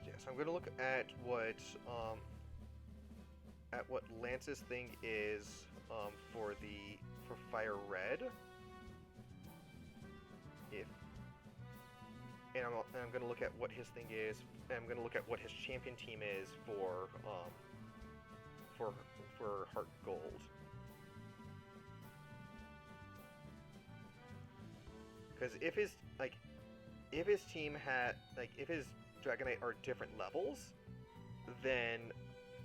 Yes, I'm going to look at what Lance's thing is for Fire Red. I'm going to look at what his thing is, and I'm going to look at what his champion team is for Heart Gold. Because if his team had if his Dragonite are different levels, then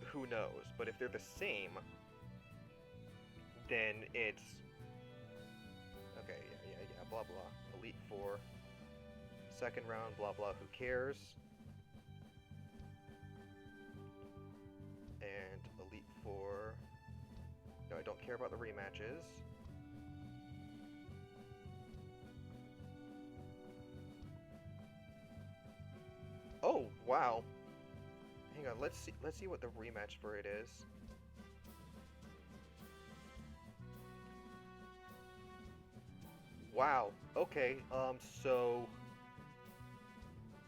who knows? But if they're the same, then it's okay. Yeah. Blah blah. Elite Four. Second round. Blah blah. Who cares? And Elite Four. No, I don't care about the rematches. Oh wow! Hang on, let's see what the rematch for it is. Wow. Okay. So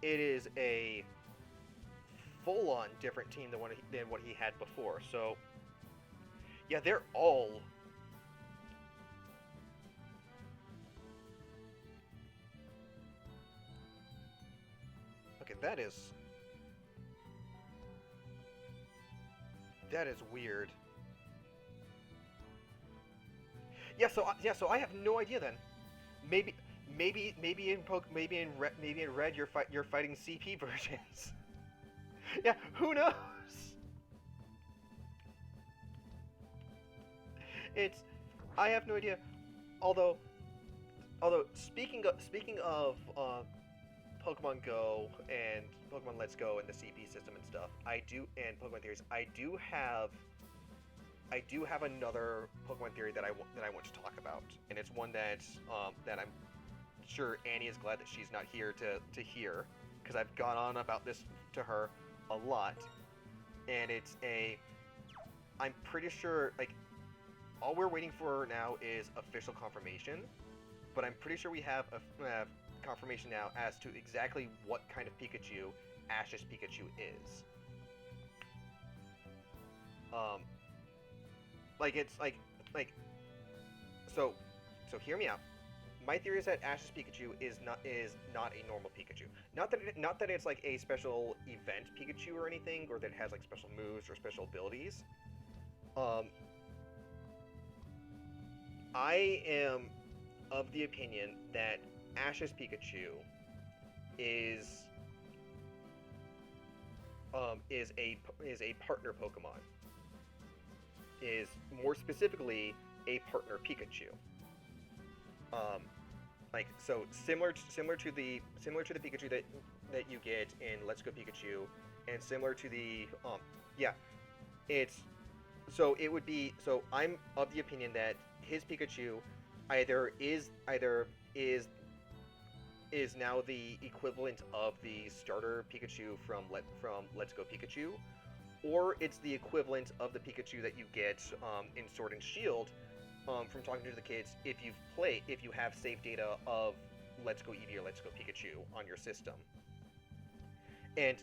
it is a full-on different team than what he had before. So yeah, they're all. Okay, that is weird. So I have no idea then. Maybe in red you're fighting CP versions. Yeah, who knows? I have no idea. Although speaking of Pokemon Go and Pokemon Let's Go and the CP system and stuff, and Pokemon theories, I do have another Pokemon theory that I want to talk about, and it's one that I'm sure Annie is glad that she's not here to hear, because I've gone on about this to her a lot, and I'm pretty sure all we're waiting for now is official confirmation, but I'm pretty sure we have confirmation now as to exactly what kind of Pikachu Ash's Pikachu is. So hear me out. My theory is that Ash's Pikachu is not a normal Pikachu. Not that it's like a special event Pikachu or anything, or that it has like special moves or special abilities. I am of the opinion that Ash's Pikachu is a partner Pokemon. Is more specifically a partner Pikachu. So similar to the Pikachu that you get in Let's Go Pikachu, and similar to the I'm of the opinion that his Pikachu either is now the equivalent of the starter Pikachu from Let's Go Pikachu, or it's the equivalent of the Pikachu that you get in Sword and Shield from talking to the kids if you have saved data of Let's Go Eevee or Let's Go Pikachu on your system. And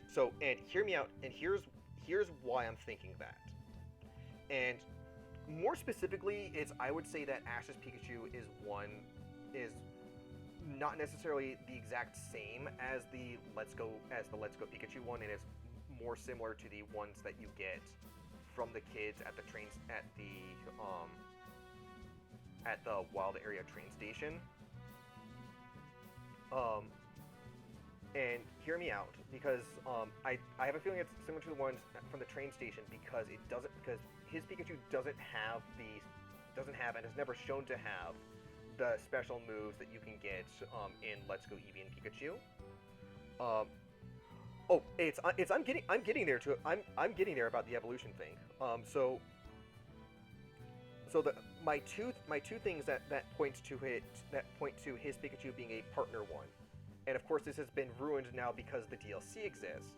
hear me out, and here's why I'm thinking that. And more specifically, I would say that Ash's Pikachu is not necessarily the exact same as the Let's Go Pikachu one, and is more similar to the ones that you get from the kids at the trains at the Wild Area train station. And hear me out, because I have a feeling it's similar to the ones from the train station, because his Pikachu doesn't have and is never shown to have the special moves that you can get in Let's Go Eevee and Pikachu. I'm getting there too. I'm getting there about the evolution thing. My two things that point to his Pikachu being a partner one, and of course this has been ruined now because the DLC exists.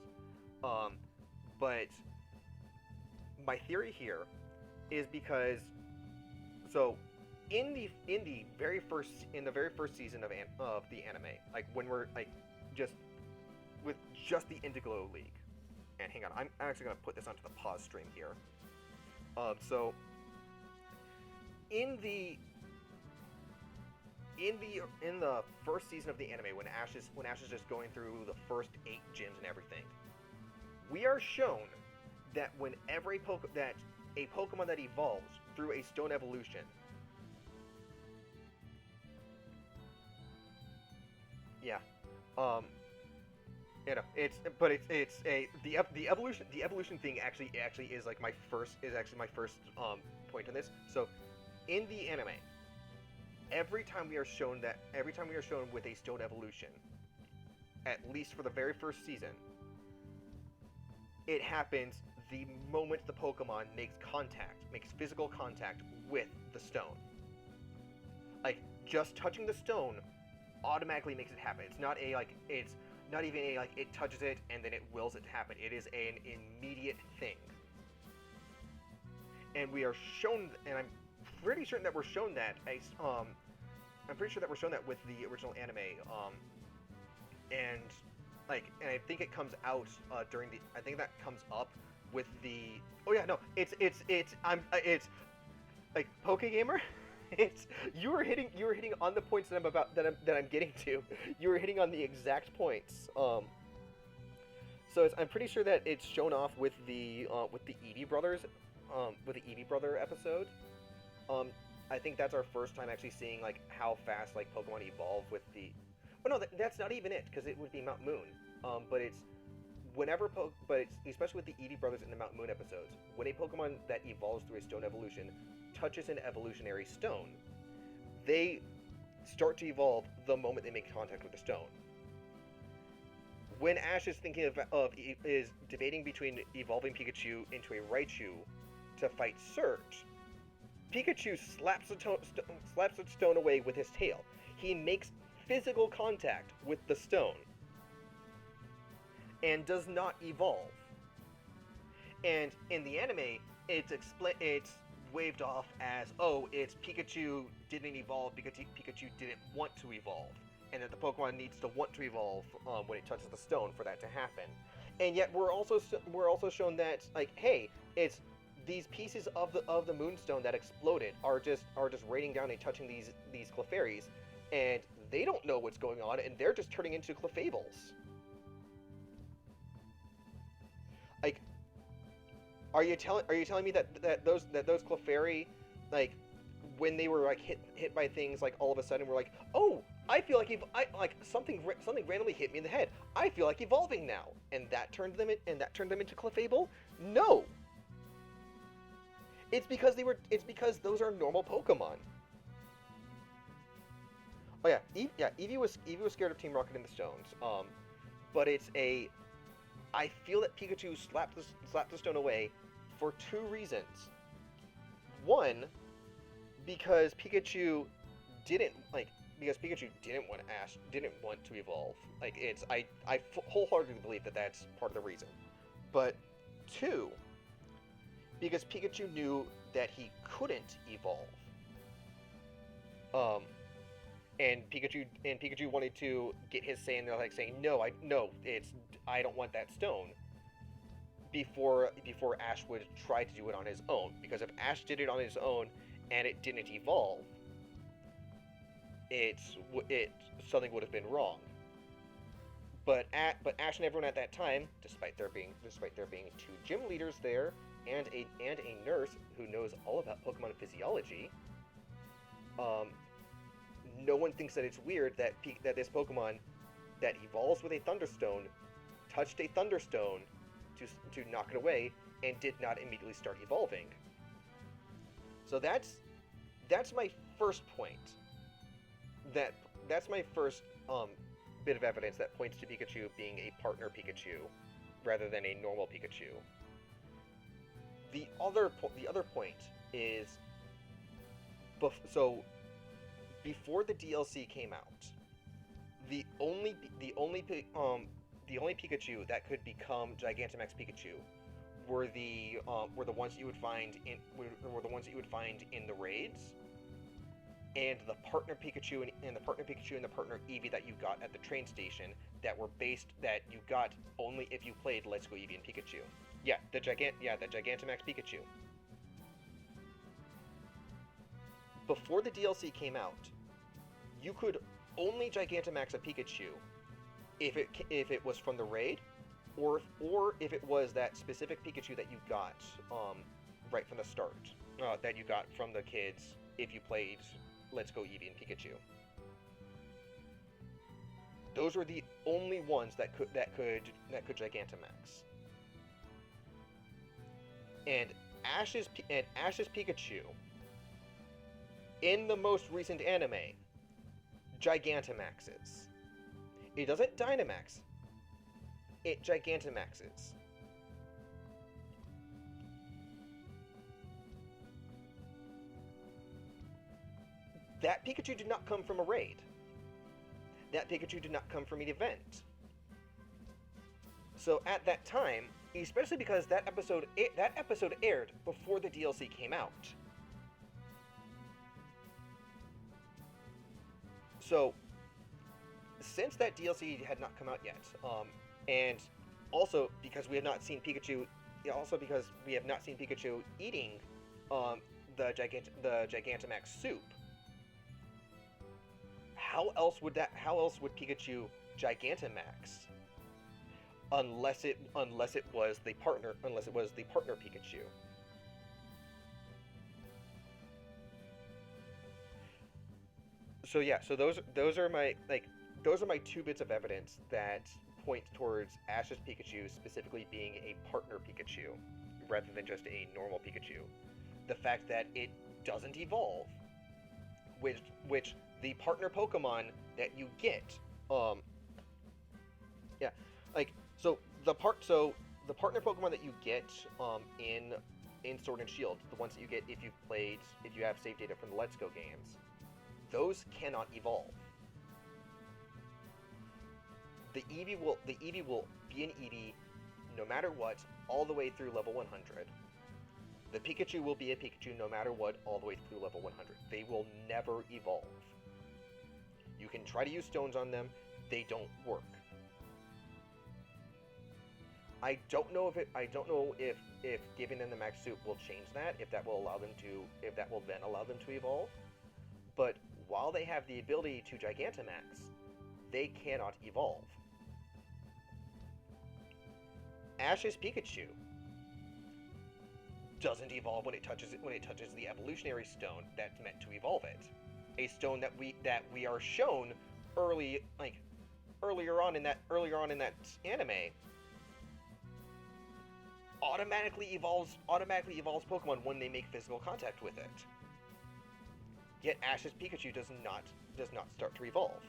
But my theory here is because in the very first season of the anime, like when we're like just the Indiglo League, and hang on, I'm actually gonna put this onto the pause stream here. So in the first season of the anime, when Ash is just going through the first 8 gyms and everything, we are shown that whenever a Pokemon that evolves through a stone evolution, the evolution thing actually is like my first point on this. So in the anime, every time we are shown with a stone evolution, at least for the very first season, it happens the moment the Pokemon makes physical contact with the stone. Like, just touching the stone automatically makes it happen. It's not even it touches it and then it wills it to happen. It is an immediate thing. And we are shown, and I'm pretty certain that we're shown that with the original anime, and I think it comes out I think that comes up with the, it's like Pokegamer. You were hitting on the points that I'm getting to. You were hitting on the exact points. I'm pretty sure that it's shown off with the Eevee brothers, with the Eevee brother episode. I think that's our first time actually seeing like how fast like Pokemon evolve with the. Oh no, that's not even it, because it would be Mount Moon. But it's especially with the Eevee brothers in the Mount Moon episodes, when a Pokemon that evolves through a stone evolution touches an evolutionary stone, they start to evolve the moment they make contact with the stone. When Ash is thinking is debating between evolving Pikachu into a Raichu to fight Surge, Pikachu slaps the stone away with his tail. He makes physical contact with the stone and does not evolve. And in the anime, it's waved off as, oh, it's Pikachu didn't evolve because Pikachu didn't want to evolve, and that the Pokemon needs to want to evolve when it touches the stone for that to happen. And yet we're also shown that, like, hey, it's these pieces of the Moonstone that exploded are just raining down and touching these Clefairies, and they don't know what's going on, and they're just turning into Clefables. Like, are you telling me that those Clefairy, like, when they were like hit by things, like all of a sudden were like, oh, I feel like something randomly hit me in the head. I feel like evolving now, and that turned them into Clefable? No. It's because those are normal Pokemon. Oh yeah, Eevee was scared of Team Rocket in the Stones. But I feel that Pikachu slapped the stone away for 2 reasons. One, because Pikachu didn't want to evolve. Like, I wholeheartedly believe that that's part of the reason. But 2, because Pikachu knew that he couldn't evolve. And Pikachu wanted to get his say, and they're like saying, I don't want that stone. Before Ash would try to do it on his own, because if Ash did it on his own and it didn't evolve, it something would have been wrong. But Ash and everyone at that time, despite there being two gym leaders there and a nurse who knows all about Pokemon physiology, no one thinks that it's weird that this Pokemon that evolves with a Thunderstone touched a Thunderstone to knock it away and did not immediately start evolving. So that's my first point. That's my first bit of evidence that points to Pikachu being a partner Pikachu rather than a normal Pikachu. The other point is so before the DLC came out, the only Pikachu that could become Gigantamax Pikachu were the ones that you would find in the raids, and the partner Pikachu and the partner Eevee that you got at the train station that you got only if you played Let's Go Eevee and Pikachu. The Gigantamax Pikachu. Before the DLC came out, you could only Gigantamax a Pikachu if it was from the raid, or if it was that specific Pikachu that you got right from the start, that you got from the kids if you played Let's Go Eevee and Pikachu. Those were the only ones that could Gigantamax. And Ash's Pikachu in the most recent anime Gigantamaxes. It doesn't Dynamax. It Gigantamaxes. That Pikachu did not come from a raid. That Pikachu did not come from an event. So at that time, especially because that episode aired before the DLC came out. So since that DLC had not come out yet, and also because we have not seen Pikachu eating the Gigantamax soup. How else would Pikachu Gigantamax unless it was the partner Pikachu? So yeah, so those are my two bits of evidence that point towards Ash's Pikachu specifically being a partner Pikachu rather than just a normal Pikachu. The fact that it doesn't evolve, which the partner Pokemon that you get, the partner Pokemon that you get in Sword and Shield, the ones that you get if you have save data from the Let's Go games, those cannot evolve. The Eevee will be an Eevee no matter what, all the way through level 100. The Pikachu will be a Pikachu no matter what, all the way through level 100. They will never evolve. You can try to use stones on them, they don't work. I don't know if giving them the max soup will change that, if that will then allow them to evolve. But while they have the ability to Gigantamax, they cannot evolve. Ash's Pikachu doesn't evolve when it touches the evolutionary stone that's meant to evolve it. A stone that we are shown earlier on in that anime automatically evolves Pokemon when they make physical contact with it. Yet Ash's Pikachu does not start to evolve.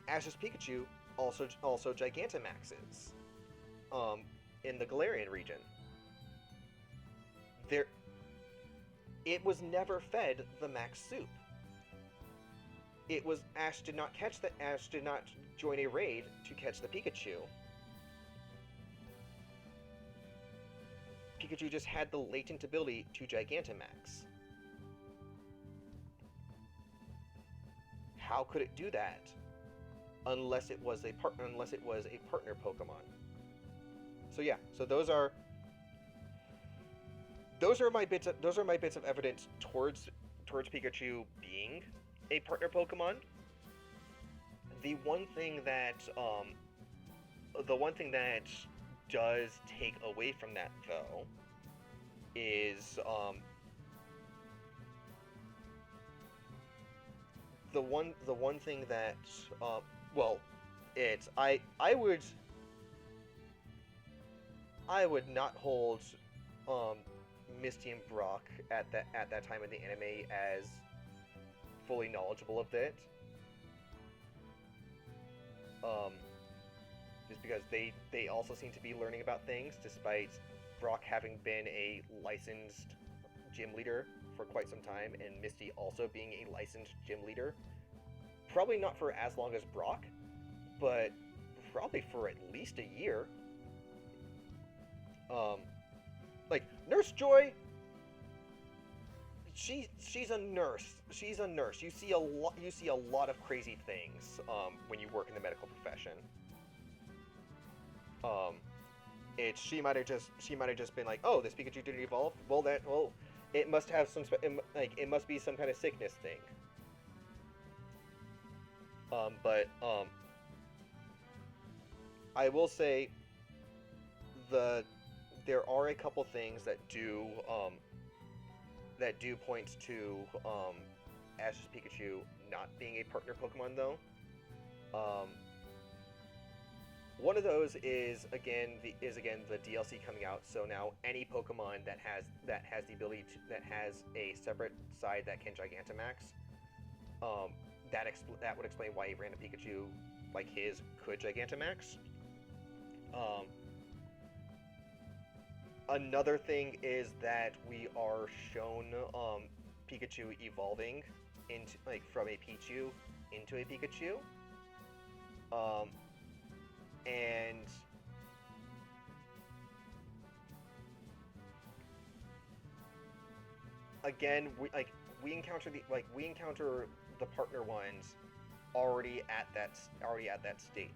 Ash's Pikachu also Gigantamaxes in the Galarian region. It was never fed the max soup. Ash did not join a raid to catch the Pikachu. Pikachu just had the latent ability to Gigantamax. How could it do that? Unless it was a partner Pokemon. So yeah, so those are those are my bits of evidence towards Pikachu being a partner Pokemon. The one thing that does take away from that though is the one thing that well, it's I would not hold um, Misty and Brock at that time in the anime as fully knowledgeable of it. Um, just because they also seem to be learning about things, despite Brock having been a licensed gym leader for quite some time, and Misty also being a licensed gym leader. Probably not for as long as Brock, but probably for at least a year. Like Nurse Joy, she's a nurse. She's a nurse. You see a lot of crazy things when you work in the medical profession. She might have just been like, oh, this Pikachu didn't evolve. Well, it must have it must be some kind of sickness thing. But I will say there are a couple things that do point to Ash's Pikachu not being a partner Pokemon though. One of those is again the DLC coming out. So now any Pokemon that has the ability that has a separate side that can Gigantamax, that would explain why a random Pikachu like his could Gigantamax. Another thing is that we are shown Pikachu evolving into from a Pichu into a Pikachu. And again, we encounter the partner ones already at that state.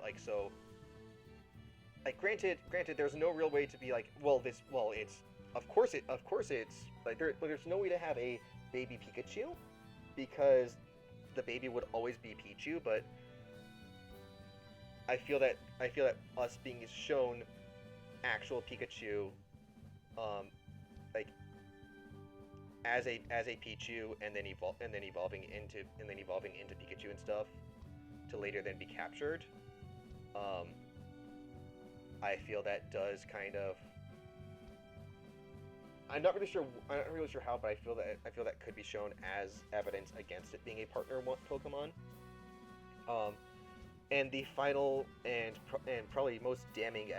Granted, there's no real way to be like, it's of course it's like there's no way to have a baby Pikachu because the baby would always be Pichu, but I feel that us being shown actual Pikachu, as a Pichu and then evolving into Pikachu and stuff, to later then be captured. I feel that does kind of. I'm not really sure how, but I feel that could be shown as evidence against it being a partner Pokemon. And the final and probably most damning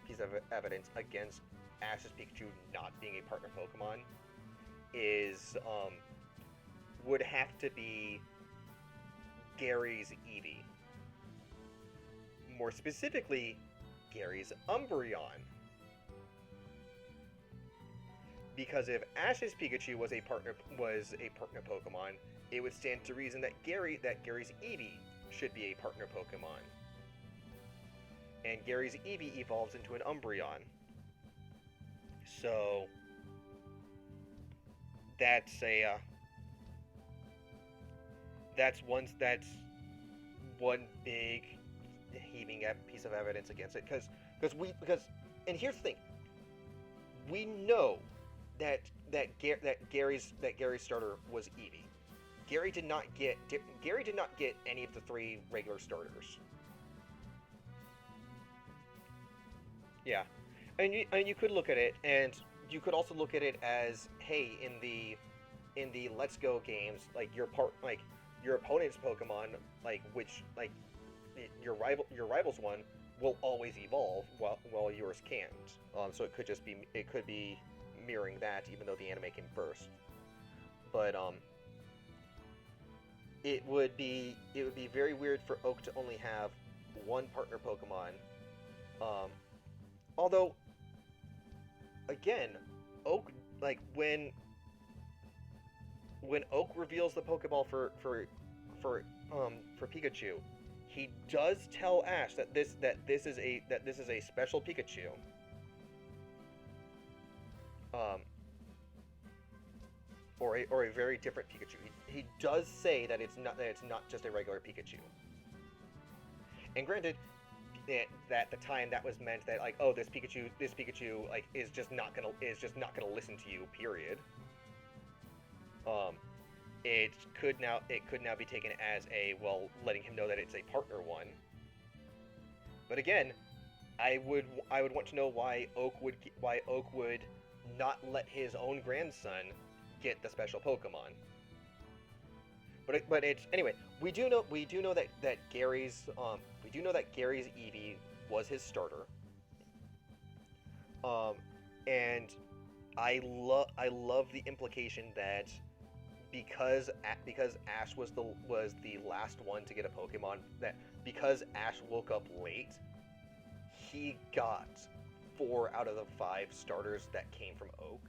piece of evidence against Ash's Pikachu not being a partner Pokemon is would have to be Gary's Eevee. More specifically, Gary's Umbreon. Because if Ash's Pikachu was a partner Pokemon, it would stand to reason that Gary's Eevee should be a partner Pokemon. And Gary's Eevee evolves into an Umbreon. So that's one big heaving piece of evidence against it, because and here's the thing, we know that Gary's starter was Eevee. Gary did not get any of the 3 regular starters. Yeah, and you could look at it, and you could also look at it as, hey, in the Let's Go games, your opponent's Pokemon, your rival's one will always evolve while yours can't. So it could be mirroring that, even though the anime came first. But it would be very weird for Oak to only have one partner Pokemon. Although, again, Oak, when Oak reveals the Pokeball for Pikachu, he does tell Ash that this is a special Pikachu. um, or a very different Pikachu. He does say that it's not just a regular Pikachu. And granted, that the time that was meant that like, oh, this Pikachu like is just not gonna listen to you. Period. Um, it could now be taken as a, well, letting him know that it's a partner one. But again, I would want to know why Oak would not let his own grandson get the special Pokemon. But it's anyway. We do know that Gary's Eevee was his starter. And I love the implication that because Ash was the last one to get a Pokemon, that because Ash woke up late, he got 4 out of the 5 starters that came from Oak.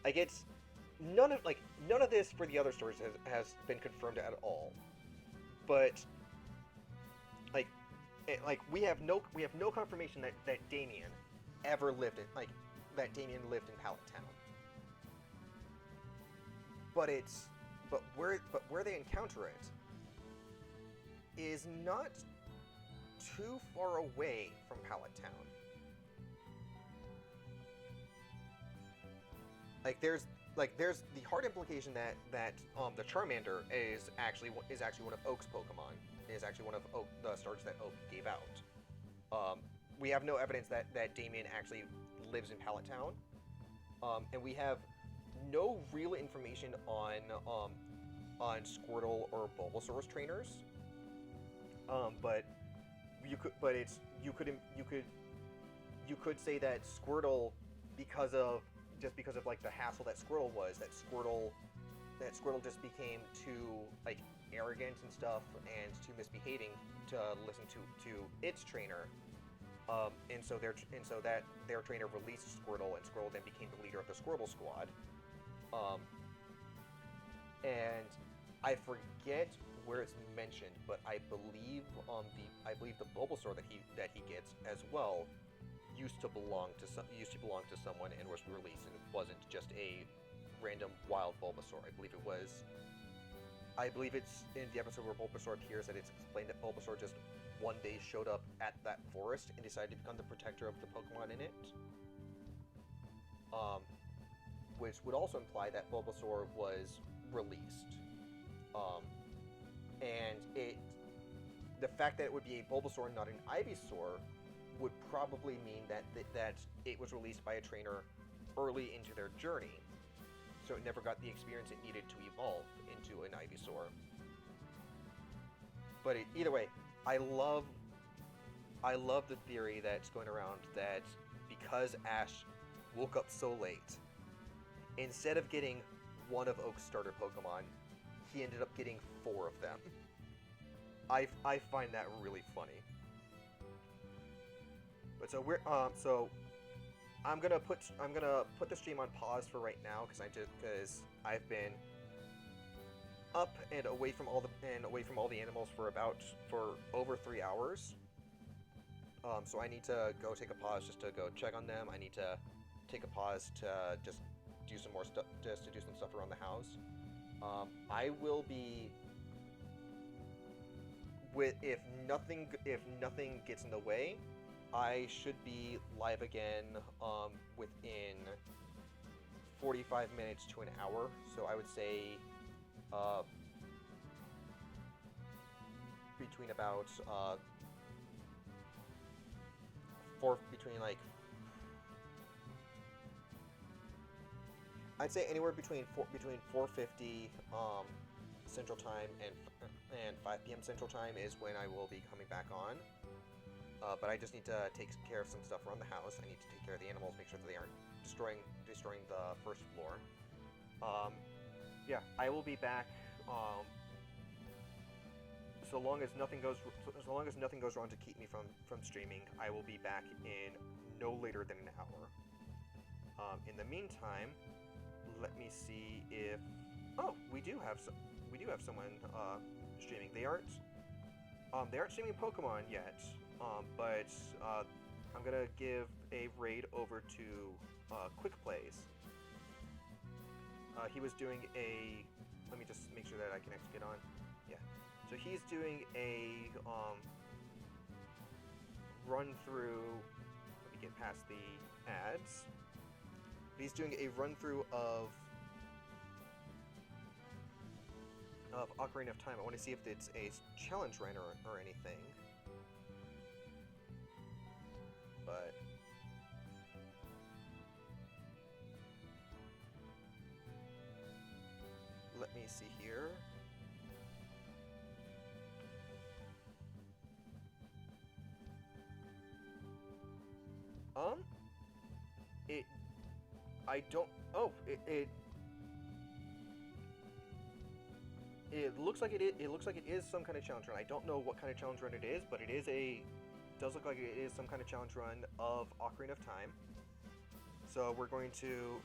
Like, it's none of this for the other stories has been confirmed at all. But we have no confirmation that Damien ever lived in Pallet Town. But where they encounter it is not too far away from Pallet Town. There's the hard implication that the Charmander is actually one of Oak's Pokemon. Is actually one of the starters that Oak gave out. We have no evidence that Damien actually lives in Pallet Town, and we have no real information on Squirtle or Bulbasaur's trainers. But you could say that Squirtle, because of like the hassle that Squirtle was, that Squirtle just became too like arrogant and stuff and too misbehaving to listen to its trainer. And so their trainer released Squirtle, and Squirtle then became the leader of the Squirtle Squad. And I forget where it's mentioned, but I believe the Bulbasaur that he gets as well used to belong to someone and was released, and it wasn't just a random wild Bulbasaur. I believe it's in the episode where Bulbasaur appears that it's explained that Bulbasaur just one day showed up at that forest and decided to become the protector of the Pokemon in it. Which would also imply that Bulbasaur was released. And the fact that it would be a Bulbasaur and not an Ivysaur would probably mean that it was released by a trainer early into their journey, so it never got the experience it needed to evolve into an Ivysaur. But either way, I love the theory that's going around that because Ash woke up so late, instead of getting one of Oak's starter Pokemon, he ended up getting 4 of them. I find that really funny. But so I'm gonna put the stream on pause for right now because I've been up and away from all the animals for over 3 hours. So I need to go take a pause just to go check on them. I need to take a pause to just do some more stuff, just to do some stuff around the house. I will be if nothing gets in the way, I should be live again within 45 minutes to an hour. So I would say between about I'd say anywhere between 4:50 Central Time and 5 p.m. Central Time is when I will be coming back on. But I just need to take care of some stuff around the house. I need to take care of the animals, make sure that they aren't destroying the first floor. Yeah, I will be back. So long as nothing goes wrong to keep me from streaming, I will be back in no later than an hour. In the meantime, let me see if we do have someone streaming. They aren't streaming Pokemon yet. But I'm gonna give a raid over to quick plays. He was doing a. Let me just make sure that I can actually get on. Yeah. So he's doing a run through. Let me get past the ads. He's doing a run through of Ocarina of Time. I want to see if it's a challenge run or anything. But let me see here. It. I don't. Oh, it looks like it looks like it is some kind of challenge run. I don't know what kind of challenge run it is, but it is a. Does look like it is some kind of challenge run of Ocarina of Time. So we're going to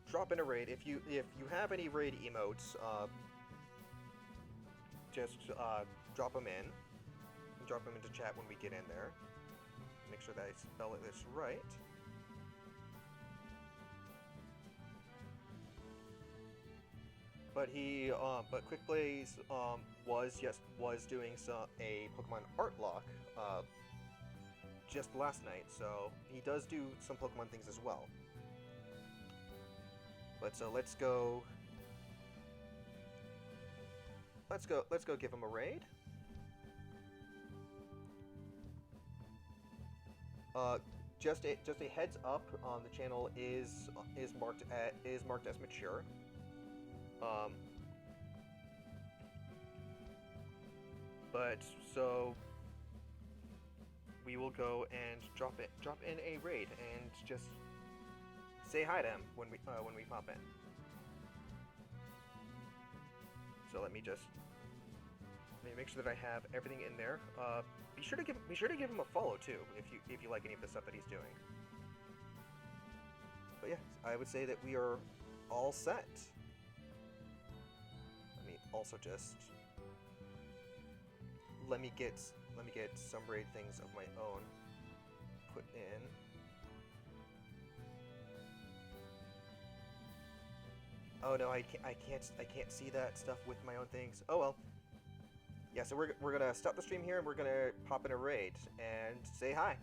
drop in a raid. If you have any raid emotes, just drop them in. Drop them into chat when we get in there. Make sure that I spell this right. But but Quick Plays was doing a Pokemon art lock just last night, so he does do some Pokemon things as well. But so let's go give him a raid. Just a heads up, the channel is marked as mature. But so we will go and drop in a raid and just say hi to him when we pop in. So let me make sure that I have everything in there. Be sure to give him a follow too if you like any of the stuff that he's doing. But yeah, I would say that we are all set. Let me also just let me get some raid things of my own put in. Oh no, I can't see that stuff with my own things. Oh well. Yeah, so we're gonna stop the stream here and we're gonna pop in a raid and say hi.